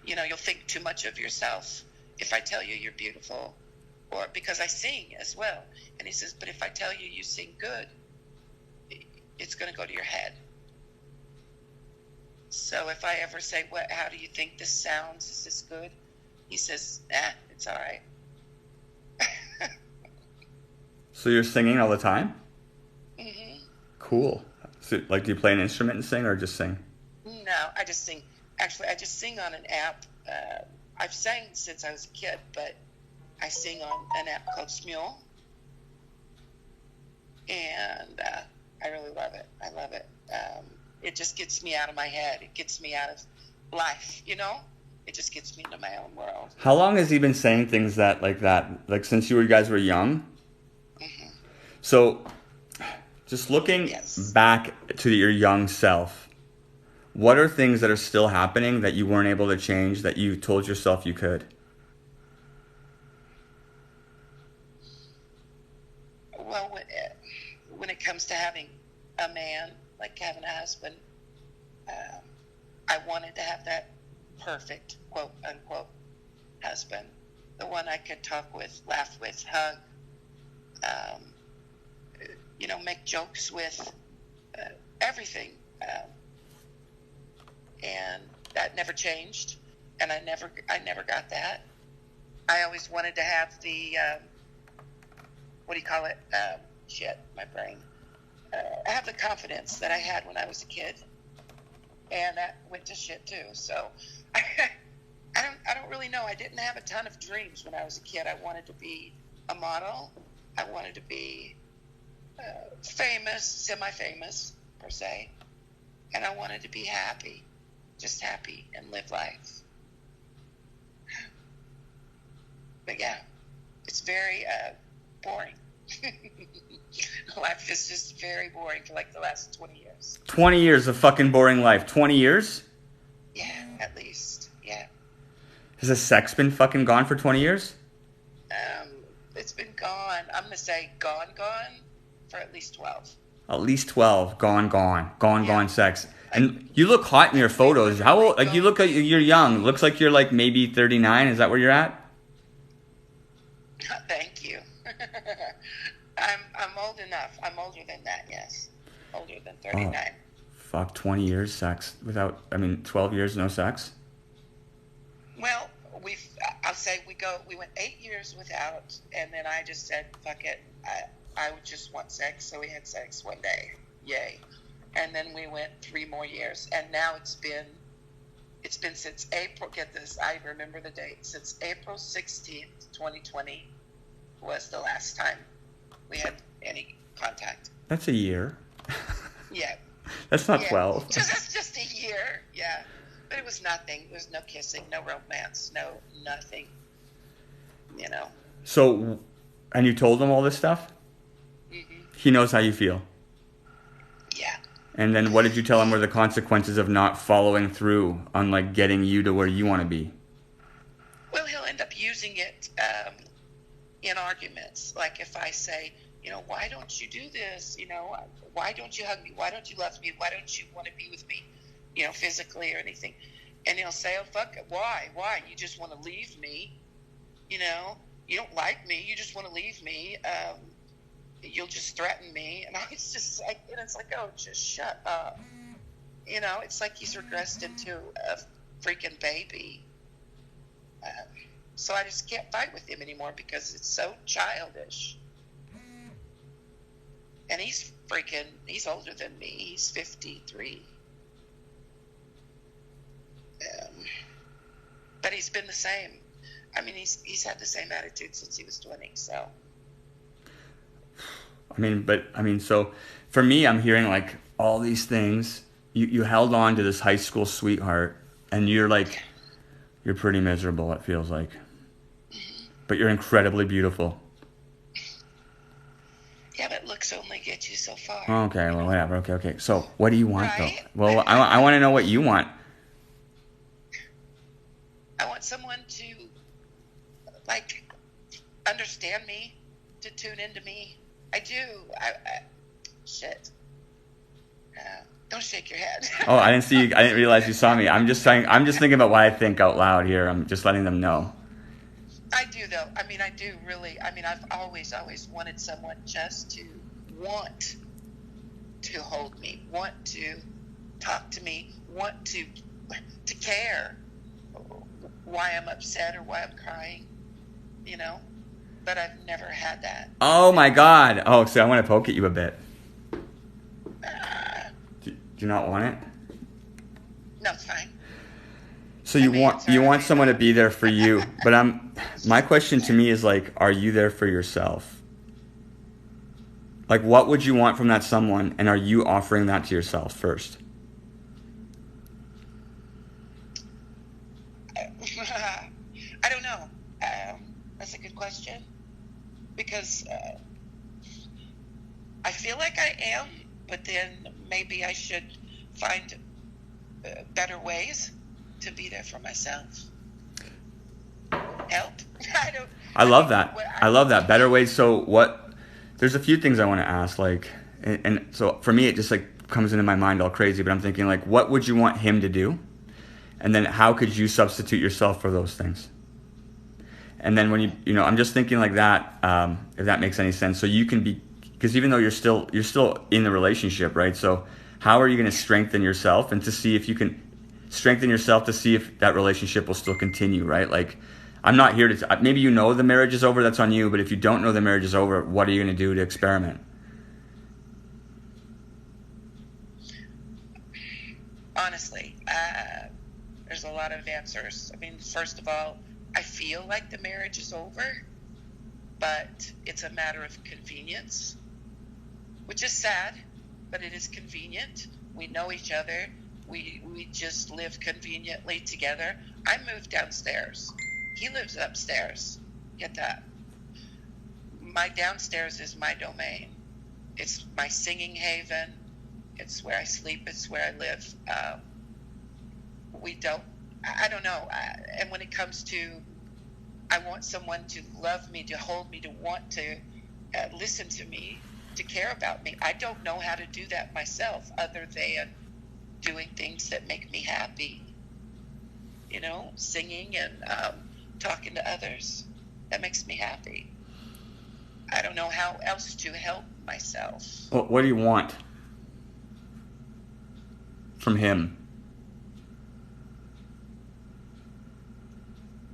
You'll think too much of yourself if I tell you you're beautiful, or because I sing as well. And he says, but if I tell you sing good, it's going to go to your head. So if I ever say, how do you think this sounds? Is this good? He says, it's all right. So you're singing all the time? Mm-hmm. Cool. So, do you play an instrument and sing, or just sing? No, I just sing. Actually, I just sing on an app. I've sang since I was a kid, but I sing on an app called Smule. And I really love it. I love it. It just gets me out of my head. It gets me out of life, It just gets me into my own world. How long has he been saying things like that? Like since you guys were young? Mm-hmm. So, just looking back to your young self, what are things that are still happening that you weren't able to change that you told yourself you could? Well, when it comes to having a man, like having a husband, I wanted to have that perfect, quote unquote, husband. The one I could talk with, laugh with, hug, make jokes with, everything. And that never changed. And I never got that. I always wanted to have the, my brain. I have the confidence that I had when I was a kid. And that went to shit too. So I don't really know. I didn't have a ton of dreams when I was a kid. I wanted to be a model. I wanted to be famous, semi-famous per se. And I wanted to be happy, just happy and live life. But yeah, it's very boring. Life is just very boring for like the last 20 years. 20 years of fucking boring life. 20 years? Yeah, at least. Yeah. Has the sex been fucking gone for 20 years? It's been gone. I'm going to say gone for at least 12. At least 12. Gone sex. And you look hot in your photos. How old? Like, you look like you're young. Looks like you're like maybe 39. Is that where you're at? Thank you. I'm old enough. I'm older than that, yes. Older than 39. Oh, fuck, 20 years sex 12 years no sex? Well, I'll say we went 8 years without, and then I just said, fuck it. I would just want sex, so we had sex one day. Yay. And then we went 3 more years, and now it's been since April, get this, I remember the date, since April 16th, 2020 was the last time we had any contact. That's a year. Yeah. That's not 12. That's just a year, yeah. But it was nothing. There was no kissing, no romance, nothing, So, and you told him all this stuff? Mm-hmm. He knows how you feel? Yeah. And then what did you tell him were the consequences of not following through on, like, getting you to where you want to be? Well, he'll end up using it in arguments. Like if I say, why don't you do this? Why don't you hug me? Why don't you love me? Why don't you want to be with me, physically or anything? And he'll say, oh, fuck it. Why? You just want to leave me. You don't like me. You just want to leave me. You'll just threaten me. And I was just like, and it's like, oh, just shut up. It's like he's regressed into a freaking baby. So I just can't fight with him anymore because it's so childish. And he's older than me. He's 53. But he's been the same. I mean, he's had the same attitude since he was 20, so. So for me, I'm hearing like all these things. You held on to this high school sweetheart, and you're pretty miserable, it feels like. But you're incredibly beautiful. Yeah, but looks only get you so far. Okay, well, whatever. Okay. So what do you want, right? though? Well, I want to know what you want. I want someone to, understand me, to tune into me. I do. Shit. Don't shake your head. Oh, I didn't see you. I didn't realize you saw me. I'm just thinking about what I think out loud here. I'm just letting them know. I do, though. I mean, I do really. I mean, I've always wanted someone just to want to hold me, want to talk to me, want to care why I'm upset or why I'm crying, you know? But I've never had that. Oh, my God. Oh, so I want to poke at you a bit. Do you not want it? No, it's fine. So you want someone to be there for you, but my question to me is like, are you there for yourself? Like, what would you want from that someone, and are you offering that to yourself first? I don't know. That's a good question, because I feel like I am, but then maybe I should find better ways to be there for myself. Help? I love that. I love that. Better ways. So what? There's a few things I want to ask. Like, and so for me, it just like comes into my mind all crazy. But I'm thinking like, what would you want him to do? And then how could you substitute yourself for those things? And then when you know, I'm just thinking like that. If that makes any sense. So you can be, because even though you're still in the relationship, right? So how are you going to strengthen yourself and to see if you can strengthen yourself to see if that relationship will still continue, right? Like, I'm not here to, maybe you know the marriage is over, that's on you, but if you don't know the marriage is over, what are you going to do to experiment? Honestly, there's a lot of answers. I mean, first of all, I feel like the marriage is over, but it's a matter of convenience, which is sad, but it is convenient. We know each other. We just live conveniently together. I moved downstairs. He lives upstairs. Get that? My downstairs is my domain. It's my singing haven. It's where I sleep. It's where I live. I don't know. And when it comes to, I want someone to love me, to hold me, to want to listen to me, to care about me. I don't know how to do that myself other than doing things that make me happy. You know, singing and talking to others. That makes me happy. I don't know how else to help myself. Well, what do you want from him?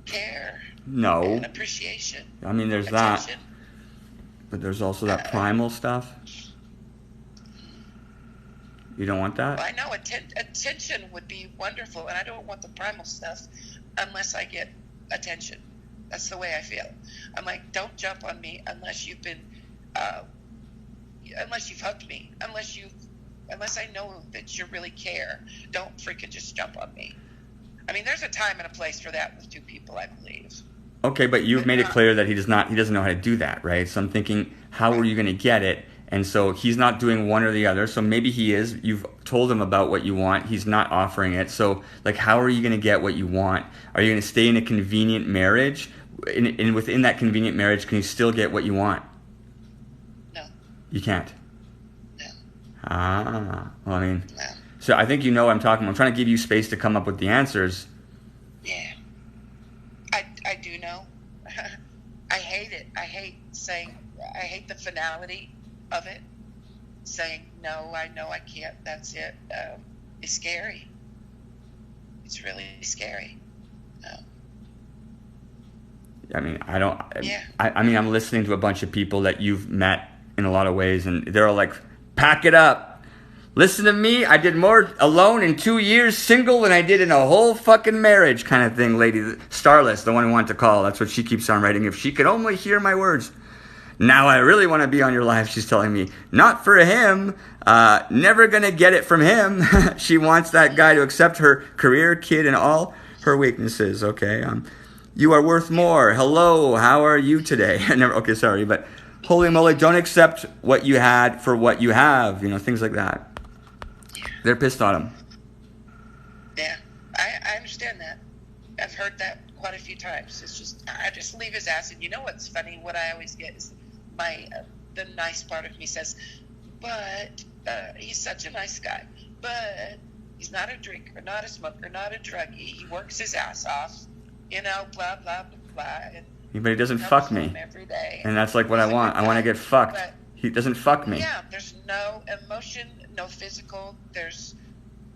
Care. No. And appreciation. I mean, there's attention. that. But there's also that primal stuff. You don't want that? Well, I know attention would be wonderful, and I don't want the primal stuff unless I get attention. That's the way I feel. I'm like, don't jump on me unless you've been, unless you've hugged me, unless I know that you really care. Don't freaking just jump on me. I mean, there's a time and a place for that with two people, I believe. Okay, but you've made it clear that he doesn't know how to do that, right? So I'm thinking, how are you going to get it? And so he's not doing one or the other. So maybe he is. You've told him about what you want. He's not offering it. So, like, how are you going to get what you want? Are you going to stay in a convenient marriage? And within that convenient marriage, can you still get what you want? No. You can't? No. Well, I mean, No. so I think you know what I'm talking about. I'm trying to give you space to come up with the answers. Yeah. I do know. I hate it. I hate the finality of it. Saying, no, I know I can't, that's it. It's scary. It's really scary. I mean, I don't. Yeah. I mean, I'm listening to a bunch of people that you've met in a lot of ways, and they're all like, pack it up. Listen to me. I did more alone in 2 years single than I did in a whole fucking marriage kind of thing, lady. Starless, the one who wanted to call. That's what she keeps on writing. If she could only hear my words. Now I really want to be on your live, she's telling me. Not for him. Never going to get it from him. She wants that guy to accept her career, kid, and all her weaknesses. Okay. You are worth more. Hello. How are you today? Okay, sorry. But holy moly, don't accept what you had for what you have. You know, things like that. They're pissed on him. Yeah, I understand that. I've heard that quite a few times. It's just, I just leave his ass. And you know what's funny? What I always get is the nice part of me says, but he's such a nice guy. But he's not a drinker, not a smoker, not a druggie. He works his ass off, you know, blah blah blah blah. But he doesn't fuck me every day. And that's like what I want. I want to get fucked. But, he doesn't fuck me. Yeah, there's no emotion, no physical. There's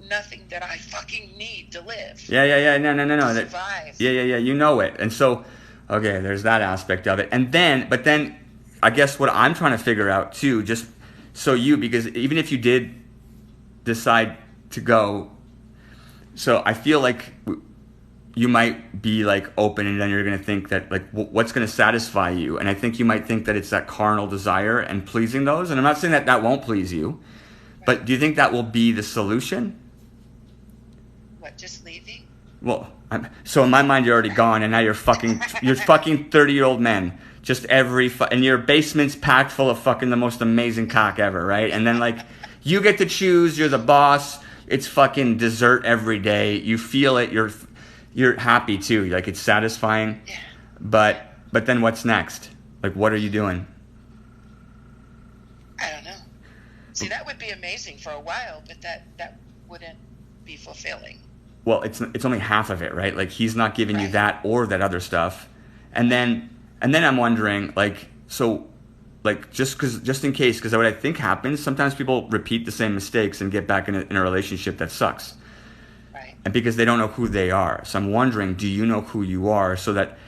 nothing that I fucking need to live. Yeah. No. To survive. Yeah. You know it. And so, okay, there's that aspect of it. And then, but then, I guess what I'm trying to figure out too, just so because even if you did decide to go, so I feel like you might be like open, and then you're going to think that like what's going to satisfy you. And I think you might think that it's that carnal desire and pleasing those. And I'm not saying that that won't please you, but do you think that will be the solution? What, just leaving? Well, so in my mind, you're already gone, and now you're fucking 30-year-old men. Just and your basement's packed full of fucking the most amazing cock ever, right? And then like, you get to choose, you're the boss, it's fucking dessert every day, you feel it, you're happy too, like it's satisfying. Yeah. But then what's next? Like, what are you doing? I don't know. See, that would be amazing for a while, but that wouldn't be fulfilling. Well, it's only half of it, right? Like, he's not giving you that or that other stuff. And then I'm wondering, like, so, like, just in case, because what I think happens, sometimes people repeat the same mistakes and get back in a relationship that sucks. Right. And because they don't know who they are. So I'm wondering, do you know who you are? So that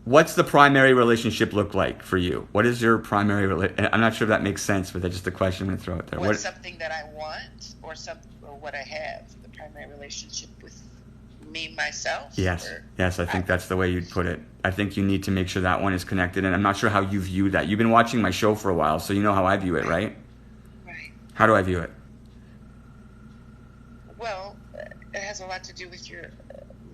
what's the primary relationship look like for you? What is your primary I'm not sure if that makes sense, but that's just a question I'm going to throw out there. What's something that I want or what I have? The primary relationship with me, myself? Yes, I think that's the way you'd put it. I think you need to make sure that one is connected, and I'm not sure how you view that. You've been watching my show for a while, so you know how I view it, right? Right. How do I view it? Well, it has a lot to do with your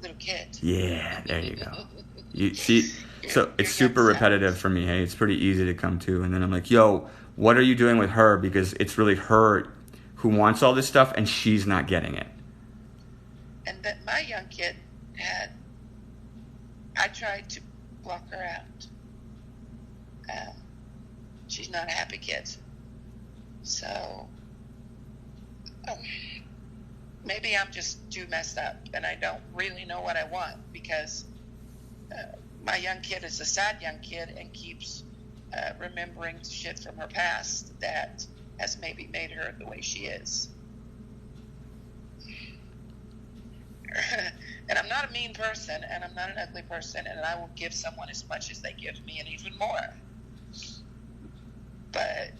little kid. Yeah, there you go. You see, so it's super repetitive for me, hey? It's pretty easy to come to, and then I'm like, yo, what are you doing with her? Because it's really her who wants all this stuff, and she's not getting it. And that my young kid I tried to block her out. She's not a happy kid. So, maybe I'm just too messed up and I don't really know what I want, because my young kid is a sad young kid and keeps remembering shit from her past that has maybe made her the way she is. And I'm not a mean person, and I'm not an ugly person, and I will give someone as much as they give me and even more. But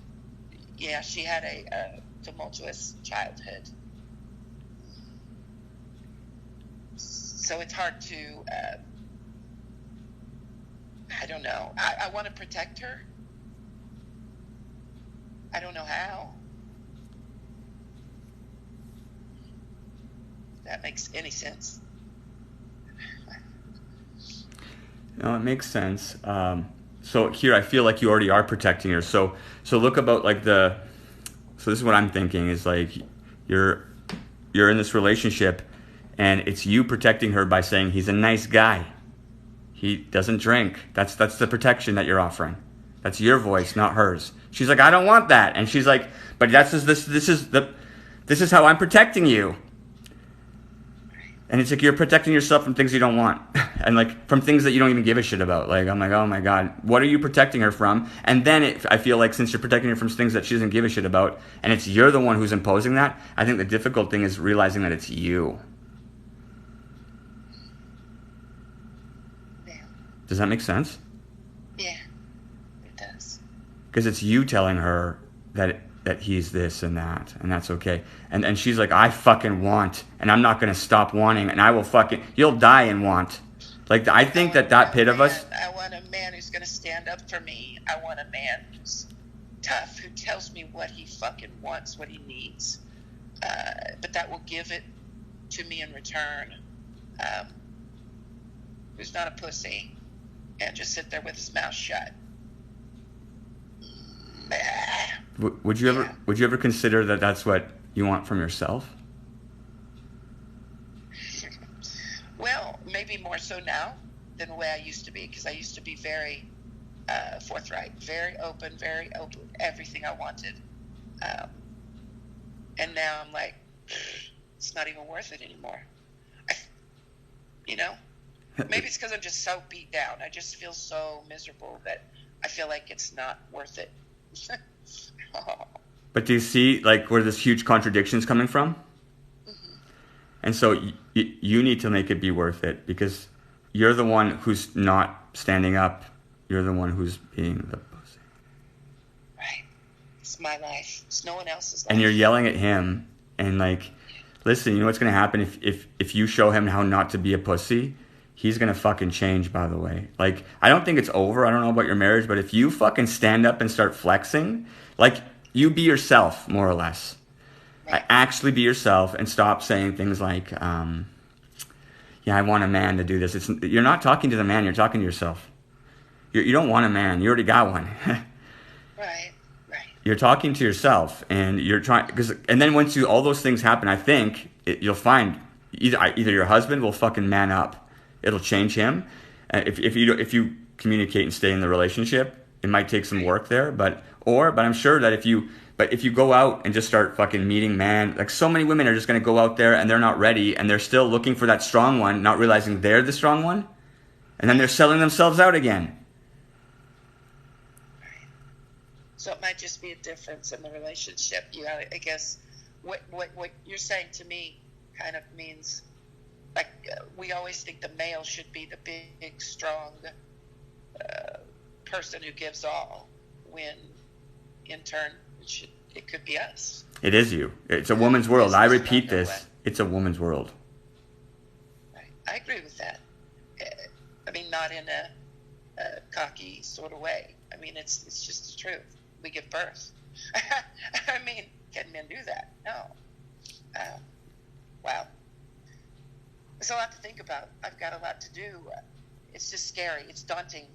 yeah, she had a tumultuous childhood, so it's hard to I don't know. I want to protect her. I don't know how. If that makes any sense. No, it makes sense. So here, I feel like you already are protecting her. So look about like so this is what I'm thinking is like you're in this relationship, and it's you protecting her by saying he's a nice guy. He doesn't drink. That's the protection that you're offering. That's your voice, not hers. She's like, I don't want that, and she's like, but this is how I'm protecting you. And it's like you're protecting yourself from things you don't want. And like from things that you don't even give a shit about. Like, I'm like, oh my God, what are you protecting her from? And then I feel like since you're protecting her from things that she doesn't give a shit about, and you're the one who's imposing that, I think the difficult thing is realizing that it's you. Yeah. Does that make sense? Yeah, it does. Because it's you telling her that he's this and that, and that's okay. And she's like, I fucking want, and I'm not going to stop wanting, and I will you'll die in want. Like, I think that pit of us... I want a man who's going to stand up for me. I want a man who's tough, who tells me what he fucking wants, what he needs. But that will give it to me in return. Who's not a pussy and just sit there with his mouth shut. Would you ever consider that that's what you want from yourself? Well, maybe more so now than the way I used to be, because I used to be very forthright, very open, everything I wanted. And now I'm like, it's not even worth it anymore. You know, maybe it's because I'm just so beat down. I just feel so miserable that I feel like it's not worth it. But do you see like where this huge contradiction's coming from? Mm-hmm. And so you need to make it be worth it, because you're the one who's not standing up. You're the one who's being the pussy. Right. It's my life. It's no one else's life. And you're yelling at him and like, listen, you know what's going to happen if you show him how not to be a pussy? He's going to fucking change, by the way. Like, I don't think it's over. I don't know about your marriage, but if you fucking stand up and start flexing, like, you be yourself, more or less. Right. Actually be yourself and stop saying things like, yeah, I want a man to do this. You're not talking to the man. You're talking to yourself. You don't want a man. You already got one. Right. You're talking to yourself, and you're trying, and then once all those things happen, I think you'll find either your husband will fucking man up. It'll change him. If you communicate and stay in the relationship, it might take some work there, but I'm sure that if you go out and just start fucking meeting man, like so many women are just going to go out there and they're not ready, and they're still looking for that strong one, not realizing they're the strong one, and then they're selling themselves out again. So it might just be a difference in the relationship. I guess what you're saying to me kind of means, like, we always think the male should be the big, strong person who gives all, when in turn it could be us. It is you. It's a woman's world. I repeat this. It's a woman's world. Right. I agree with that. I mean, not in a cocky sort of way. I mean, it's just the truth. We give birth. I mean, can men do that? No. Wow. There's a lot to think about. I've got a lot to do. It's just scary. It's daunting.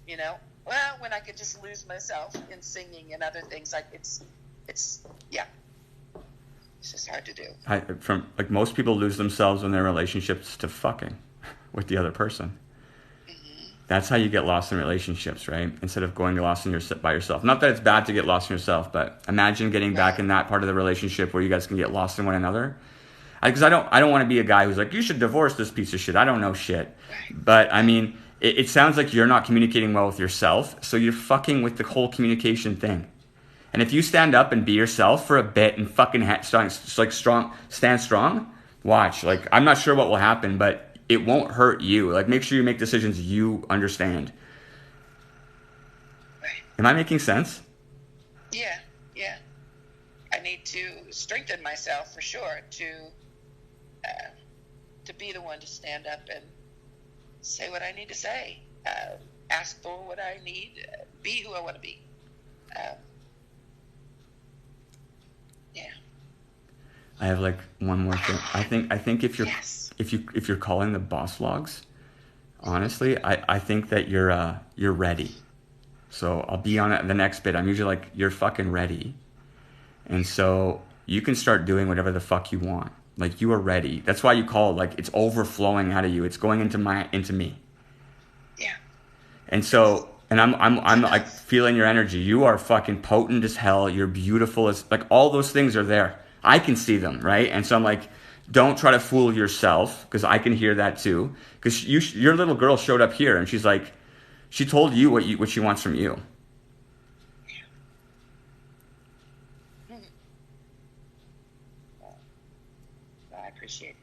You know? Well, when I could just lose myself in singing and other things, like it's yeah. It's just hard to do. From most people lose themselves in their relationships to fucking with the other person. That's how you get lost in relationships, right? Instead of going lost by yourself. Not that it's bad to get lost in yourself, but imagine getting back in that part of the relationship where you guys can get lost in one another. Because I don't want to be a guy who's like, you should divorce this piece of shit. I don't know shit. But I mean, it sounds like you're not communicating well with yourself, so you're fucking with the whole communication thing. And if you stand up and be yourself for a bit and fucking stand strong, watch. Like, I'm not sure what will happen, but it won't hurt you. Like, make sure you make decisions you understand. Right. Am I making sense? Yeah. I need to strengthen myself for sure to be the one to stand up and say what I need to say, ask for what I need, be who I want to be. Yeah. I have like one more thing. I think if you're Yes. if you're calling the boss vlogs, honestly, I think that you're ready. So I'll be on the next bit. I'm usually like, you're fucking ready. And so you can start doing whatever the fuck you want. Like, you are ready. That's why you call it, like, it's overflowing out of you. It's going into me. Yeah. And so, and I'm like feeling your energy. You are fucking potent as hell. You're beautiful as, like, all those things are there. I can see them, right? And so I'm like, don't try to fool yourself, because I can hear that too. Because your little girl showed up here and she's like, she told you what she wants from you. I appreciate it.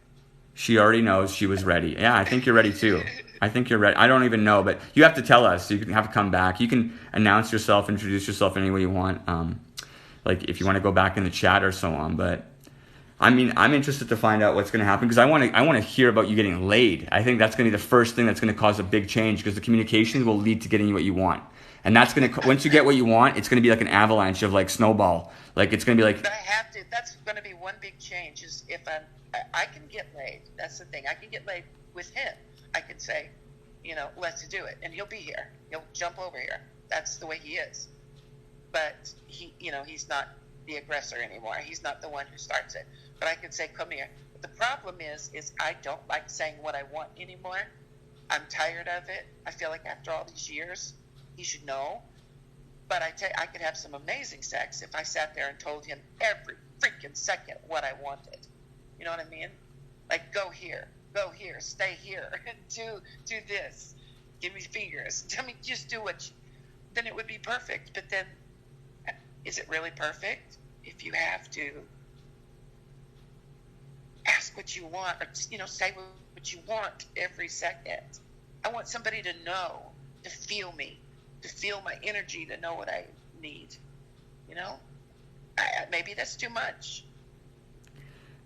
She already knows she was ready. Yeah, I think you're ready too. I think you're ready. I don't even know, but you have to tell us. You can have to come back. You can announce yourself, introduce yourself any way you want. Like if you want to go back in the chat or so on. But I mean, I'm interested to find out what's going to happen, because I want to hear about you getting laid. I think that's going to be the first thing that's going to cause a big change, because the communication will lead to getting you what you want. And that's going to, once you get what you want, it's going to be like an avalanche of like snowball. Like it's going to be like. But I have to. That's going to be one big change. Is if I can get laid. That's the thing. I can get laid with him. I can say, let's do it, and he'll be here. He'll jump over here. That's the way he is. But he's not the aggressor anymore. He's not the one who starts it. But I can say, come here. But the problem is I don't like saying what I want anymore. I'm tired of it. I feel like after all these years, he should know. But I could have some amazing sex if I sat there and told him every freaking second what I wanted. You know what I mean? Like, go here, stay here, do this, give me fingers. I mean, just do what. Then it would be perfect. But then, is it really perfect if you have to ask what you want, or say what you want every second? I want somebody to know, to feel me, to feel my energy, to know what I need. Maybe that's too much.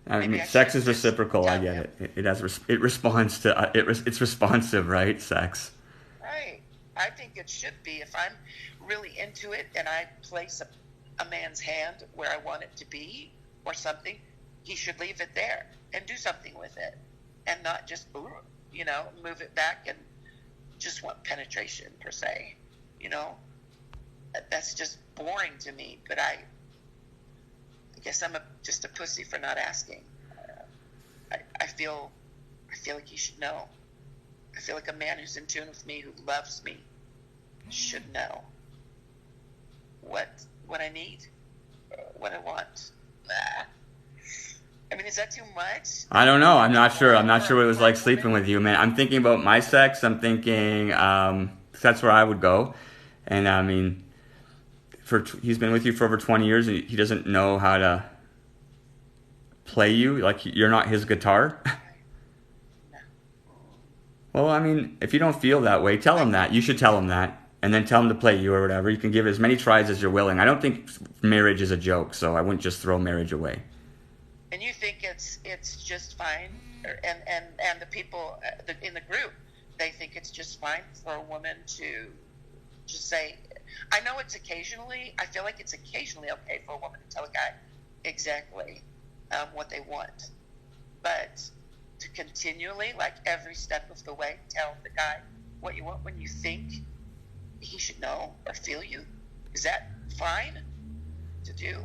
I mean, sex is reciprocal. I get it. It responds to it's responsive, right? Sex. Right. I think it should be. If I'm really into it and I place a man's hand where I want it to be or something, he should leave it there and do something with it, and not just move it back and just want penetration per se. That's just boring to me. But I guess I'm just a pussy for not asking. I feel like he should know. I feel like a man who's in tune with me, who loves me, should know what I need, what I want. I mean, is that too much? I don't know. I'm not sure. I'm not sure what it was like sleeping with you, man. I'm thinking about my sex. I'm thinking that's where I would go. And I mean, he's been with you for over 20 years, and he doesn't know how to play you. Like, you're not his guitar. No. Well, I mean, if you don't feel that way, tell him that. You should tell him that. And then tell him to play you or whatever. You can give it as many tries as you're willing. I don't think marriage is a joke, so I wouldn't just throw marriage away. And you think it's just fine, and the people in the group, they think it's just fine for a woman to just say, I know it's occasionally, I feel like it's occasionally okay for a woman to tell a guy exactly what they want, but to continually, like every step of the way, tell the guy what you want when you think he should know or feel you, is that fine to do?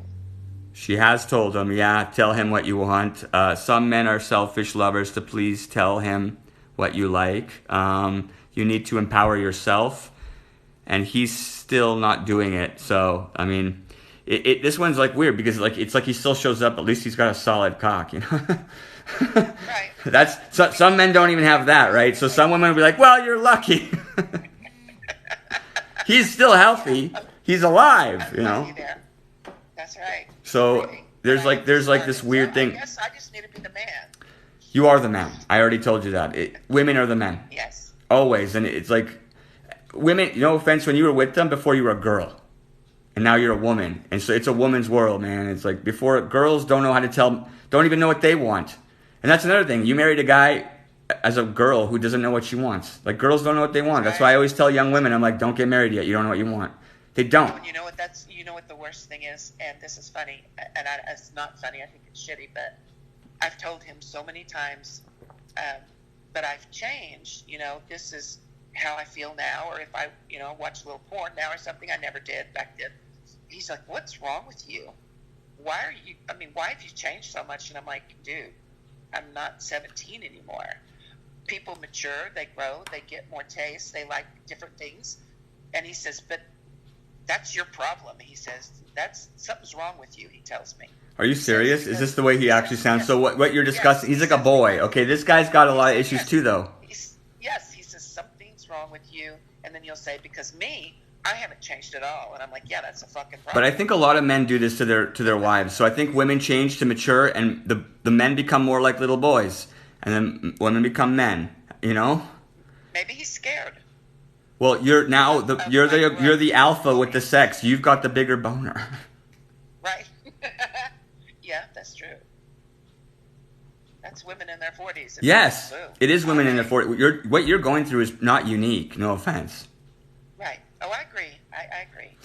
She has told him, tell him what you want. Some men are selfish lovers to please tell him what you like. You need to empower yourself. And he's still not doing it. So, I mean, this one's like weird because it's like he still shows up. At least he's got a solid cock, Right. Some men don't even have that, right? So some women will be like, well, you're lucky. He's still healthy. He's alive, There. That's right. So there's like this weird thing. I guess I just need to be the man. You are the man. I already told you that. Women are the men. Yes. Always. And it's like, women, no offense, when you were with them, before you were a girl. And now you're a woman. And so it's a woman's world, man. It's like, before, girls don't even know what they want. And that's another thing. You married a guy as a girl who doesn't know what she wants. Like, girls don't know what they want. That's why I always tell young women, I'm like, don't get married yet. You don't know what you want. They don't. You know what the worst thing is, and this is funny, and it's not funny, I think it's shitty, but I've told him so many times that I've changed, this is how I feel now, or if I, watch a little porn now or something, I never did back then. He's like, what's wrong with you? Why have you changed so much? And I'm like, dude, I'm not 17 anymore. People mature, they grow, they get more taste, they like different things. And he says, but that's your problem. He says, something's wrong with you, he tells me. Are you serious? Is this the way he actually sounds? So what you're discussing, he's like a boy. Okay, this guy's got a lot of issues too, though. Yes, he says, something's wrong with you. And then you'll say, because me, I haven't changed at all. And I'm like, yeah, that's a fucking problem. But I think a lot of men do this to their wives. So I think women change to mature, and the men become more like little boys. And then women become men, Maybe he's scared. Well, you're the alpha with the sex. You've got the bigger boner. Right. Yeah, that's true. That's women in their 40s. Yes, it is women in their 40s. What you're going through is not unique. No offense. Right. Oh, I agree. I agree.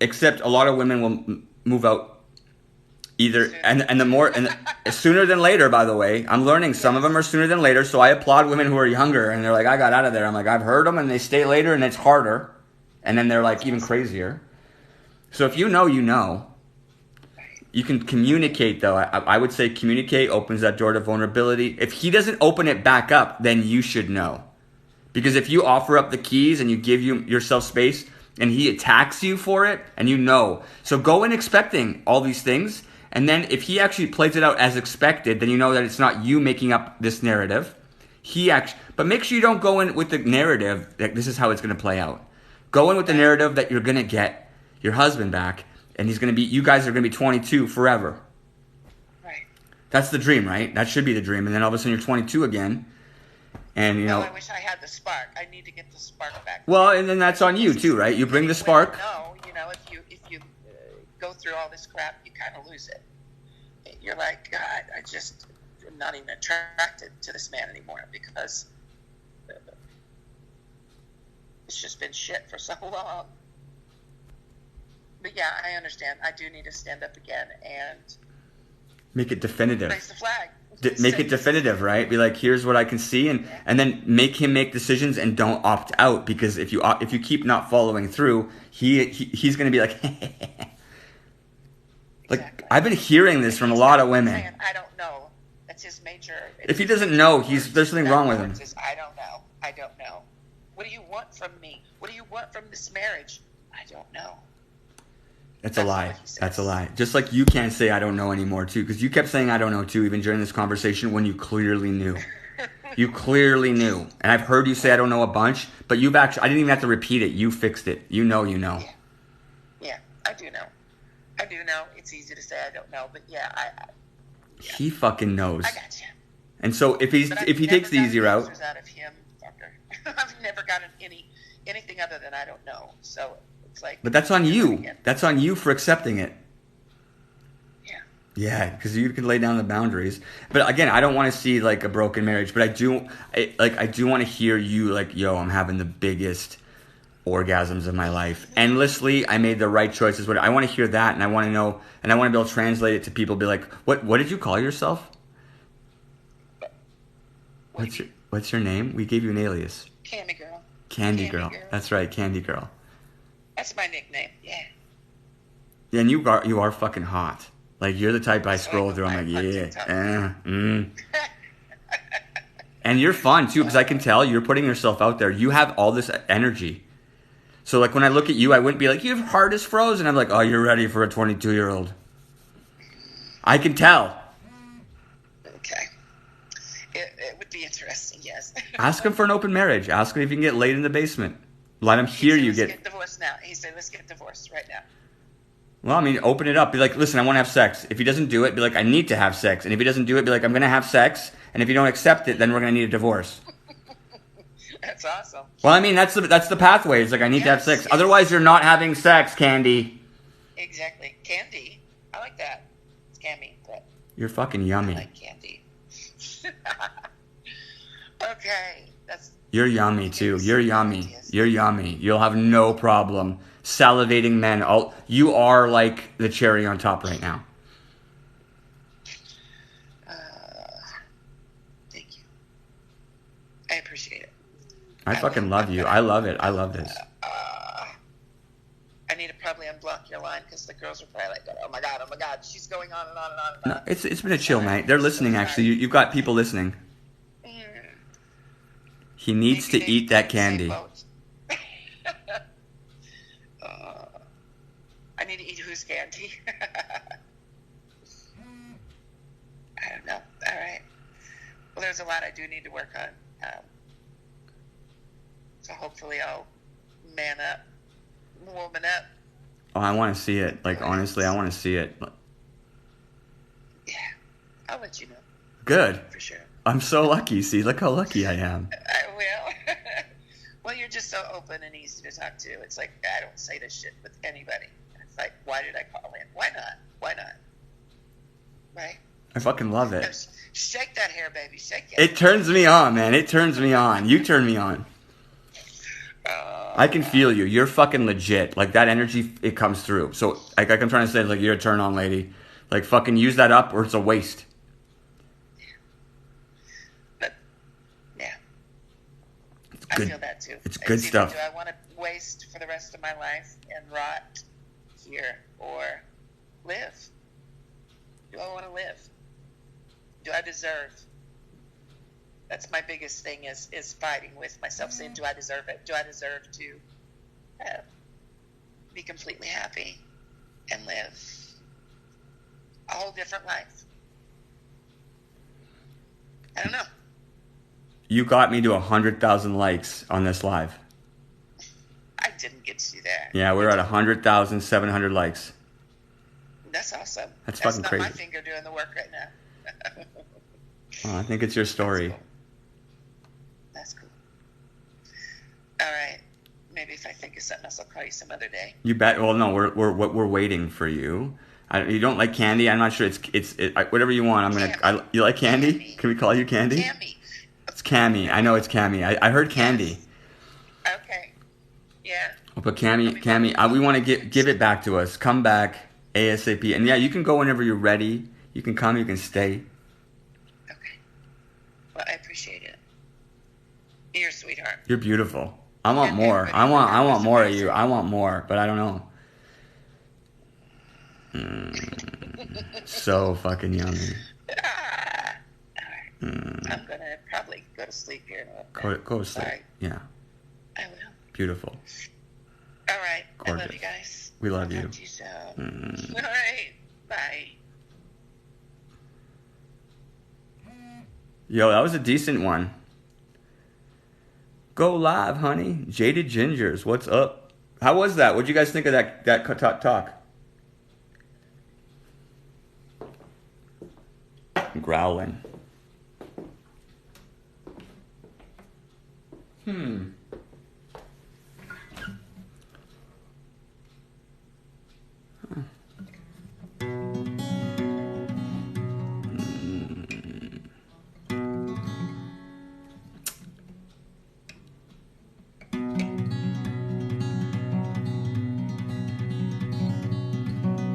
Except a lot of women will move out either sooner than later. By the way, I'm learning some of them are sooner than later. So I applaud women who are younger and they're like, I got out of there. I'm like, I've heard them, and they stay later, and it's harder, and then they're like even crazier. So if you know, you can communicate though. I would say communicate opens that door to vulnerability. If he doesn't open it back up, then you should know. Because if you offer up the keys and you give yourself space and he attacks you for it, and you know. So go in expecting all these things. And then if he actually plays it out as expected, then you know that it's not you making up this narrative. But make sure you don't go in with the narrative that this is how it's going to play out. Go in with the narrative that you're going to get your husband back, and you guys are going to be 22 forever. Right. That's the dream, right? That should be the dream. And then all of a sudden you're 22 again. And, Well, I wish I had the spark. I need to get the spark back. Well, and then that's on you too, right? You bring the spark. No, if you go through all this crap, you kind of lose it. You're like, God, I just am not even attracted to this man anymore because it's just been shit for so long. But yeah, I understand. I do need to stand up again and make it definitive. raise the flag. Make it definitive, right? Be like, here's what I can see, and then make him make decisions and don't opt out, because if you keep not following through, he's going to be like, like Exactly. I've been hearing this from a lot of women. Saying, I don't know. That's his major. If he doesn't know, there's something wrong with him. I don't know. I don't know. What do you want from me? What do you want from this marriage? I don't know. That's a lie. what he says. That's a lie. Just like you can't say I don't know anymore too, because you kept saying I don't know too, even during this conversation when you clearly knew. You clearly knew, and I've heard you say I don't know a bunch, but I didn't even have to repeat it. You fixed it. You know. Yeah, I do know. I do know. It's easy to say I don't know, but yeah. He fucking knows. I got you. And so if he takes the easy route, answers out of him, fucker. I've never gotten anything other than I don't know. So it's like. but that's on you. That's on you for accepting it. Yeah. Yeah, because you can lay down the boundaries. But again, I don't want to see like a broken marriage, but I do want to hear you like, yo, I'm having the biggest orgasms of my life. Endlessly, I made the right choices. But I want to hear that, and I want to know, and I want to be able to translate it to people. Be like, what did you call yourself? What's your name? We gave you an alias. Candy Girl. Candy Girl. That's right, Candy Girl. That's my nickname. Yeah. Yeah, and you are fucking hot. Like, you're the type I scroll through. I'm like, On yeah, TikTok. And you're fun too, because I can tell you're putting yourself out there. You have all this energy. So like when I look at you, I wouldn't be like, your heart is frozen. I'm like, oh, you're ready for a 22-year-old. I can tell. Okay. It would be interesting, yes. Ask him for an open marriage. Ask him if you can get laid in the basement. Let him hear you Let's get. get divorced now. He said, let's get divorced right now. Well, I mean, open it up. Be like, listen, I want to have sex. If he doesn't do it, be like, I need to have sex. And if he doesn't do it, be like, I'm going to have sex. And if you don't accept it, then we're going to need a divorce. That's awesome. Well, I mean, that's the pathway. It's like, I need to have sex. Yes. Otherwise, you're not having sex, Candy. Exactly. Candy. I like that. It's Cammy, but You're fucking I yummy. like candy. Okay. You're yummy, too. You're yummy. You're yummy. You'll have no problem salivating men. You are like the cherry on top right now. Thank you. I appreciate it. I fucking love you. I love it. I love this. I need to probably unblock your line because the girls are probably like, oh my God, she's going on and on and on and on. No, it's been a chill night. They're listening, actually. You've got people listening. He needs to eat that candy. I need to eat whose candy? I don't know. All right. Well, there's a lot I do need to work on. So hopefully I'll man up, woman up. Oh, I want to see it. Like, honestly, I want to see it. Yeah. I'll let you know. Good. For sure. I'm so lucky. See, look how lucky I am. I will. Well, you're just so open and easy to talk to. It's like, I don't say this shit with anybody. It's like, why did I call in? Why not? Why not? Right? I fucking love No, it. shake that hair, baby. Shake it. It turns me on, man. It turns me on. You turn me on. I can feel you. You're fucking legit. Like, that energy, it comes through. So, like I'm trying to say, like, you're a turn on lady. Like, fucking use that up or it's a waste. But, yeah. Good. I feel that too. It's good either stuff. Do I want to waste for the rest of my life and rot here or live? Do I want to live? Do I deserve That's my biggest thing is fighting with myself, saying, do I deserve it? Do I deserve to be completely happy and live a whole different life? I don't know. You got me to 100,000 likes on this live. I didn't get to do that. Yeah, we're at 100,700 likes. That's awesome. That's fucking not crazy. my finger doing the work right now. Oh, I think it's your story. That's cool. All right. Maybe if I think of something else, I'll call you some other day. You bet. Well, no, we're waiting for you. You don't like candy? I'm not sure. It's whatever you want. You like candy? Cammy. Can we call you Candy? Cammy. It's Cammy. I know it's Cammy. I heard Candy. Okay. Yeah. But Cammy, we want to give it back to us. Come back ASAP. And yeah, you can go whenever you're ready. You can come. You can stay. Okay. Well, I appreciate it. You're a sweetheart. You're beautiful. I want more. I want more of you. I want more, but I don't know. So fucking yummy. All right. I'm gonna probably go to sleep here in a little bit. Go to sleep. Sorry. Yeah. I will. Beautiful. All right. Gorgeous. I love you guys. We love you. Talk to you soon. All right. Bye. Yo, that was a decent one. Go live, honey. Jaded Gingers, what's up? How was that? What'd you guys think of that talk? Growling.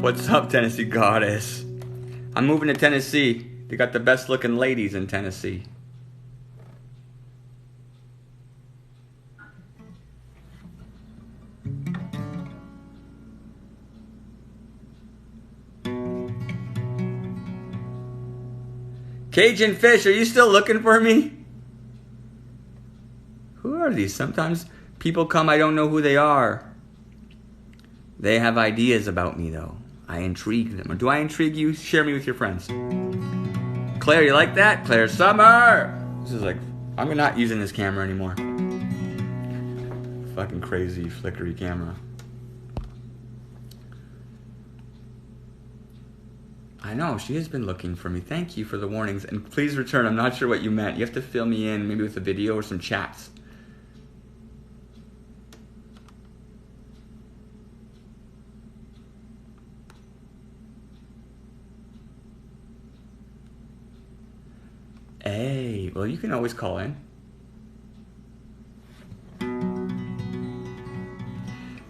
What's up, Tennessee Goddess? I'm moving to Tennessee. They got the best looking ladies in Tennessee. Cajun Fish, are you still looking for me? Who are these? Sometimes people come, I don't know who they are. They have ideas about me, though. I intrigue them. Do I intrigue you? Share me with your friends. Claire, you like that? Claire Summer! This is like, I'm not using this camera anymore. Fucking crazy, flickery camera. I know, she has been looking for me. Thank you for the warnings. And please return. I'm not sure what you meant. You have to fill me in, maybe with a video or some chats. Hey, well, you can always call in.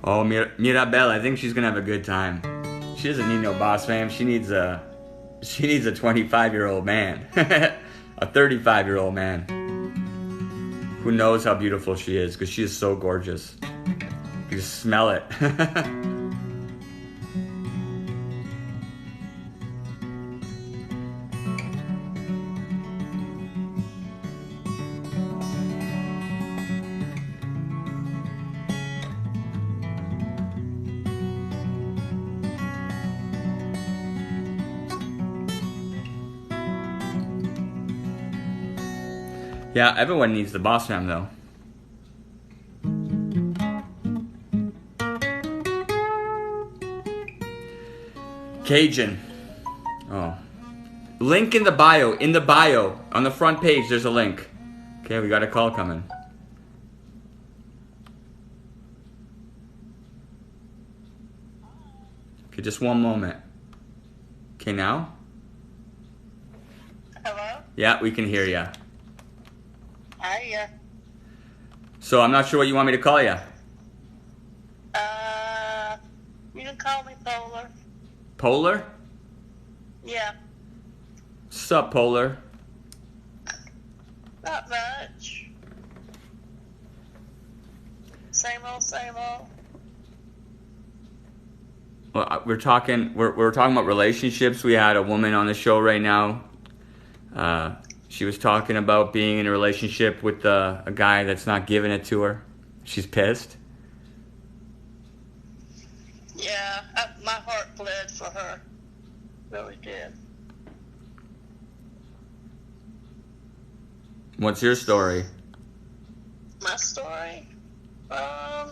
Oh, Mirabelle, I think she's gonna have a good time. She doesn't need no boss fam. She needs a 25-year-old man, a 35-year-old man who knows how beautiful she is, because she is so gorgeous. You just smell it. Yeah, everyone needs the boss fam, though. Cajun. Oh. Link in the bio. In the bio. On the front page, there's a link. Okay, we got a call coming. Okay, just one moment. Okay, now? Hello? Yeah, we can hear you. Hiya. So I'm not sure what you want me to call you. You can call me Polar. Polar? Yeah. Sup, Polar? Not much. Same old, same old. Well, we're talking about relationships. We had a woman on the show right now. She was talking about being in a relationship with a guy that's not giving it to her. She's pissed. Yeah, my heart bled for her. Really did. What's your story? My story? I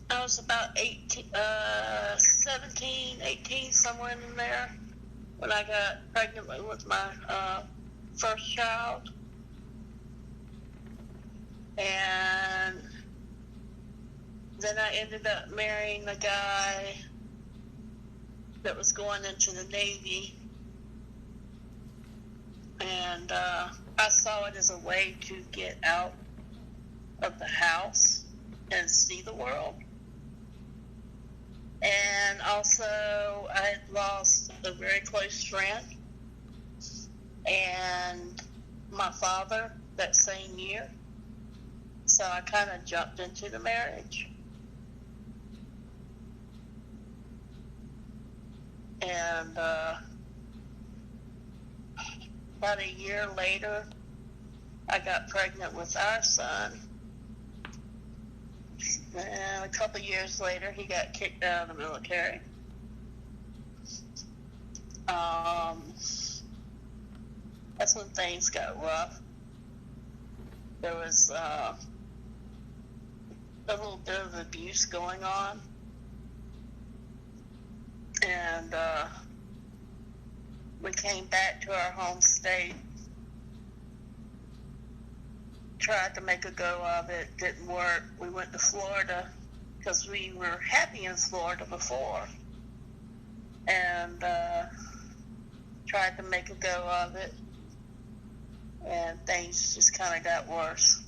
was about 17, 18, somewhere in there, when I got pregnant with my first child. And then I ended up marrying a guy that was going into the Navy. And I saw it as a way to get out of the house and see the world. And also, I had lost a very close friend and my father that same year. So I kind of jumped into the marriage. And about a year later, I got pregnant with our son. And a couple years later, he got kicked out of the military. That's when things got rough. There was a little bit of abuse going on. And we came back to our home state. Tried to make a go of it, didn't work. We went to Florida because we were happy in Florida before, and tried to make a go of it, and things just kind of got worse.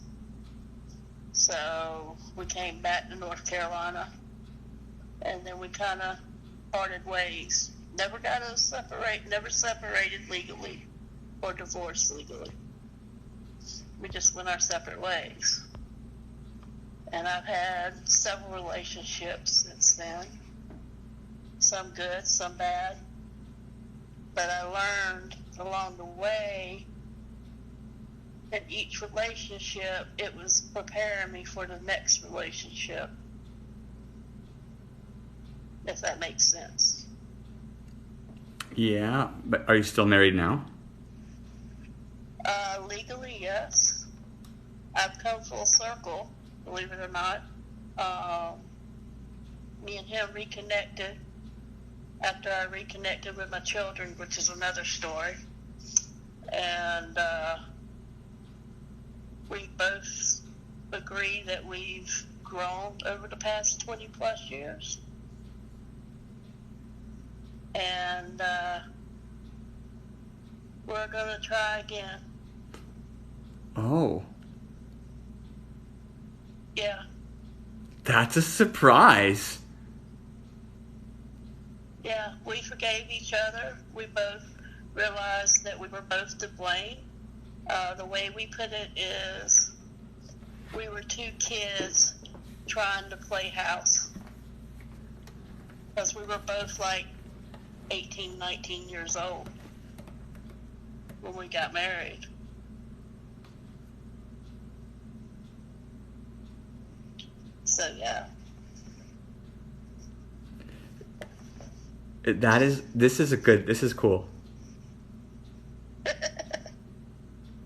So we came back to North Carolina, and then we kind of parted ways. Never got to separate, never separated legally or divorced legally. We just went our separate ways. And I've had several relationships since then. Some good, some bad. But I learned along the way, in each relationship, it was preparing me for the next relationship. If that makes sense. Yeah, but are you still married now? Legally, yes. I've come full circle, believe it or not. Me and him reconnected after I reconnected with my children, which is another story. And we both agree that we've grown over the past 20 plus years. And we're going to try again. Oh. Yeah. That's a surprise. Yeah, we forgave each other. We both realized that we were both to blame. The way we put it is, we were two kids trying to play house. Because we were both like 18, 19 years old when we got married. So, yeah. This is cool.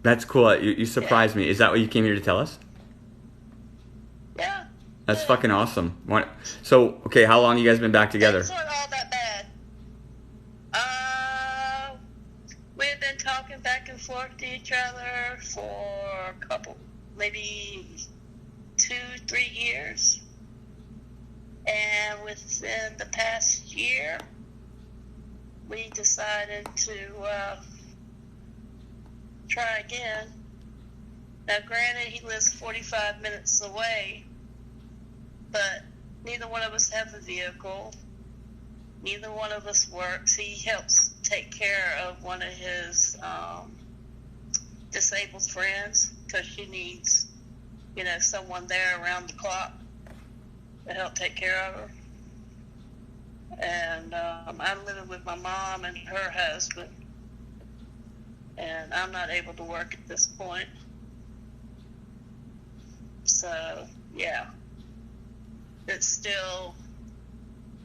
That's cool. You surprised me. Is that what you came here to tell us? Yeah. That's fucking awesome. So, okay, how long you guys been back together? Things weren't all that bad. We had been talking back and forth to each other for a couple, maybe 2-3 years. And within the past year, we decided to try again. Now, granted, he lives 45 minutes away, but neither one of us have a vehicle. Neither one of us works. He helps take care of one of his disabled friends because she needs, someone there around the clock to help take care of her. And I'm living with my mom and her husband. and I'm not able to work at this point. So, yeah. It's still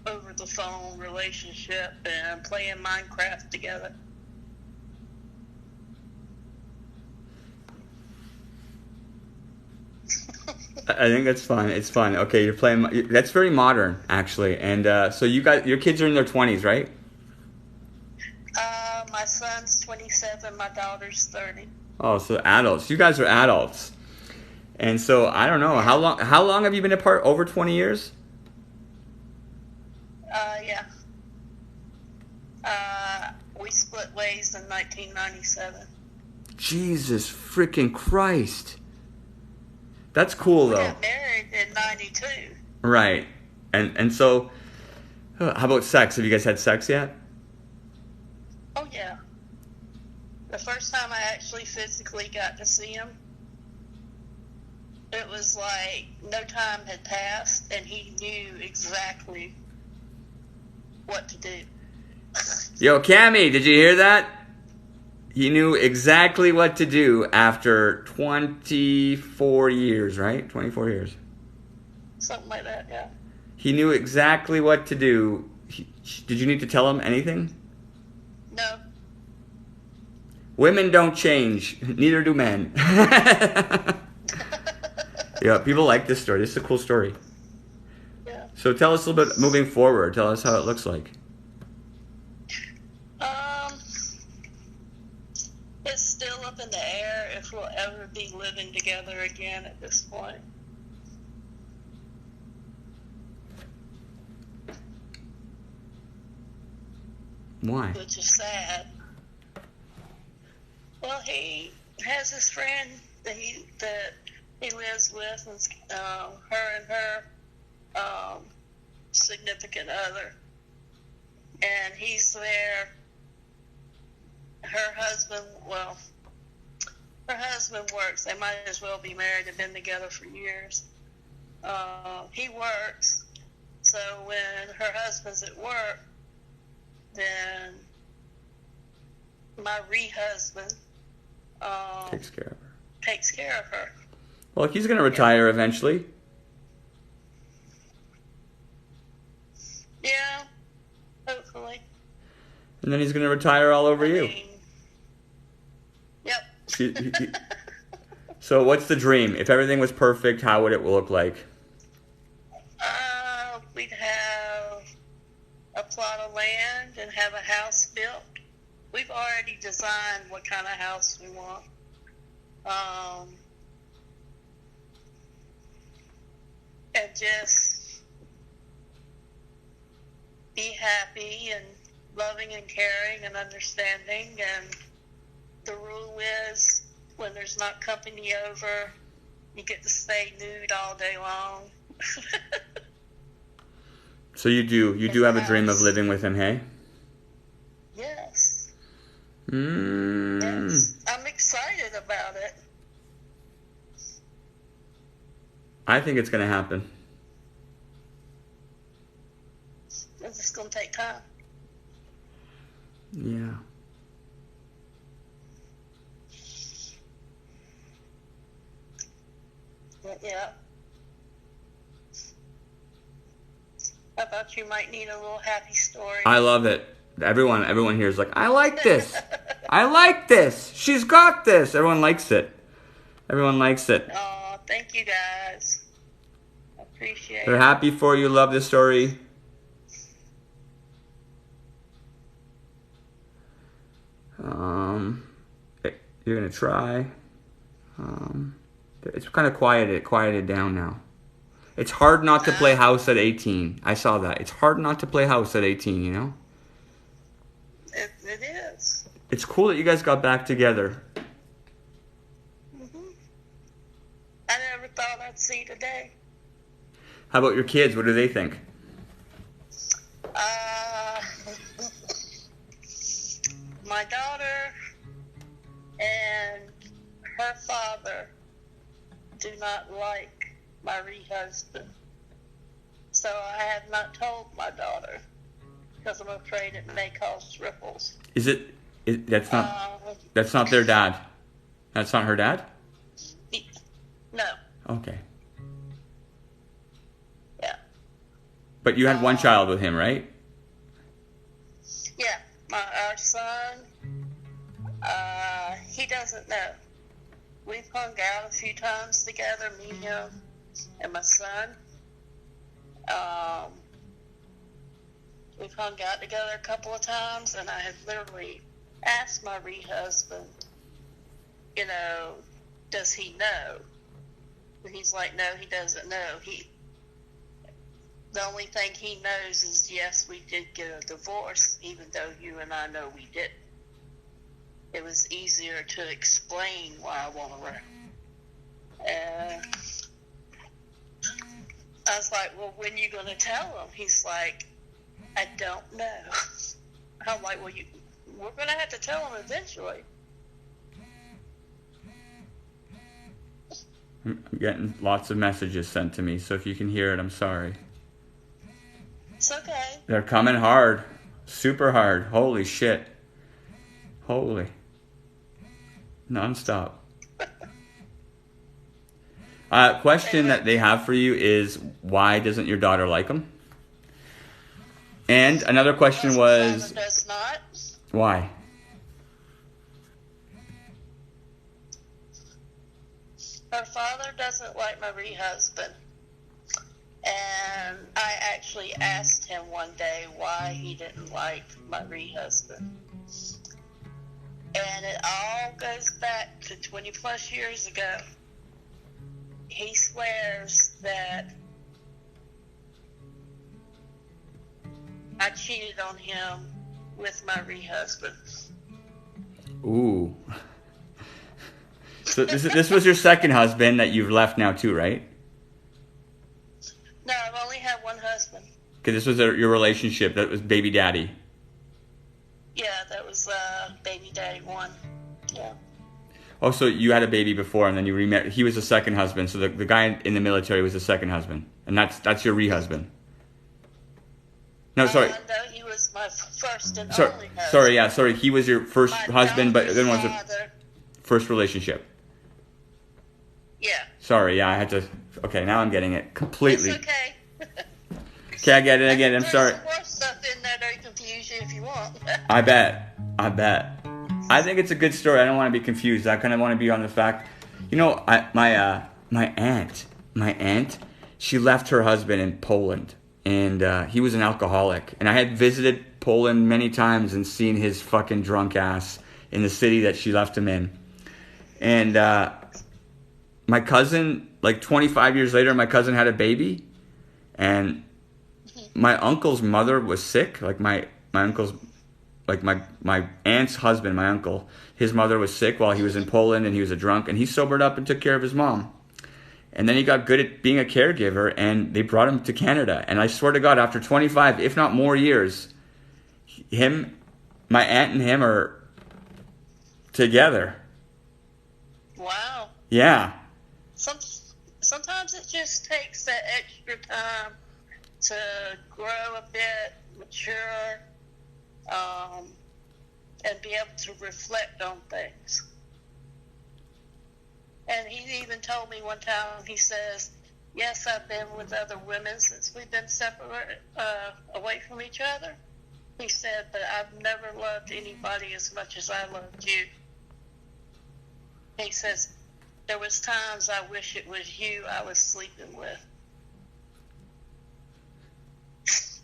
over the phone relationship and playing Minecraft together. I think that's fun. It's fun. Okay, you're playing. That's very modern, actually. And so your kids are in their 20s, right? My son's 27, my daughter's 30. Oh, so adults. You guys are adults. And so I don't know how long have you been apart? Over 20 years? Yeah. We split ways in 1997. Jesus freaking Christ. That's cool We though. got married in 92. Right. And so how about sex? Have you guys had sex yet? Oh, yeah. The first time I actually physically got to see him, it was like no time had passed, and he knew exactly what to do. Yo, Cammy, did you hear that? He knew exactly what to do after 24 years, right? 24 years. Something like that, yeah. He knew exactly what to do. Did you need to tell him anything? No. Women don't change. Neither do men. Yeah, people like this story. This is a cool story. Yeah. So tell us a little bit moving forward. Tell us how it looks like. It's still up in the air if we'll ever be living together again at this point. Why? Which is sad. Well, he has his friend that he lives with, and her and her significant other, and he's there. Her husband works. They might as well be married. They've been together for years. He works, so when her husband's at work, then my re-husband takes care of her. Well, he's going to retire eventually. Yeah, hopefully. And then he's going to retire all over you. Yep. So what's the dream? If everything was perfect, how would it look like? We'd have a plot of land and have a house built. We've already designed what kind of house we want. And just be happy and loving and caring and understanding. And the rule is, when there's not company over, you get to stay nude all day long. So you do have a dream of living with him, hey? Yes. Mm. Yes. I'm excited about it. I think it's going to happen. It's just going to take time. Yeah. Yeah. I thought you might need a little happy story. I love it. Everyone here is like, I like this. I like this. She's got this. Everyone likes it. Everyone likes it. Oh, thank you guys. I appreciate They're it. happy for you. Love this story. You're gonna try. It's kind of quieted down now. It's hard not to play house at 18. I saw that. It's hard not to play house at 18, you know? It is. It's cool that you guys got back together. Mm-hmm. I never thought I'd see today. How about your kids? What do they think? My daughter and her father do not like my re-husband. So I have not told my daughter because I'm afraid it may cause ripples. Is it That's not their dad. That's not her dad? No. Okay. Yeah. But you had one child with him, right? Yeah. Our son, he doesn't know. We've hung out a few times together, me, him, and my son. We've hung out together a couple of times, and I had literally asked my husband, does he know? And he's like, no, he doesn't know. The only thing he knows is, yes, we did get a divorce, even though you and I know we didn't. It was easier to explain why I want her. And I was like, well, when you going to tell him? He's like, I don't know. I'm like, well, we're going to have to tell him eventually. I'm getting lots of messages sent to me, so if you can hear it, I'm sorry. It's okay. They're coming hard. Super hard. Holy shit. Holy. Non-stop. Question that they have for you is, why doesn't your daughter like him? And another question was, does not. Why? Her father doesn't like my husband. And I actually asked him one day why he didn't like my husband. And it all goes back to 20 plus years ago. He swears that I cheated on him with my husband. Ooh. So this was your second husband that you've left now too, right? No, I've only had one husband. Okay, this was your relationship. That was baby daddy. Yeah, that was baby daddy one. Yeah. Oh, so you had a baby before, and then you remarried. He was the second husband. So the guy in the military was the second husband, and that's your husband. No, sorry. No, he was my first and Sorry, only husband. sorry, yeah, sorry. He was your first My husband, but daughter's then was a father. first relationship. Yeah. Sorry, yeah, I had to. Okay, now I'm getting it completely. It's okay. Okay, I get it again. I'm There's sorry. some more stuff in there to confuse you if you want. I bet. I think it's a good story. I don't want to be confused. I kind of want to be on the fact. My aunt, she left her husband in Poland, and he was an alcoholic. And I had visited Poland many times and seen his fucking drunk ass in the city that she left him in. And my cousin, like 25 years later, my cousin had a baby, and my uncle's mother was sick. Like my uncle's, like my aunt's husband, my uncle, his mother was sick while he was in Poland, and he was a drunk, and he sobered up and took care of his mom. And then he got good at being a caregiver, and they brought him to Canada. And I swear to God, after 25, if not more years, my aunt and him are together. Wow. Yeah. Sometimes it just takes that extra time to grow a bit, mature, and be able to reflect on things. And he even told me one time, he says, yes, I've been with other women since we've been separate, away from each other. He said, but I've never loved anybody as much as I loved you. He says, there was times I wish it was you I was sleeping with.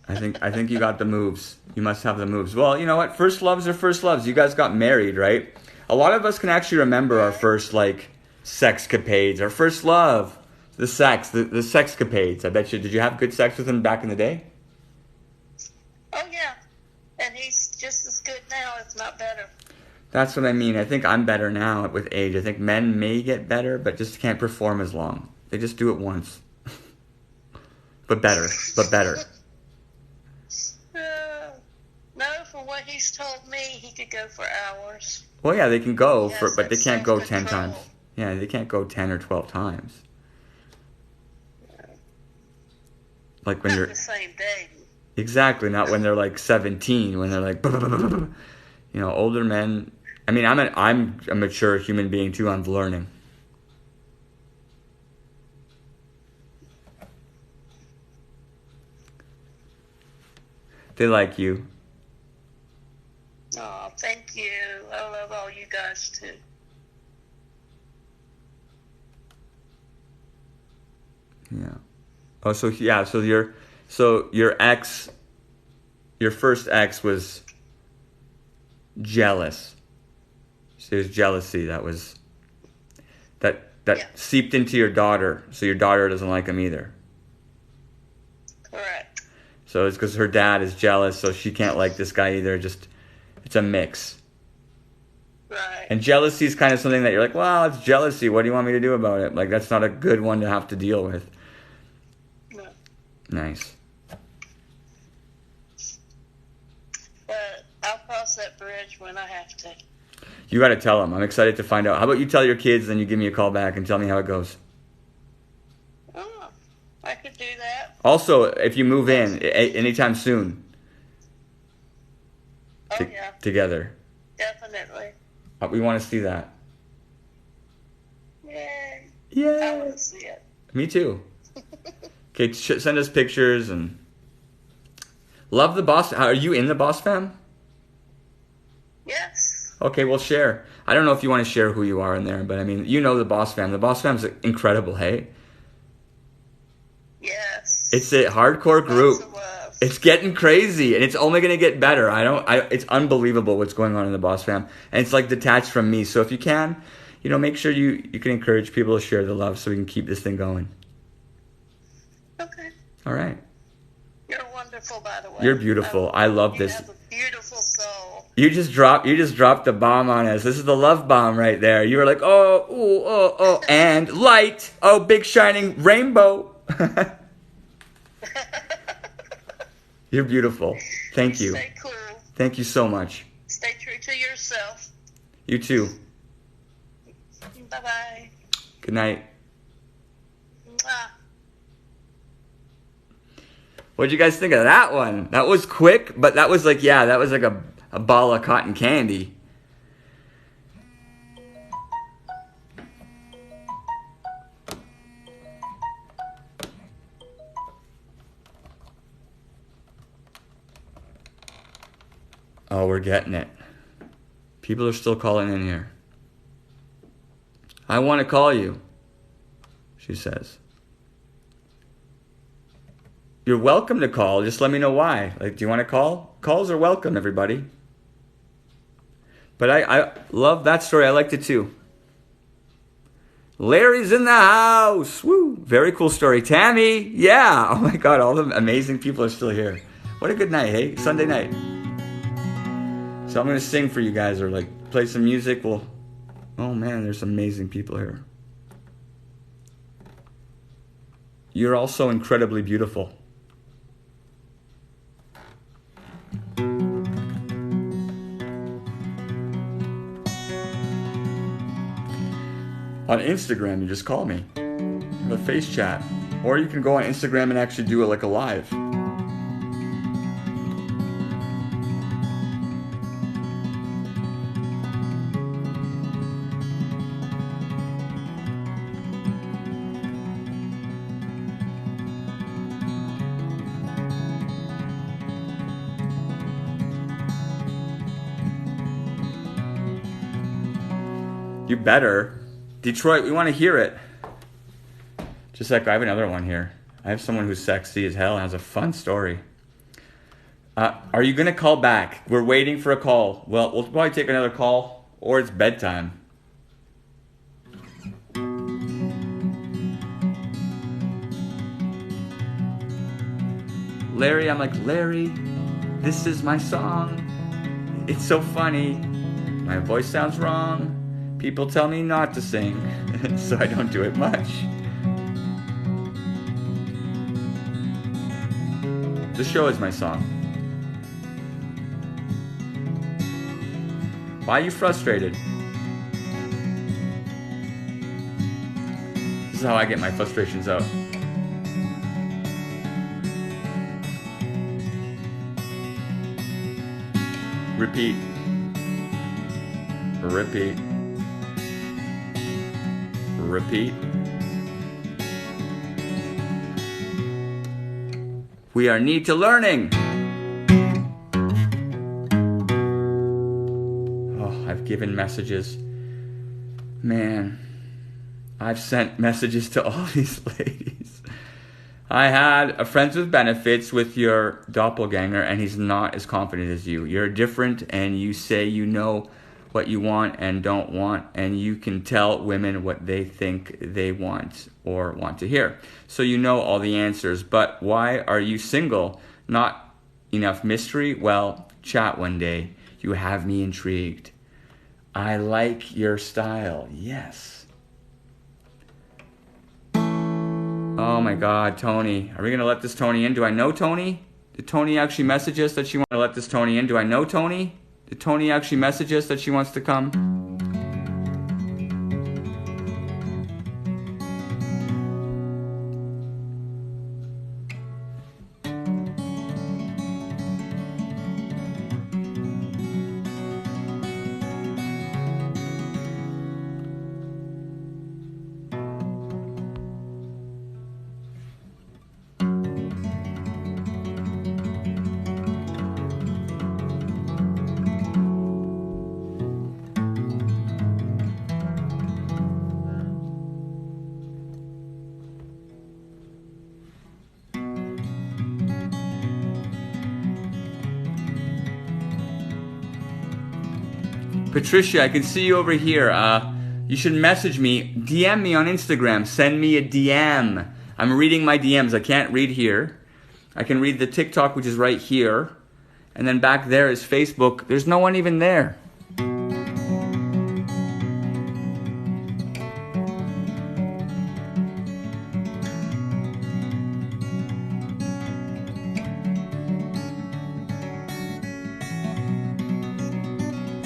I think you got the moves. You must have the moves. Well, you know what? First loves are first loves. You guys got married, right? A lot of us can actually remember our first, sexcapades. Our first love. The sexcapades. I bet you. Did you have good sex with him back in the day? Oh, yeah. And he's just as good now, if not better. That's what I mean. I think I'm better now with age. I think men may get better, but just can't perform as long. They just do it once. But better. No, from what he's told me, he could go for hours. Well, yeah, they can go, Yes, but they that's can't go 10 self-control. times. Yeah, they can't go 10 or 12 times. Like when Not you're... the same day. Exactly, not when they're 17, when they're You know, older men. I mean, I'm a mature human being too. I'm learning. They like you. Oh, thank you. I love all you guys too. Yeah. Oh, so yeah, so your ex, your first ex was jealous. So it was jealousy that Yeah. seeped into your daughter, so your daughter doesn't like him either. Correct. So it's because her dad is jealous, so she can't like this guy either. Just it's a mix. Right. And jealousy is kind of something that you're like, well, it's jealousy. What do you want me to do about it? Like that's not a good one to have to deal with. No. Nice. But I'll cross that bridge when I have to. You got to tell them. I'm excited to find out. How about you tell your kids, then you give me a call back and tell me how it goes. Oh, I could do that. Also, if you move in anytime soon, Oh, yeah, together, definitely. we want to see that. Yay. I Yeah. want to see it. Me too. Okay, send us pictures and love the boss. Are you in the Boss Fam? Yes. Okay, well share. I don't know if you want to share who you are in there, but I mean, you know the Boss Fam. The Boss Fam's incredible, hey? Yes. It's a hardcore group. Lots of love. It's getting crazy, and it's only going to get better. It's unbelievable what's going on in the Boss Fam, and it's like detached from me. So if you can, you know, make sure you can encourage people to share the love so we can keep this thing going. Okay. All right. You're wonderful, by the way. You're beautiful. I love You this. have a beautiful soul. You just dropped the bomb on us. This is the love bomb right there. You were like, oh, ooh, oh, and light. Oh, big shining rainbow. You're beautiful. Thank you. Stay cool. Thank you so much. Stay true to yourself. You too. Bye-bye. Good night. Mwah. What'd you guys think of that one? That was quick, but that was like, yeah, that was like a ball of cotton candy. Oh, we're getting it. People are still calling in here. I want to call you, she says. You're welcome to call. Just let me know why. Like, do you want to call? Calls are welcome, everybody. But I love that story. I liked it too. Larry's in the house. Woo. Very cool story. Tammy. Yeah. Oh my God. All the amazing people are still here. What a good night, hey? Sunday night. So I'm going to sing for you guys or like play some music. Well, oh man, there's amazing people here. You're all so incredibly beautiful. On Instagram, you just call me. Have a face chat. Or you can go on Instagram and actually do it like a live. You better. Detroit, we want to hear it. Just like I have another one here. I have someone who's sexy as hell and has a fun story. Are you going to call back? We're waiting for a call. Well, we'll probably take another call, or it's bedtime. Larry, I'm like, Larry, this is my song. It's so funny. My voice sounds wrong. People tell me not to sing, so I don't do it much. The show is my song. Why are you frustrated? This is how I get my frustrations out. Repeat. Repeat. Repeat. We are need to learning. Oh, I've given messages. Man, I've sent messages to all these ladies. I had a friends with benefits with your doppelganger, and he's not as confident as you. You're different, and you say you know what you want and don't want, and you can tell women what they think they want or want to hear. So you know all the answers. But why are you single? Not enough mystery? Well, chat one day. You have me intrigued. I like your style. Yes. Oh my God, Tony. Are we going to let this Tony in? Do I know Tony? Did Tony actually message us that she wants to let this Tony in? Do I know Tony? Did Tony actually message us that she wants to come? Patricia, I can see you over here. You should message me. DM me on Instagram. Send me a DM. I'm reading my DMs. I can't read here. I can read the TikTok, which is right here. And then back there is Facebook. There's no one even there.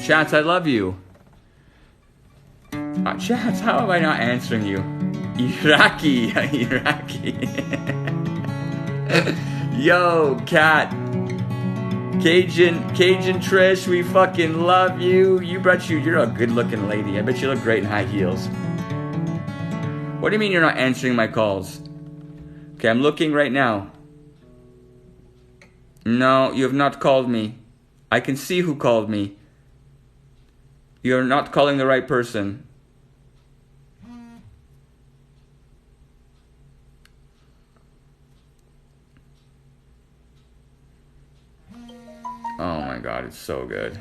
Chats, I love you. Chats, how am I not answering you? Iraqi. Yo, Kat. Cajun Trish, we fucking love you. You're a good looking lady. I bet you look great in high heels. What do you mean you're not answering my calls? Okay, I'm looking right now. No, you have not called me. I can see who called me. You're not calling the right person. Oh my God, it's so good.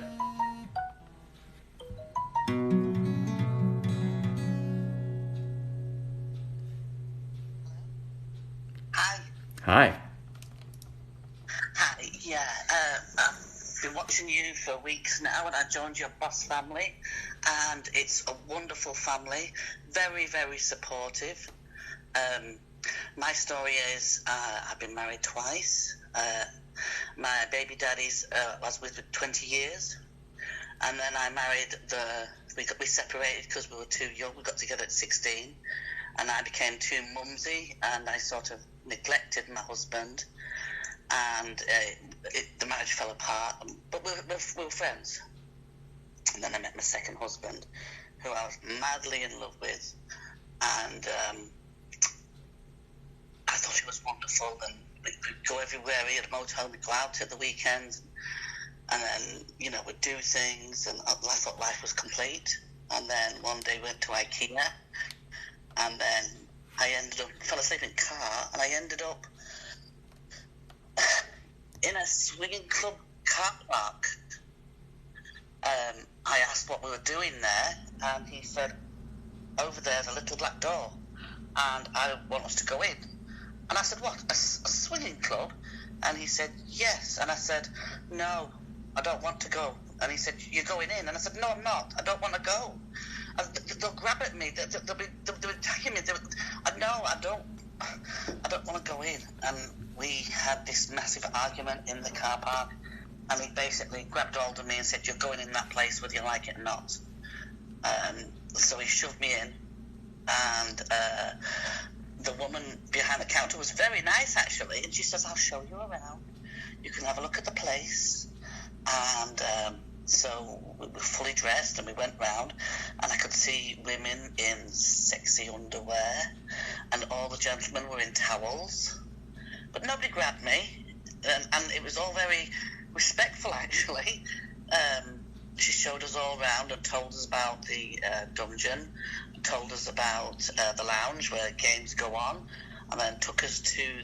Hi. Hi. Hi, yeah. I've been watching you for weeks now, and I joined your boss family, and it's a wonderful family, very, very supportive. My story is I've been married twice. My baby daddy's was with for 20 years, and then I married we separated because we were too young. We got together at 16, and I became too mumsy, and I sort of neglected my husband, and the marriage fell apart. But we were friends. And then I met my second husband, who I was madly in love with, and I thought he was wonderful, and we'd go everywhere. We had a motel, we'd go out at the weekends, and then, we'd do things, and I thought life was complete. And then one day we went to IKEA, and then I fell asleep in the car, and I ended up in a swinging club car park. I asked what we were doing there, and he said, over there's a little black door, and I want us to go in. And I said, what, a swinging club? And he said, yes. And I said, no, I don't want to go. And he said, you're going in? And I said, no, I'm not. I don't want to go. They'll grab at me. They'll be attacking me. I don't want to go in. And we had this massive argument in the car park. And he basically grabbed hold of me and said, you're going in that place whether you like it or not. So he shoved me in. And the woman behind the counter was very nice, actually, and she says, I'll show you around. You can have a look at the place. And So we were fully dressed and we went round, and I could see women in sexy underwear, and all the gentlemen were in towels, but nobody grabbed me, and it was all very respectful, actually. She showed us all around and told us about the dungeon, told us about the lounge where games go on, and then took us to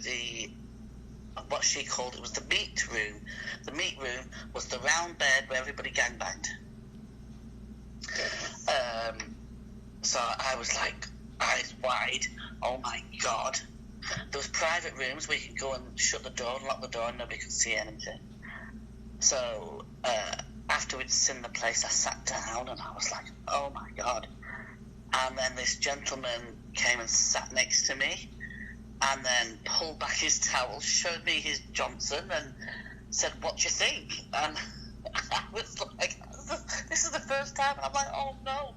what she called, it was the meat room. The meat room was the round bed where everybody gangbanged. So I was like, eyes wide, oh my God. There was private rooms where you could go and shut the door and lock the door and nobody could see anything. So after we'd seen the place, I sat down and I was like, oh my God. And then this gentleman came and sat next to me, and then pulled back his towel, showed me his Johnson, and said, what do you think? And I was like, this is the first time. And I'm like, oh no.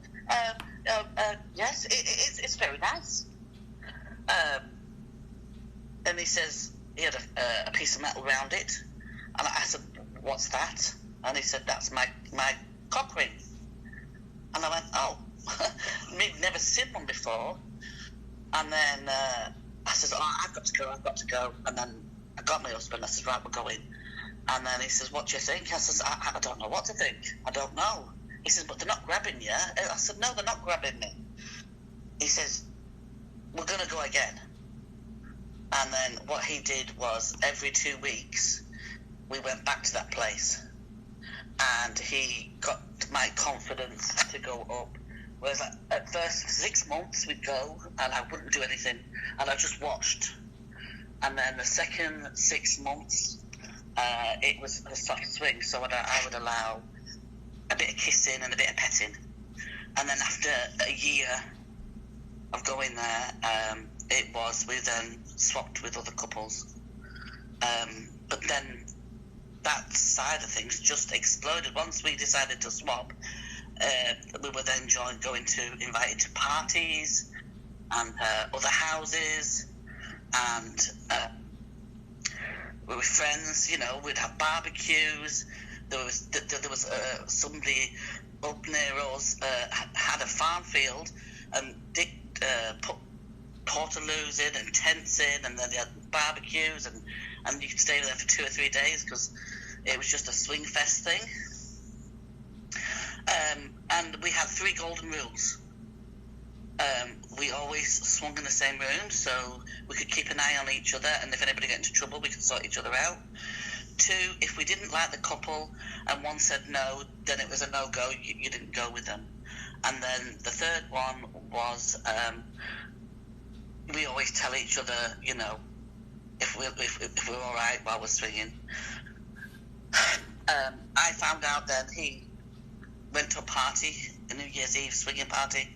Yes, it's very nice. And he says, he had a piece of metal around it. And I said, what's that? And he said, that's my cock ring. And I went, oh, we've never seen one before. And then I said, oh, I've got to go. And then I got my husband. I said, right, we're going. And then he says, what do you think? I says, I don't know what to think. I don't know. He says, but they're not grabbing you. I said, no, they're not grabbing me. He says, we're going to go again. And then what he did was every 2 weeks, we went back to that place. And he got my confidence to go up. Whereas at first 6 months we'd go and I wouldn't do anything, and I just watched. And then the second 6 months, it was a soft swing, so I would allow a bit of kissing and a bit of petting. And then after a year of going there, we then swapped with other couples. But then that side of things just exploded. Once we decided to swap, we were then invited to parties and other houses, and we were friends. We'd have barbecues. There was somebody up near us had a farm field and put portaloos in and tents in, and then they had barbecues, and you could stay there for 2 or 3 days because it was just a swing fest thing. And we had 3 golden rules. We always swung in the same room, so we could keep an eye on each other, and if anybody got into trouble, we could sort each other out. 2, if we didn't like the couple and one said no, then it was a no-go. You didn't go with them. And then the third one was we always tell each other, if we're all right while we're swinging. I found out then he went to a party, a New Year's Eve swinging party.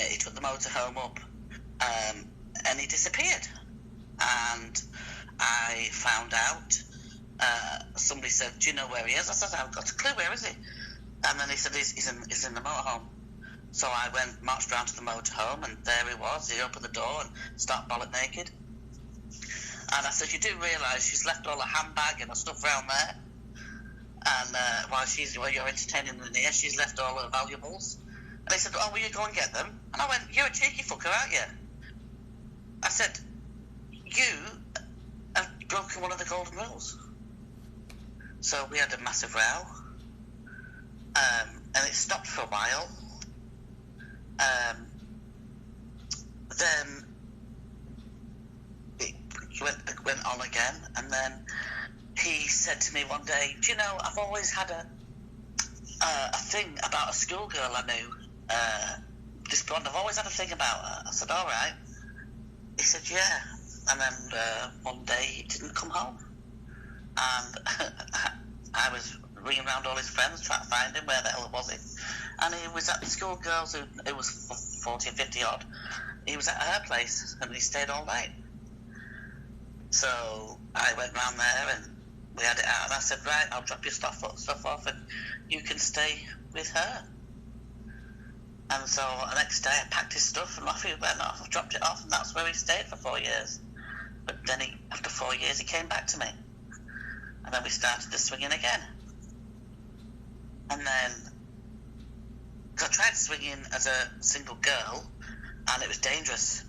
He took the motorhome up, and he disappeared. And I found out, somebody said, do you know where he is? I said, I haven't got a clue, where is he? And then he said, he's in the motorhome. So I marched round to the motorhome, and there he was. He opened the door and started bollock naked. And I said, you do realise she's left all her handbag and her stuff around there? And while you're entertaining them here, she's left all her valuables. And they said, oh, will you go and get them? And I went, you're a cheeky fucker, aren't you? I said, you have broken one of the golden rules. So we had a massive row. And it stopped for a while. Then it went on again, and then he said to me one day, do you know, I've always had a thing about a schoolgirl I knew, this blonde. I've always had a thing about her. I said, all right. He said, yeah. And then one day he didn't come home, and I was ringing around all his friends trying to find him. Where the hell was he? And he was at the schoolgirls who was 40 or 50 odd. He was at her place, and he stayed all night. So I went round there, and we had it out, and I said, right, I'll drop your stuff off, and you can stay with her. And so the next day I packed his stuff, and off he went off. I dropped it off, and that's where he stayed for 4 years. But then after 4 years, he came back to me. And then we started the swinging again. And then, cause I tried swinging as a single girl, and it was dangerous.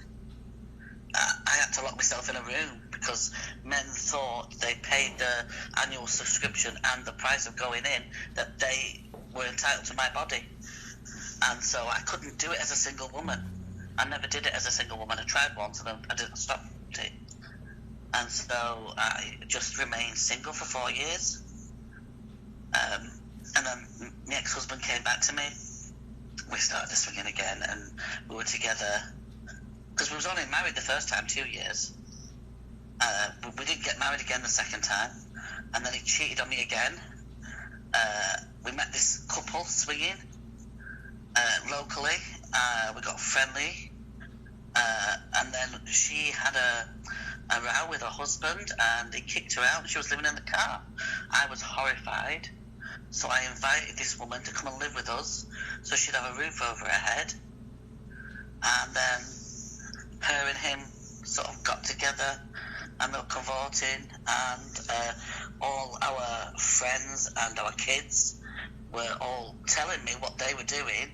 I had to lock myself in a room because men thought they paid the annual subscription and the price of going in, that they were entitled to my body. And so I couldn't do it as a single woman. I never did it as a single woman. I tried once and I didn't stop it. And so I just remained single for 4 years. And then my ex-husband came back to me. We started swinging again, and we were together. Because we was only married the first time, 2 years. We didn't get married again the second time. And then he cheated on me again. We met this couple swinging locally. We got friendly. And then she had a row with her husband, and he kicked her out, and she was living in the car. I was horrified. So I invited this woman to come and live with us, so she'd have a roof over her head. And then her and him sort of got together, and they were cavorting, and all our friends and our kids were all telling me what they were doing,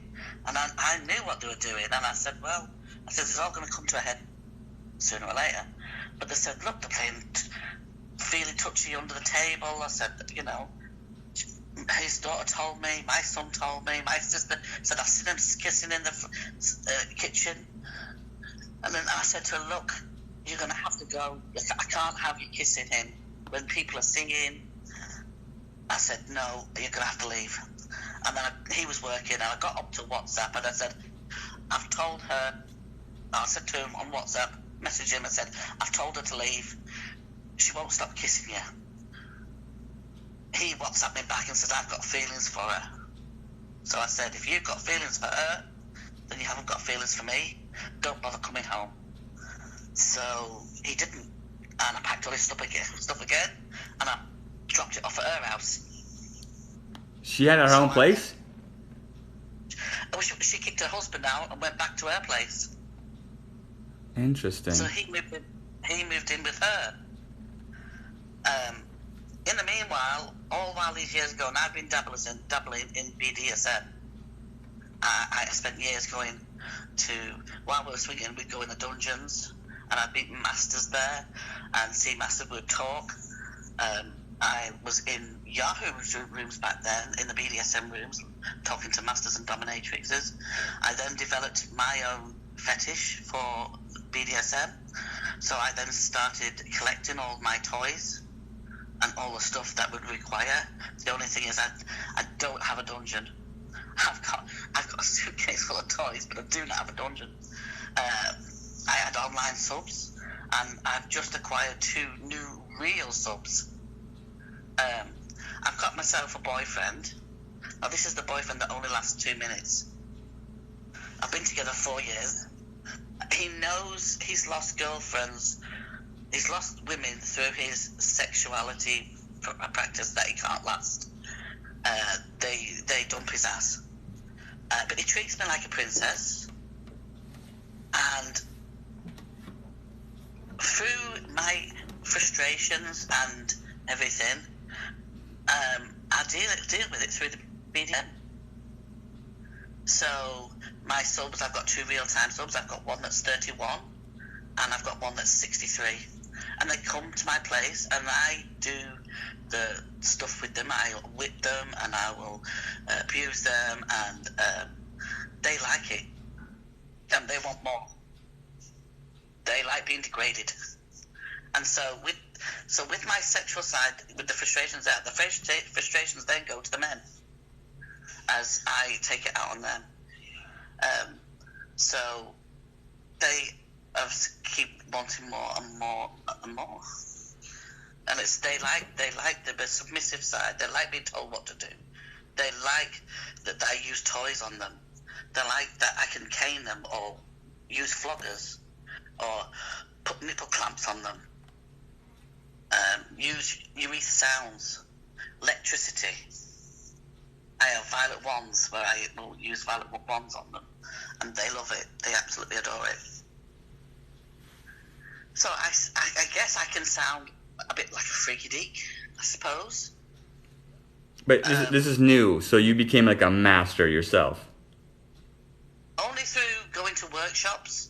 and I knew what they were doing, and I said, it's all going to come to a head sooner or later. But they said, look, they're playing feeling touchy under the table. I said, his daughter told me, my son told me, my sister said, I've seen him kissing in the kitchen. And then I said to her, look, you're going to have to go. I can't have you kissing him when people are singing. I said, no, you're going to have to leave. And then he was working, and I got up to WhatsApp, and I said, I've told her, I said to him on WhatsApp, messaged him, and said, I've told her to leave. She won't stop kissing you. He WhatsApped me back and said, I've got feelings for her. So I said, if you've got feelings for her, then you haven't got feelings for me. Don't bother coming home. So he didn't, and I packed all his stuff again, and I dropped it off at her house. She had her own place? She kicked her husband out and went back to her place. Interesting. So he moved in with her. In the meanwhile, all while these years ago, and I've been dabbling in BDSM. I spent years going to, while we were swinging, we'd go in the dungeons, and I'd meet masters there, and see masters would talk. I was in Yahoo rooms back then, in the BDSM rooms, talking to masters and dominatrixes. I then developed my own fetish for BDSM, so I then started collecting all my toys and all the stuff that would require. The only thing is I don't have a dungeon. I've got a suitcase full of toys, but I do not have a dungeon. I had online subs, and I've just acquired 2 new real subs. I've got myself a boyfriend. Now this is the boyfriend that only lasts 2 minutes. I've been together 4 years. He knows he's lost girlfriends. He's lost women through his sexuality practice that he can't last. They dump his ass. But he treats me like a princess. And through my frustrations and everything, I deal with it through the BDSM. So my subs, I've got 2 real-time subs. I've got one that's 31, and I've got one that's 63. And they come to my place, and I do the stuff with them. I whip them, and I will abuse them, and they like it, and they want more. They like being degraded. And so with my sexual side, with the frustrations there, the frustrations then go to the men, as I take it out on them. So they keep wanting more and more and more. And they like the submissive side. They like being told what to do. They like that I use toys on them. They like that I can cane them or use floggers or put nipple clamps on them. Use urethra sounds, electricity. I have violet wands where I will use violet wands on them, and they love it. They absolutely adore it. So I guess I can sound a bit like a freaky deek, I suppose. But this is new, so you became like a master yourself. Only through going to workshops.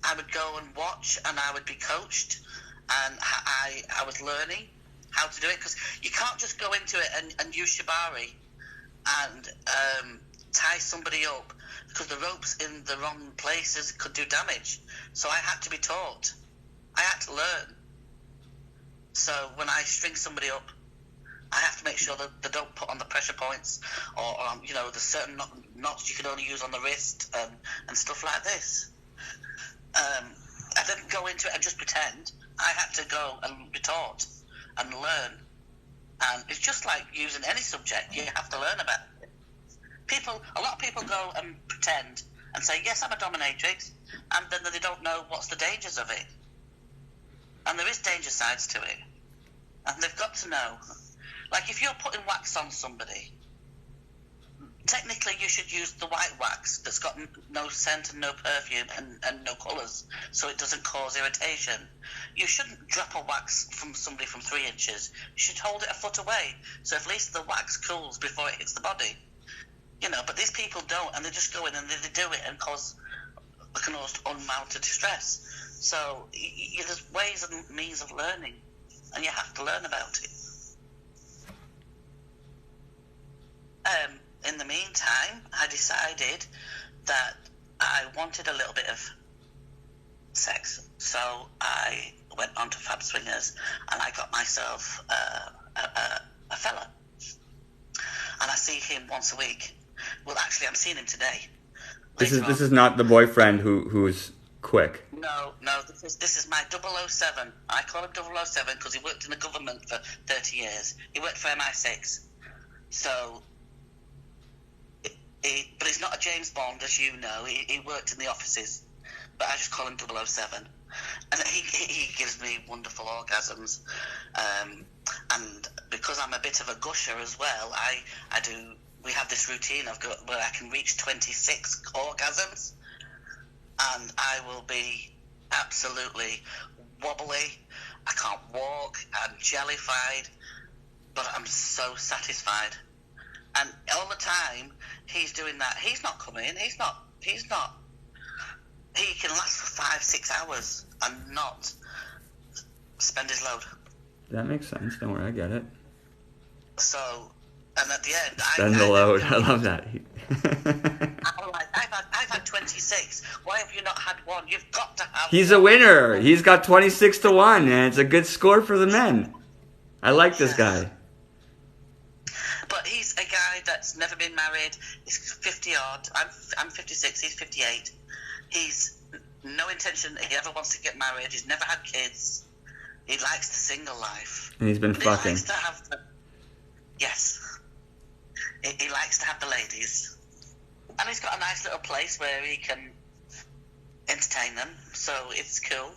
I would go and watch, and I would be coached, and I was learning how to do it, because you can't just go into it and use shibari and tie somebody up, because the ropes in the wrong places could do damage. So I had to be taught. I had to learn. So when I string somebody up, I have to make sure that they don't put on the pressure points, or there's certain knots you can only use on the wrist, and stuff like this. I didn't go into it and just pretend. I had to go and be taught and learn. And it's just like using any subject. You have to learn about it. A lot of people go and pretend and say, yes, I'm a dominatrix, and then they don't know what's the dangers of it. And there is danger sides to it. And they've got to know. Like, if you're putting wax on somebody, technically you should use the white wax that's got no scent and no perfume and no colours, so it doesn't cause irritation. You shouldn't drop a wax from somebody from 3 inches. You should hold it a foot away, so at least the wax cools before it hits the body. But these people don't, and they just go in and they do it and cause unmounted distress. So there's ways and means of learning, and you have to learn about it. In the meantime, I decided that I wanted a little bit of sex, so I went on to Fab Swingers, and I got myself a fella, and I see him once a week. Well, actually, I'm seeing him today. This is not the boyfriend who's quick. No, this is my 007. I call him 007 because he worked in the government for 30 years. He worked for MI6. So, but he's not a James Bond, as you know. He worked in the offices. But I just call him 007. And he gives me wonderful orgasms. And because I'm a bit of a gusher as well, we have this routine where I can reach 26 orgasms. And I will be absolutely wobbly. I can't walk. I'm jellified. But I'm so satisfied. And all the time he's doing that, he's not coming. He's not. He can last for 5-6 hours and not spend his load. That makes sense. Don't worry, I get it. So, and at the end, spend the load. I love that. I've had 26. Why have you not had one? You've got to have. He's a winner. He's got 26-1, and it's a good score for the men. I like this guy. But he's a guy that's never been married. He's 50 odd. I'm 56. He's 58. He's no intention he ever wants to get married. He's never had kids. He likes the single life. And he's been fucking. He likes to have yes. He likes to have the ladies. And he's got a nice little place where he can entertain them. So it's cool.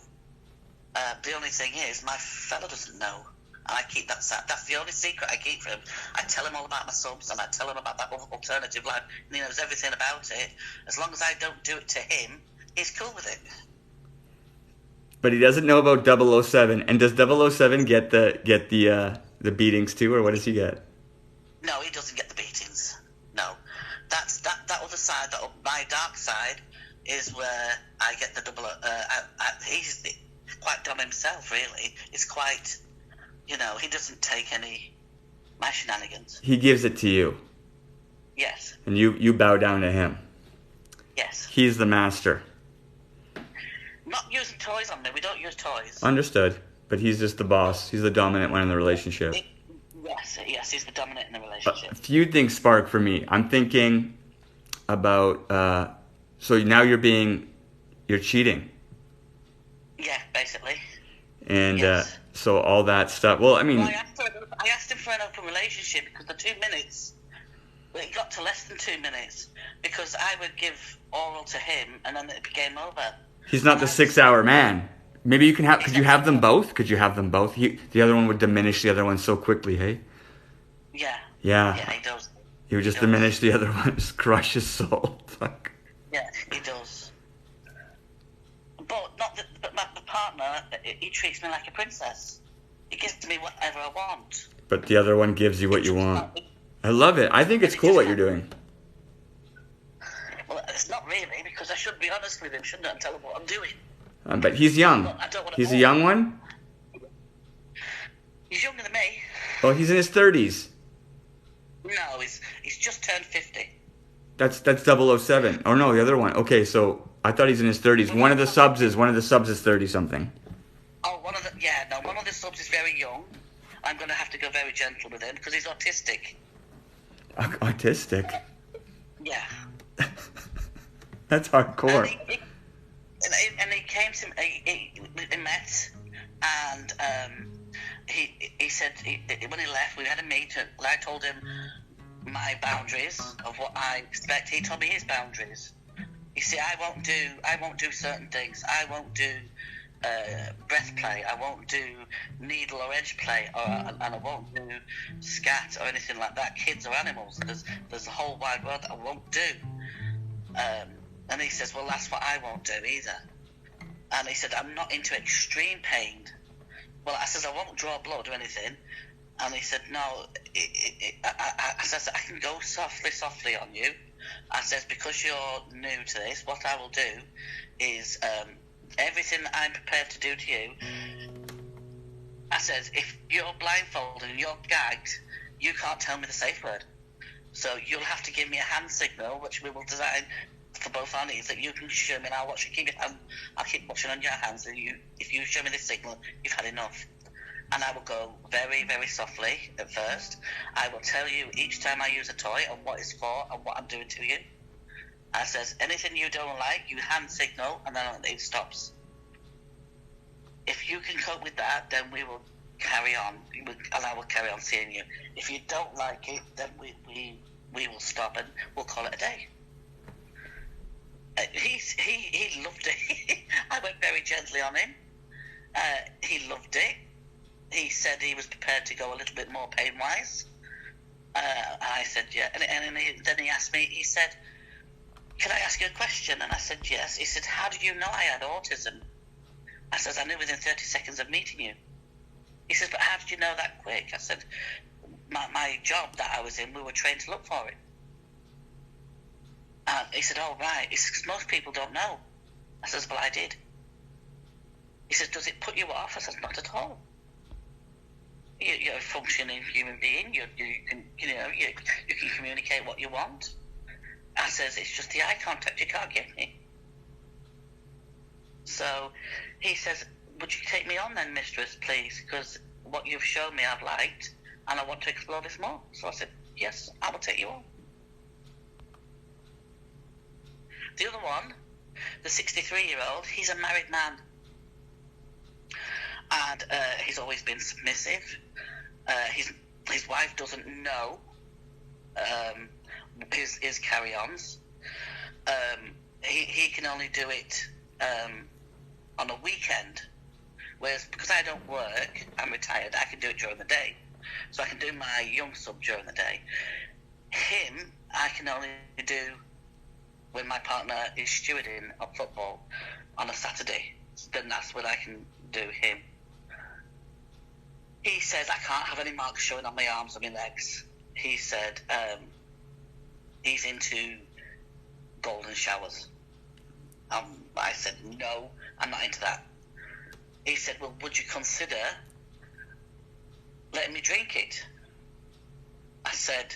The only thing is, my fella doesn't know. And I keep that. That's the only secret I keep from him. I tell him all about my subs, and I tell him about that alternative life, and he knows everything about it. As long as I don't do it to him, he's cool with it. But he doesn't know about 007. And does 007 get the beatings too, or what does he get? No, he doesn't get the beatings. No, that's that other side. My dark side is where I get the double. He's quite dumb himself, really. It's quite. He doesn't take any my shenanigans. He gives it to you. Yes. And you bow down to him. Yes. He's the master. Not using toys on me. We don't use toys. Understood. But he's just the boss. He's the dominant one in the relationship. Yes, he's the dominant in the relationship. A few things spark for me. I'm thinking about, so now you're cheating. Yeah, basically. And, yes. So all that stuff. Well, I mean, I asked him for an open relationship because the 2 minutes, it got to less than 2 minutes because I would give oral to him and then it became over. He's not the 6-hour man. Maybe you can have. Could you have them both? Could you have them both? The other one would diminish the other one so quickly. Hey. Yeah. Yeah. Yeah, he does. He would just diminish the other one, just crush his soul. Fuck. Yeah, he does. But my partner, he treats me like a princess. He gives me whatever I want. But the other one gives you what you want. I love it. I think it's cool what you're doing. Well, it's not really, because I should be honest with him, shouldn't I, and tell him what I'm doing. But he's young. I don't want to He's a young one? He's younger than me. Oh, he's in his 30s. No, he's just turned 50. That's 007. Oh no, the other one. Okay, so I thought he's in his 30s. One of the subs is 30 something. Oh, one of the subs is very young. I'm going to have to go very gentle with him because he's autistic. Autistic. Yeah. That's hardcore. And he came to me. We met, and he said when he left, we had a meeting. I told him my boundaries of what I expect. He told me his boundaries. You see, I won't do certain things. I won't do breath play. I won't do needle or edge play, and I won't do scat or anything like that. Kids or animals. There's a whole wide world that I won't do. And he says, well, that's what I won't do either. And he said, I'm not into extreme pain. Well, I says, I won't draw blood or anything. And he said, no, I says, I can go softly on you. I says, because you're new to this, what I will do is everything I'm prepared to do to you. I says, if you're blindfolded and you're gagged, you can't tell me the safe word. So you'll have to give me a hand signal, which we will design for both our needs, that you can show me, and I'll watch you. I'll keep watching on your hands, and if you show me this signal, you've had enough. And I will go very, very softly at first. I will tell you each time I use a toy and what it's for and what I'm doing to you. I says, anything you don't like, you hand signal, and then it stops. If you can cope with that, then we will carry on, and I will carry on seeing you. If you don't like it, then we will stop and we'll call it a day. He loved it. I went very gently on him. He loved it. He said he was prepared to go a little bit more pain-wise. I said, yeah. And then he asked me, he said, can I ask you a question? And I said, yes. He said, how did you know I had autism? I said, I knew within 30 seconds of meeting you. He says, but how did you know that quick? I said, my job that I was in, we were trained to look for it. He said, oh, right. He says, most people don't know. I says, well, I did. He says, does it put you off? I says, not at all. You're a functioning human being. You can communicate what you want. I says, it's just the eye contact you can't give me. So he says, would you take me on then, mistress, please? Because what you've shown me I've liked, and I want to explore this more. So I said, yes, I will take you on. The other one, the 63-year-old, he's a married man. And he's always been submissive. His wife doesn't know his carry-ons. He can only do it on a weekend. Whereas, because I don't work, I'm retired, I can do it during the day. So I can do my young sub during the day. Him, I can only do when my partner is stewarding on football on a Saturday. Then that's when I can do him. He says I can't have any marks showing on my arms or my legs. He said he's into golden showers. I said, no, I'm not into that. He said, well, would you consider letting me drink it? I said,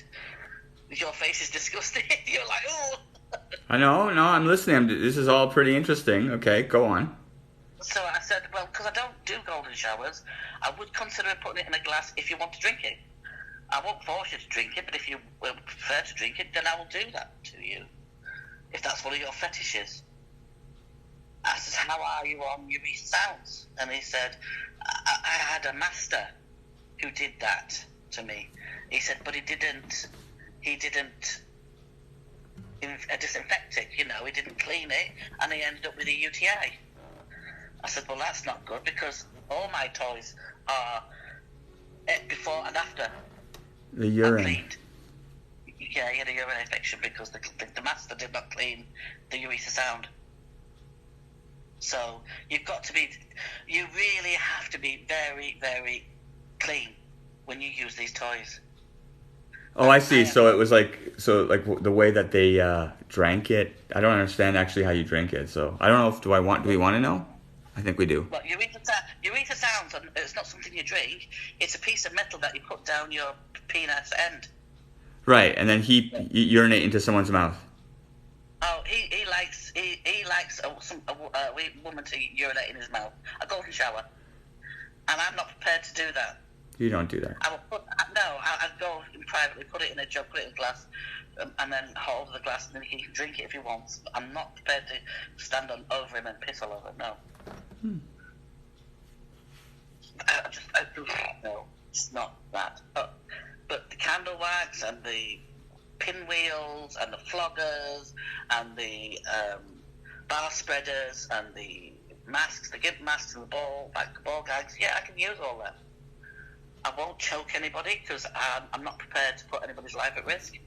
your face is disgusting. You're like, oh. I know, no, I'm listening. This is all pretty interesting. Okay, go on. So I said, well, because I don't do golden showers, I would consider putting it in a glass if you want to drink it. I won't force you to drink it, but if you prefer to drink it, then I will do that to you, if that's one of your fetishes. I said, how are you on your sounds? And he said, I had a master who did that to me. He said, but he didn't disinfect it, he didn't clean it, and he ended up with a UTI. I said, well, that's not good, because all my toys are before and after. The urine. Cleaned. Yeah, he had a urine infection because the master did not clean the urethra sound. So you really have to be very, very clean when you use these toys. Oh, I see. So it was like the way that they drank it. I don't understand actually how you drink it. So I don't know if do we want to know? I think we do. Well, urethra sounds, and it's not something you drink. It's a piece of metal that you put down your penis end. Right, and then he urinate into someone's mouth. Oh, he likes a woman to urinate in his mouth, a golden shower, and I'm not prepared to do that. You don't do that. I'd go in privately, put it in a jug, put it in a glass, and then hold the glass, and then he can drink it if he wants. I'm not prepared to stand over him and piss all over. No. No, it's not that. But the candle wax and the pinwheels and the floggers and the bar spreaders and the masks, the gimp masks and the ball gags, yeah, I can use all that. I won't choke anybody because I'm not prepared to put anybody's life at risk.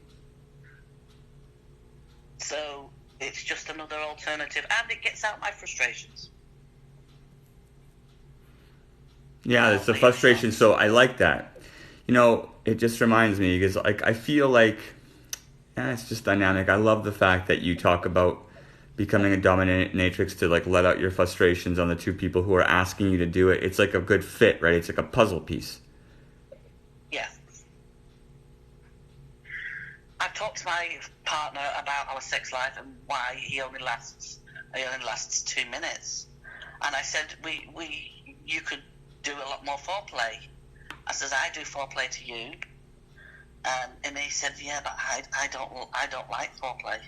So it's just another alternative, and it gets out my frustrations. Yeah, it's the frustration. So I like that. You know, it just reminds me because I feel like it's just dynamic. I love the fact that you talk about becoming a dominatrix to like let out your frustrations on the two people who are asking you to do it. It's like a good fit, right? It's like a puzzle piece. Yeah. I've talked to my partner about our sex life and why he only lasts 2 minutes. And I said, you could do a lot more foreplay. I says, I do foreplay to you. And he said, yeah, but I don't like foreplay.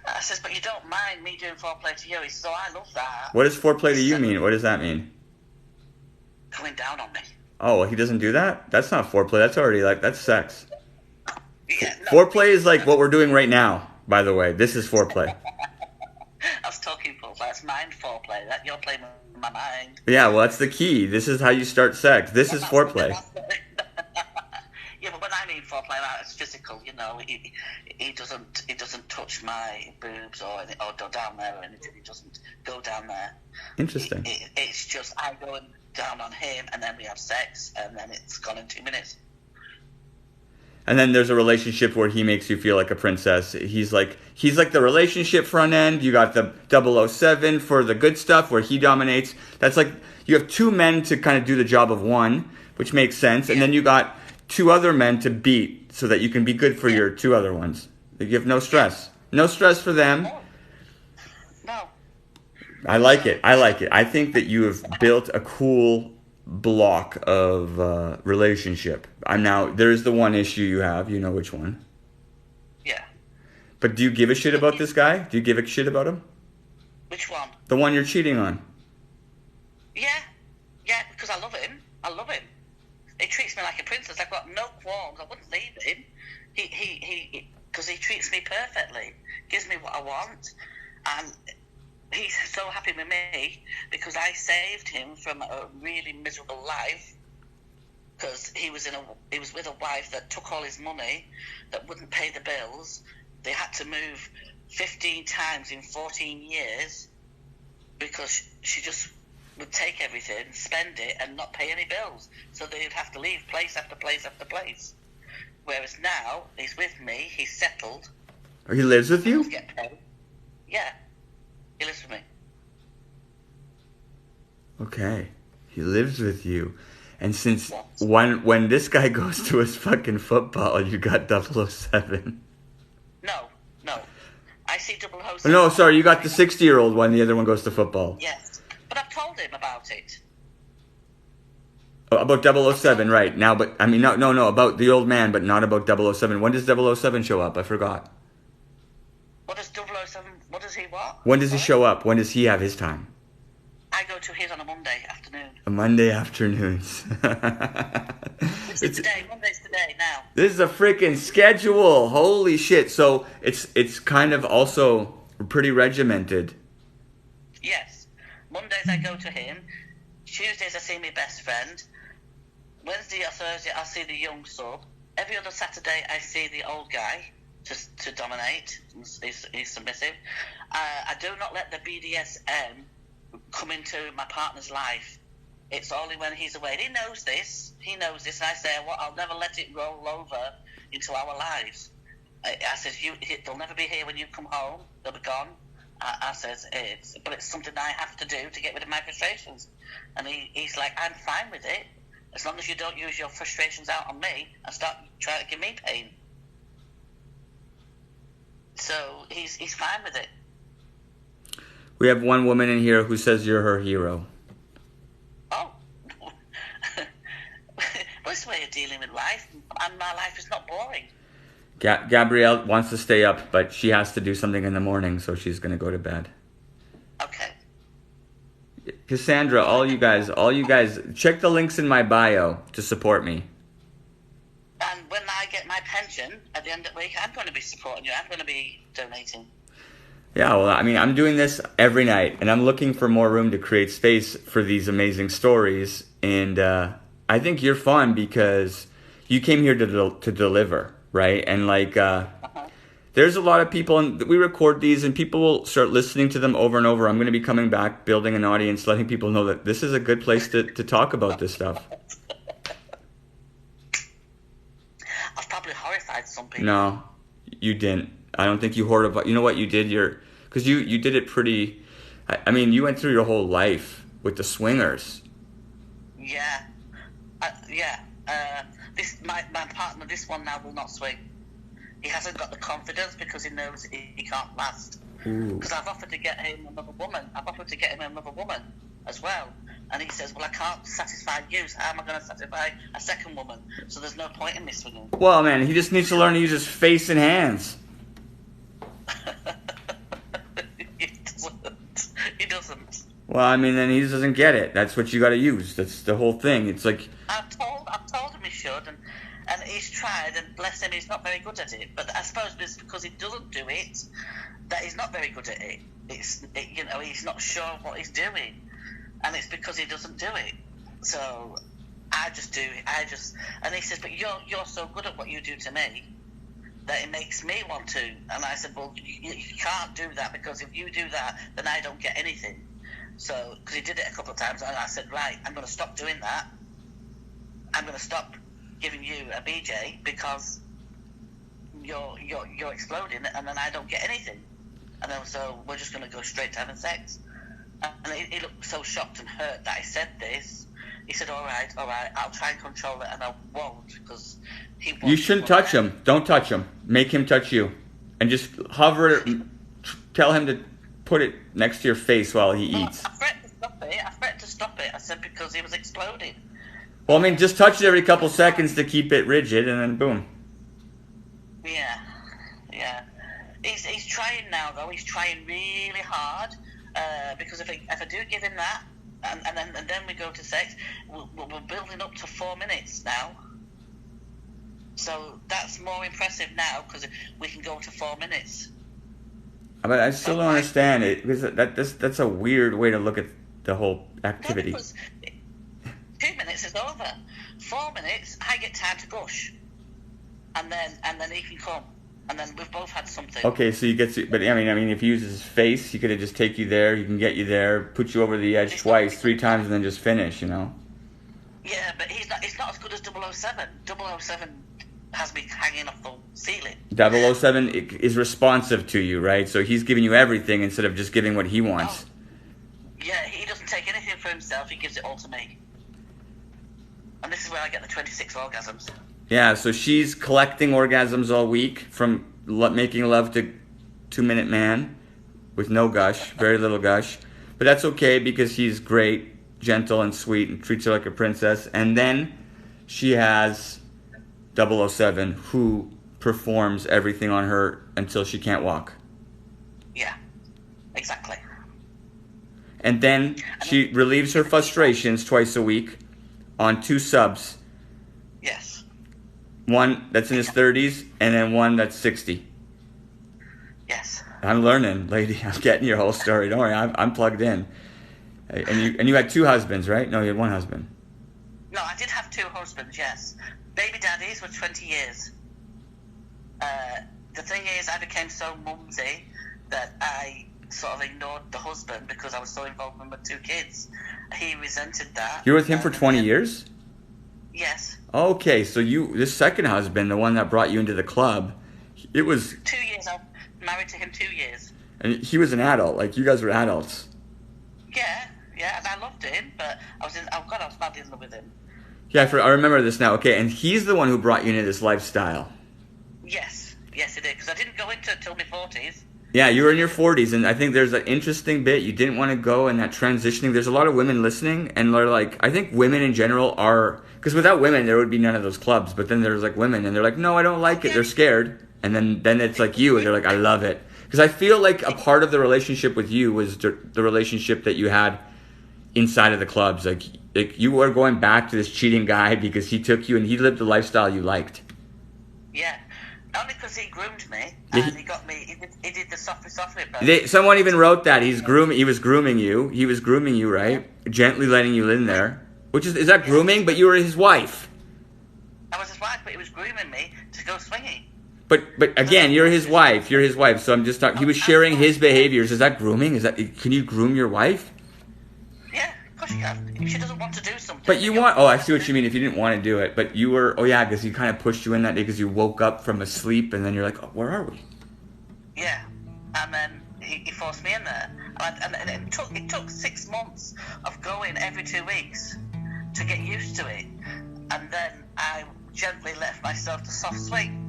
I says, but you don't mind me doing foreplay to you. He says, oh, I love that. What does foreplay to you mean? What does that mean? Coming down on me. Oh, he doesn't do that? That's not foreplay. That's already that's sex. Yeah, no, Foreplay is like what we're doing right now, by the way. This is foreplay. I was talking foreplay. That's mind foreplay. That you're playing with my mind. Yeah, well, that's the key. This is how you start sex. This is foreplay. Yeah, but when I mean foreplay, it's physical. You know, he doesn't touch my boobs or down there or anything. He doesn't go down there. Interesting. It's just I go down on him, and then we have sex, and then it's gone in 2 minutes. And then there's a relationship where he makes you feel like a princess. He's like the relationship front end. You got the 007 for the good stuff where he dominates. That's like you have two men to kind of do the job of one, which makes sense. And then you got two other men to beat so that you can be good for your two other ones. You have no stress. No stress for them. No. I like it. I think that you have built a cool block of relationship. There's the one issue you have. You know which one. Yeah. But do you give a shit about this guy? Do you give a shit about him? Which one? The one you're cheating on. Yeah, because I love him. He treats me like a princess. I've got no qualms. I wouldn't leave him. Because he treats me perfectly. Gives me what I want, and he's so happy with me because I saved him from a really miserable life. Because he was with a wife that took all his money, that wouldn't pay the bills. They had to move 15 times in 14 years because she just would take everything, spend it, and not pay any bills. So they'd have to leave place after place after place. Whereas now, he's with me, he's settled. Or he lives with you? Get paid. Yeah, he lives with me. Okay, he lives with you. And since when this guy goes to his fucking football, you got 007. No. I see 007. No, sorry, you got the 60-year-old one. The other one goes to football. Yes, but I've told him about it. About 007, right. Now, but, I mean, no, about the old man, but not about 007. When does 007 show up? I forgot. What does 007, what does he what? When does he show up? When does he have his time? I go to his on a Monday afternoon. A Monday afternoons. It's today. Monday's today now. This is a freaking schedule. Holy shit. So it's kind of also pretty regimented. Yes. Mondays I go to him. Tuesdays I see my best friend. Wednesday or Thursday I see the young sub. Every other Saturday I see the old guy to dominate. He's submissive. I do not let the BDSM come into my partner's life It's only when he's away. And he knows this. And I say, well, I'll never let it roll over into our lives. I says, they'll never be here when you come home. They'll be gone. I says, but it's something I have to do to get rid of my frustrations. And he's like, I'm fine with it, as long as you don't use your frustrations out on me and start trying to give me pain. So he's fine with it. We have one woman in here who says you're her hero. Oh. Well, it's the way of dealing with life, and my life is not boring. Gabrielle wants to stay up, but she has to do something in the morning, so she's going to go to bed. Okay. Cassandra, all you guys, check the links in my bio to support me. And when I get my pension at the end of the week, I'm going to be supporting you. I'm going to be donating. Yeah, well, I mean, I'm doing this every night, and I'm looking for more room to create space for these amazing stories. And I think you're fun because you came here to deliver, right? And like, there's a lot of people, and we record these, and people will start listening to them over and over. I'm going to be coming back, building an audience, letting people know that this is a good place to talk about this stuff. I've probably horrified some people. No, you didn't. I don't think you horrified. You know what you did? Because you did it pretty. I mean, you went through your whole life with the swingers. Yeah. My partner, this one now, will not swing. He hasn't got the confidence because he knows he can't last. Because I've offered to get him another woman. As well. And he says, well, I can't satisfy you, so how am I going to satisfy a second woman? So there's no point in me swinging. Well, man, he just needs to learn to use his face and hands. He doesn't. Well, I mean, then he doesn't get it. That's what you got to use. That's the whole thing. It's like... I've told him he should, and he's tried, and bless him, he's not very good at it. But I suppose it's because he doesn't do it that he's not very good at it. He's not sure what he's doing, and it's because he doesn't do it. So I just do it. And he says, but you're so good at what you do to me that it makes me want to. And I said, well, you can't do that, because if you do that, then I don't get anything. So, because he did it a couple of times, and I said, right, I'm going to stop doing that. I'm going to stop giving you a BJ because you're exploding, and then I don't get anything. And then so we're just going to go straight to having sex. And he looked so shocked and hurt that I said this. He said, all right, I'll try and control it, and I won't, because he won't. You shouldn't touch him. Don't touch him. Make him touch you. And just hover it. Tell him to put it next to your face while he eats. I threatened to stop it. I said, because he was exploding. Well, I mean, just touch it every couple seconds to keep it rigid, and then boom. Yeah. He's trying now, though. He's trying really hard, because if I do give him that, and then we go to sex, we're building up to 4 minutes now. So that's more impressive now, because we can go to 4 minutes. But I still don't understand it, because that's a weird way to look at the whole activity. No, because 2 minutes is over. 4 minutes, I get time to gush, and then he can come, and then we've both had something. Okay, so you get to, but I mean, if he uses his face, he could have just take you there. He can get you there, put you over the edge twice, 3 times, and then just finish. Yeah, but he's not as good as 007. 007 has me hanging off the ceiling. 007 is responsive to you, right? So he's giving you everything instead of just giving what he wants. Yeah, he doesn't take anything for himself. He gives it all to me. And this is where I get the 26 orgasms. Yeah, so she's collecting orgasms all week from making love to 2 Minute Man with no gush, very little gush. But that's okay because he's great, gentle and sweet, and treats her like a princess. And then she has 007, who performs everything on her until she can't walk. Yeah, exactly. And then she relieves her frustrations twice a week on 2 subs. Yes. One that's in his 30s, and then one that's 60. Yes. I'm learning, lady. I'm getting your whole story. Don't worry, I'm plugged in. And you had 2 husbands, right? No, you had 1 husband. No, I did have 2 husbands, yes. Baby daddies were 20 years. The thing is, I became so mumsy that I sort of ignored the husband because I was so involved with my 2 kids. He resented that. You were with him for 20 years? Yes. Okay, so this second husband, the one that brought you into the club, it was... 2 years. I'm married to him 2 years. And he was an adult, like you guys were adults. Yeah, and I loved him, but I was madly in love with him. Yeah, I remember this now. Okay, and he's the one who brought you into this lifestyle. Yes, he did, because I didn't go into it till my 40s. Yeah, you were in your 40s, and I think there's an interesting bit. You didn't want to go in that transitioning. There's a lot of women listening, and they're like, I think women in general are... Because without women, there would be none of those clubs. But then there's like women, and they're like, no, I don't like it. They're scared. And then it's like you, and they're like, I love it. Because I feel like a part of the relationship with you was the relationship that you had inside of the clubs. Like you were going back to this cheating guy because he took you and he lived the lifestyle you liked. Yeah, only because he groomed me and he got me. He did the softly. Someone even wrote that he was grooming you. He was grooming you, right? Gently letting you in there. Which is that grooming? But you were his wife. I was his wife, but he was grooming me to go swinging. But again, you're his wife. So I'm just talking. He was sharing his behaviors. Is that grooming? Can you groom your wife? Yeah, of course you can. If she doesn't want to do something. But you want... Oh, I see what you mean. If you didn't want to do it, but you were... Oh yeah, because he kind of pushed you in that day because you woke up from a sleep and then you're like, oh, where are we? Yeah, and then he forced me in there, and it took 6 months of going every 2 weeks to get used to it, and then I gently left myself to soft swing.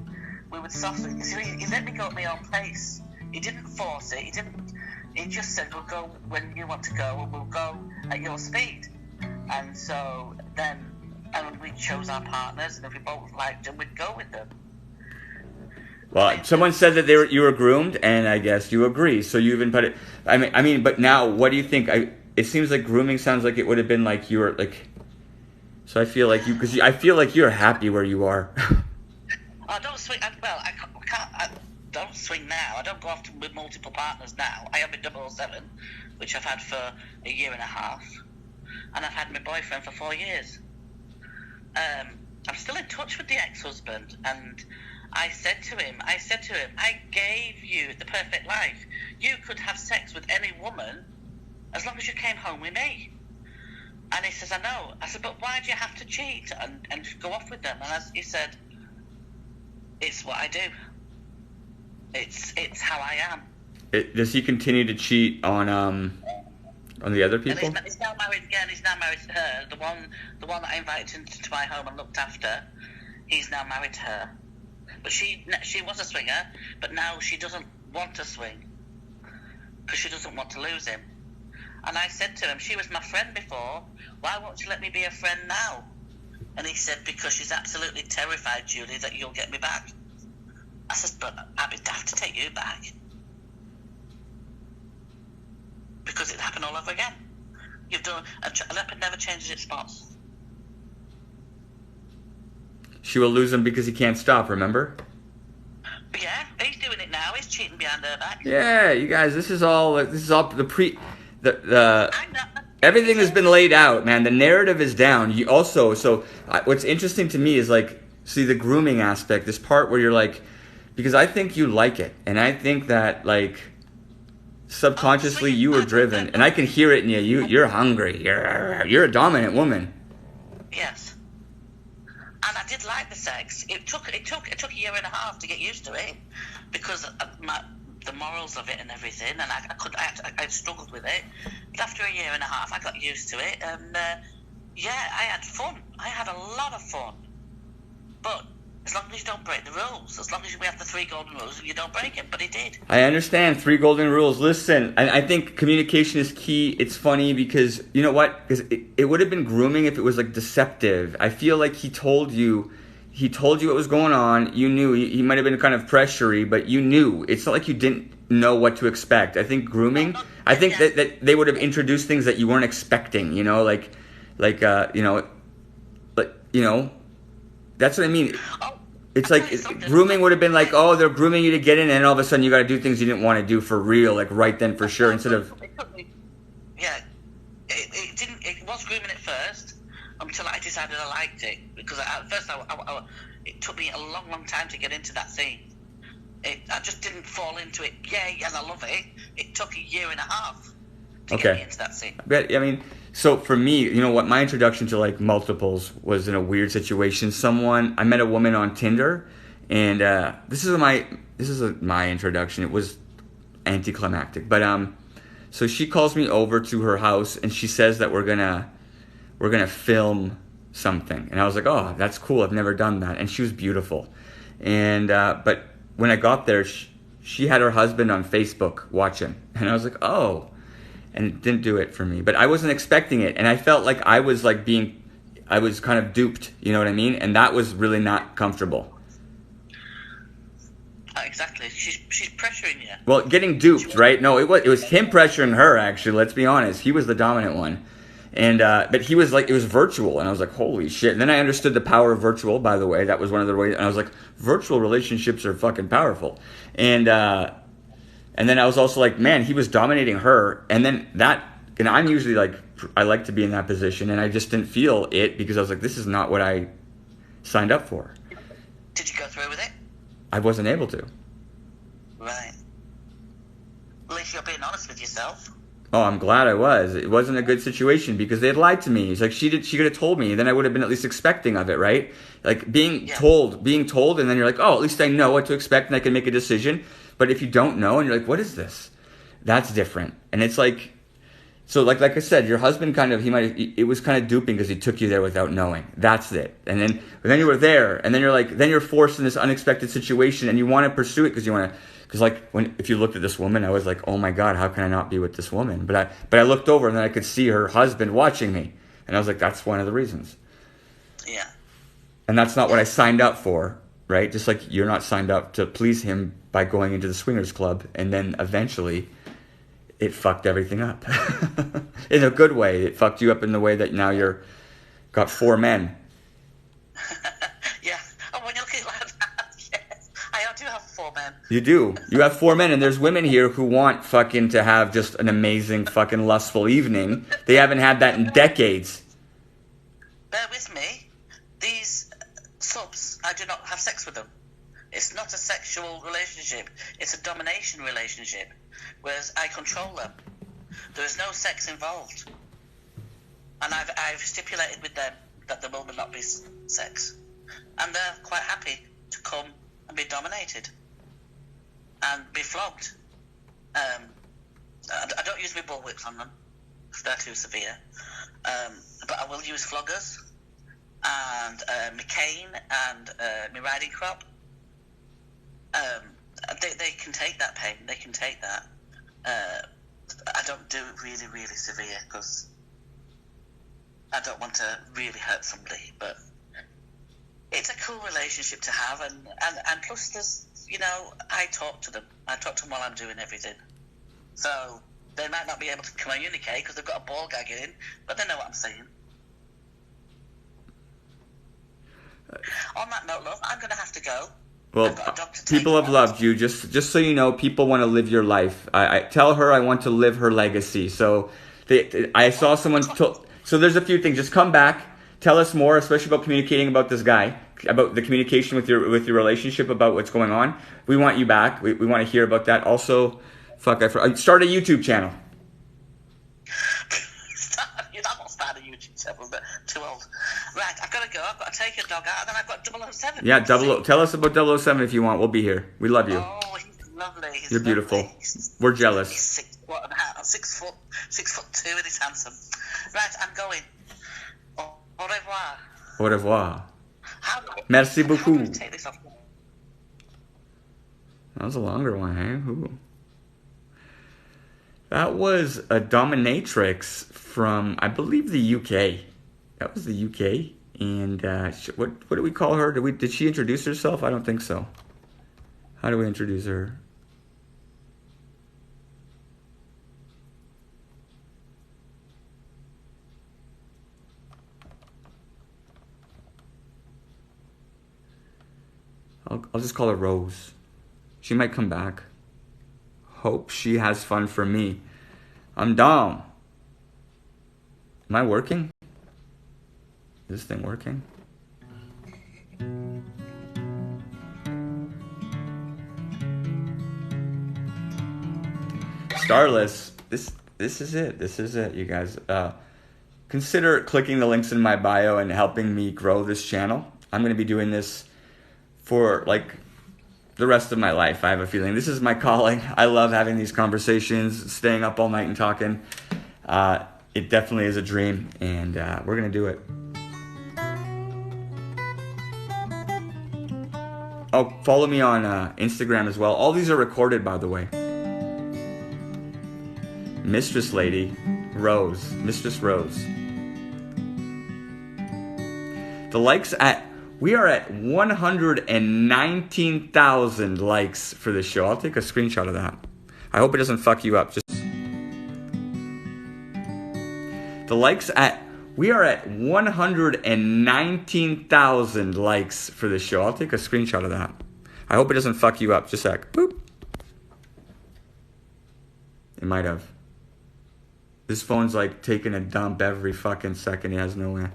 We would soft swing. He let me go at my own pace. He didn't force it. He just said, we'll go when you want to go, and we'll go at your speed. And so then, we chose our partners, and if we both liked them, we'd go with them. Well, someone said that you were groomed, and I guess you agree. So you even put it. I mean, but now, what do you think? It seems like grooming sounds like it would have been like you were like. So I feel like I feel like you're happy where you are. I don't swing. I don't swing now. I don't go off with multiple partners now. I have a 007, which I've had for a year and a half, and I've had my boyfriend for 4 years. I'm still in touch with the ex-husband, and I said to him, I gave you the perfect life. You could have sex with any woman as long as you came home with me. And he says, I know. I said, but why do you have to cheat and go off with them? And he said, it's what I do. It's how I am. Does he continue to cheat on the other people? And he's now married again. He's now married to her. The one that I invited into my home and looked after. He's now married to her. But she was a swinger, but now she doesn't want to swing because she doesn't want to lose him. And I said to him, she was my friend before. Why won't you let me be a friend now? And he said, because she's absolutely terrified, Julie, that you'll get me back. I said, but I'd be daft to take you back. Because it'd happen all over again. You've done, a leopard never changes its spots. She will lose him because he can't stop, remember? But yeah, he's doing it now. He's cheating behind her back. Yeah, you guys, this is all everything has been laid out, man. The narrative is down. You also, what's interesting to me is like, see the grooming aspect, this part where you're like, because I think you like it, and I think that like subconsciously you were driven, and I can hear it in you. You're hungry. You're a dominant woman. Yes, and I did like the sex. It took a year and a half to get used to it because of the morals of it and everything, and I struggled with it. But after a year and a half, I got used to it, and yeah, I had fun. I had a lot of fun, but as long as you don't break the rules, as long as we have the 3 golden rules, you don't break it. But he did. I understand 3 golden rules. Listen, I think communication is key. It's funny because you know what? Because it would have been grooming if it was like deceptive. I feel like he told you what was going on. You knew he might have been kind of pressury, but you knew. It's not like you didn't know what to expect. I think grooming. I think that they would have introduced things that you weren't expecting. You know, like that's what I mean. It's like grooming would have been like, oh, they're grooming you to get in, and all of a sudden you got to do things you didn't want to do for real, like right then for sure, instead of. Yeah, it didn't. It was grooming at first until I decided I liked it because at first it took me a long time to get into that scene, I just didn't fall into it. Yay, and I love it. It took a year and a half to get Okay. me into that scene. But I mean, so for me, you know what? My introduction to like multiples was in a weird situation. I met a woman on Tinder, and this is my introduction. It was anticlimactic, but so she calls me over to her house, and she says that we're gonna film something, and I was like, oh, that's cool. I've never done that, and she was beautiful, and but when I got there, she had her husband on Facebook watching, and I was like, oh. And it didn't do it for me. But I wasn't expecting it. And I felt like I was kind of duped, you know what I mean? And that was really not comfortable. Exactly. She's pressuring you. Well, getting duped, right? No, it was him pressuring her, actually, let's be honest. He was the dominant one. And but he was like, it was virtual, and I was like, holy shit. And then I understood the power of virtual, by the way. That was one of the ways, and I was like, virtual relationships are fucking powerful. And then I was also like, man, he was dominating her. And then and I'm usually like, I like to be in that position. And I just didn't feel it because I was like, this is not what I signed up for. Did you go through with it? I wasn't able to. Right. At least you're being honest with yourself. Oh, I'm glad I was. It wasn't a good situation because they had lied to me. It's like she could have told me, then I would have been at least expecting of it, right? Like being told, and then you're like, oh, at least I know what to expect and I can make a decision. But if you don't know and you're like, what is this? That's different. And it's like, so like I said, your husband it was kind of duping because he took you there without knowing. That's it. And then you were there, and then you're forced in this unexpected situation, and you want to pursue it because like if you looked at this woman, I was like, oh my God, how can I not be with this woman? But I looked over and then I could see her husband watching me, and I was like, that's one of the reasons. Yeah. And that's not what I signed up for, right? Just like you're not signed up to please him by going into the swingers club, and then eventually it fucked everything up. In a good way. It fucked you up in the way that now you're got 4 men. Yeah. Oh, when you look at it like that, yes. I do have 4 men. You do. You have 4 men, and there's women here who want fucking to have just an amazing fucking lustful evening. They haven't had that in decades. Bear with me. These subs, I do not have sex with them. It's not a sexual relationship. It's a domination relationship, whereas I control them. There is no sex involved, and I've stipulated with them that there will not be sex, and they're quite happy to come and be dominated and be flogged. I don't use my bullwhips on them if they're too severe, but I will use floggers and my cane and my riding crop. They can take that pain. They can take that. I don't do it really, really severe because I don't want to really hurt somebody. But it's a cool relationship to have, and plus there's, I talk to them. I talk to them while I'm doing everything. So they might not be able to communicate because they've got a ball gag in, but they know what I'm saying. On that note, love, I'm going to have to go. Well, people have loved you. Just so you know, people want to live your life. I tell her I want to live her legacy. So I saw someone. So there's a few things. Just come back. Tell us more, especially about communicating about this guy, about the communication with your relationship, about what's going on. We want you back. We want to hear about that. Also, start a YouTube channel. You're not going to start a YouTube channel, but too old. Right, I've got to go. I've got to take a dog out, and then I've got 007. Yeah, tell us about 007 if you want. We'll be here. We love you. Oh, he's lovely. You're beautiful. We're jealous. He's 6'2", and he's handsome. Right, I'm going. Au revoir. Au revoir. Merci beaucoup. How do I take this off? That was a longer one, eh? Ooh. That was a dominatrix from, I believe, the UK. That was the UK. And what do we call her? Did she introduce herself? I don't think so. How do we introduce her? I'll just call her Rose. She might come back. Hope she has fun for me. I'm down. Am I working? Is this thing working? Starless, this is it. This is it, you guys. Consider clicking the links in my bio and helping me grow this channel. I'm going to be doing this for like the rest of my life. I have a feeling this is my calling. I love having these conversations, staying up all night and talking. It definitely is a dream, and we're going to do it. Oh, follow me on Instagram as well. All these are recorded, by the way. Mistress Lady Rose. Mistress Rose. The likes we are at 119,000 likes for this show. I'll take a screenshot of that. I hope it doesn't fuck you up. We are at 119,000 likes for this show. I'll take a screenshot of that. I hope it doesn't fuck you up. Just a sec. Boop. It might have. This phone's like taking a dump every fucking second. It has no way.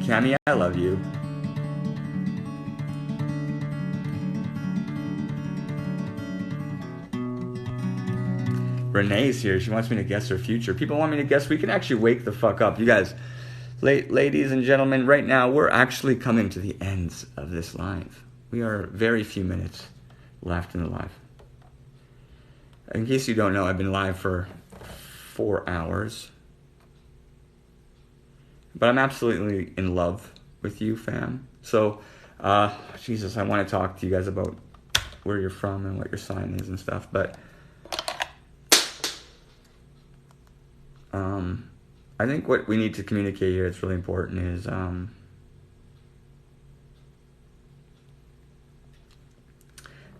Cammy, I love you. Renee's here. She wants me to guess her future. People want me to guess. We can actually wake the fuck up. You guys, ladies and gentlemen, right now we're actually coming to the ends of this live. We are very few minutes left in the live. In case you don't know, I've been live for 4 hours. But I'm absolutely in love with you, fam. So, Jesus, I want to talk to you guys about where you're from and what your sign is and stuff. But I think what we need to communicate here, it's really important, is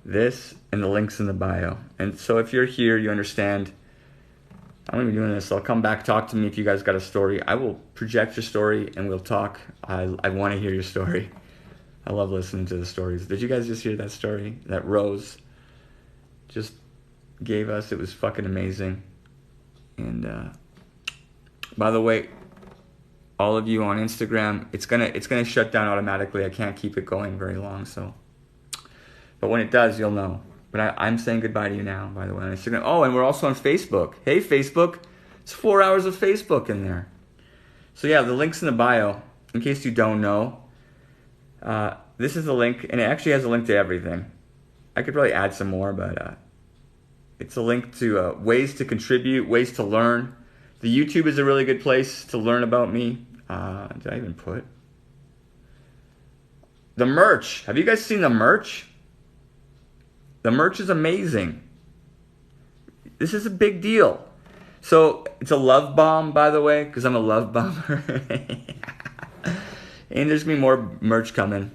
this and the links in the bio. And so if you're here, you understand, I'm going to be doing this. I'll come back, talk to me if you guys got a story. I will project your story and we'll talk. I want to hear your story. I love listening to the stories. Did you guys just hear that story that Rose just gave us? It was fucking amazing. And by the way, all of you on Instagram, it's gonna shut down automatically. I can't keep it going very long, so. But when it does, you'll know. But I'm saying goodbye to you now, by the way, on Instagram. Oh, and we're also on Facebook. Hey, Facebook. It's 4 hours of Facebook in there. So yeah, the link's in the bio. In case you don't know, this is the link, and it actually has a link to everything. I could probably add some more, but it's a link to ways to contribute, ways to learn. The YouTube is a really good place to learn about me. Did I even put? The merch. Have you guys seen the merch? The merch is amazing. This is a big deal. So it's a love bomb, by the way, because I'm a love bomber. And there's going to be more merch coming.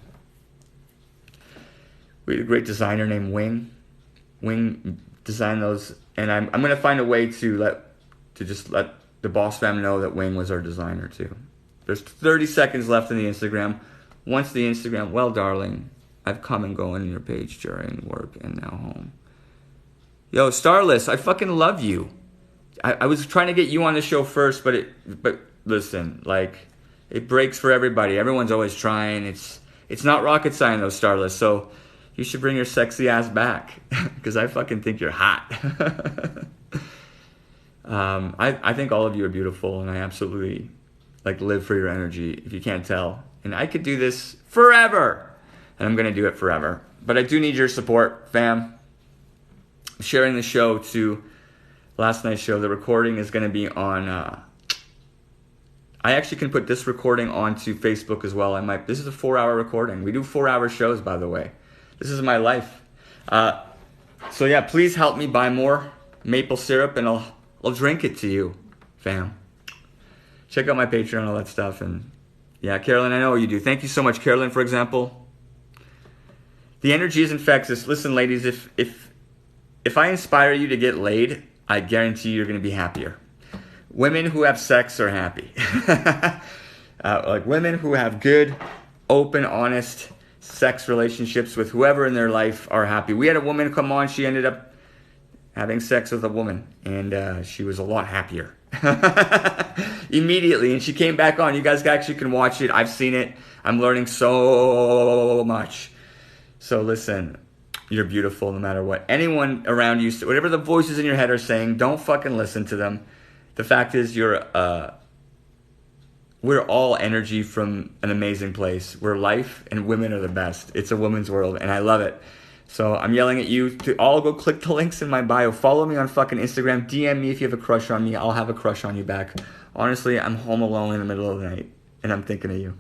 We had a great designer named Wing. Wing designed those. And I'm going to find a way to just let the Boss Fam know that Wing was our designer too. There's 30 seconds left in the Instagram. Once the Instagram, well, darling, I've come and gone in your page during work and now home. Yo, Starless, I fucking love you. I was trying to get you on the show first, but listen, like, it breaks for everybody. Everyone's always trying. It's not rocket science though, Starless. So you should bring your sexy ass back because I fucking think you're hot. I think all of you are beautiful, and I absolutely live for your energy. If you can't tell, and I could do this forever. And I'm going to do it forever. But I do need your support, fam. Sharing the show to last night's show. The recording is going to be on... I actually can put this recording onto Facebook as well. This is a 4-hour recording. We do 4-hour shows, by the way. This is my life. So yeah, please help me buy more maple syrup, and I'll drink it to you, fam. Check out my Patreon, all that stuff. And yeah, Carolyn, I know you do. Thank you so much, Carolyn, for example. The energy is infectious. Listen, ladies, if I inspire you to get laid, I guarantee you're going to be happier. Women who have sex are happy. Women who have good, open, honest sex relationships with whoever in their life are happy. We had a woman come on. She ended up having sex with a woman, and she was a lot happier immediately. And she came back on. You guys actually can watch it. I've seen it. I'm learning so much. So listen, you're beautiful no matter what anyone around you, whatever the voices in your head are saying, don't fucking listen to them. The fact is, we're all energy from an amazing place where life and women are the best. It's a woman's world, and I love it. So I'm yelling at you to all go click the links in my bio. Follow me on fucking Instagram. DM me if you have a crush on me. I'll have a crush on you back. Honestly, I'm home alone in the middle of the night, and I'm thinking of you.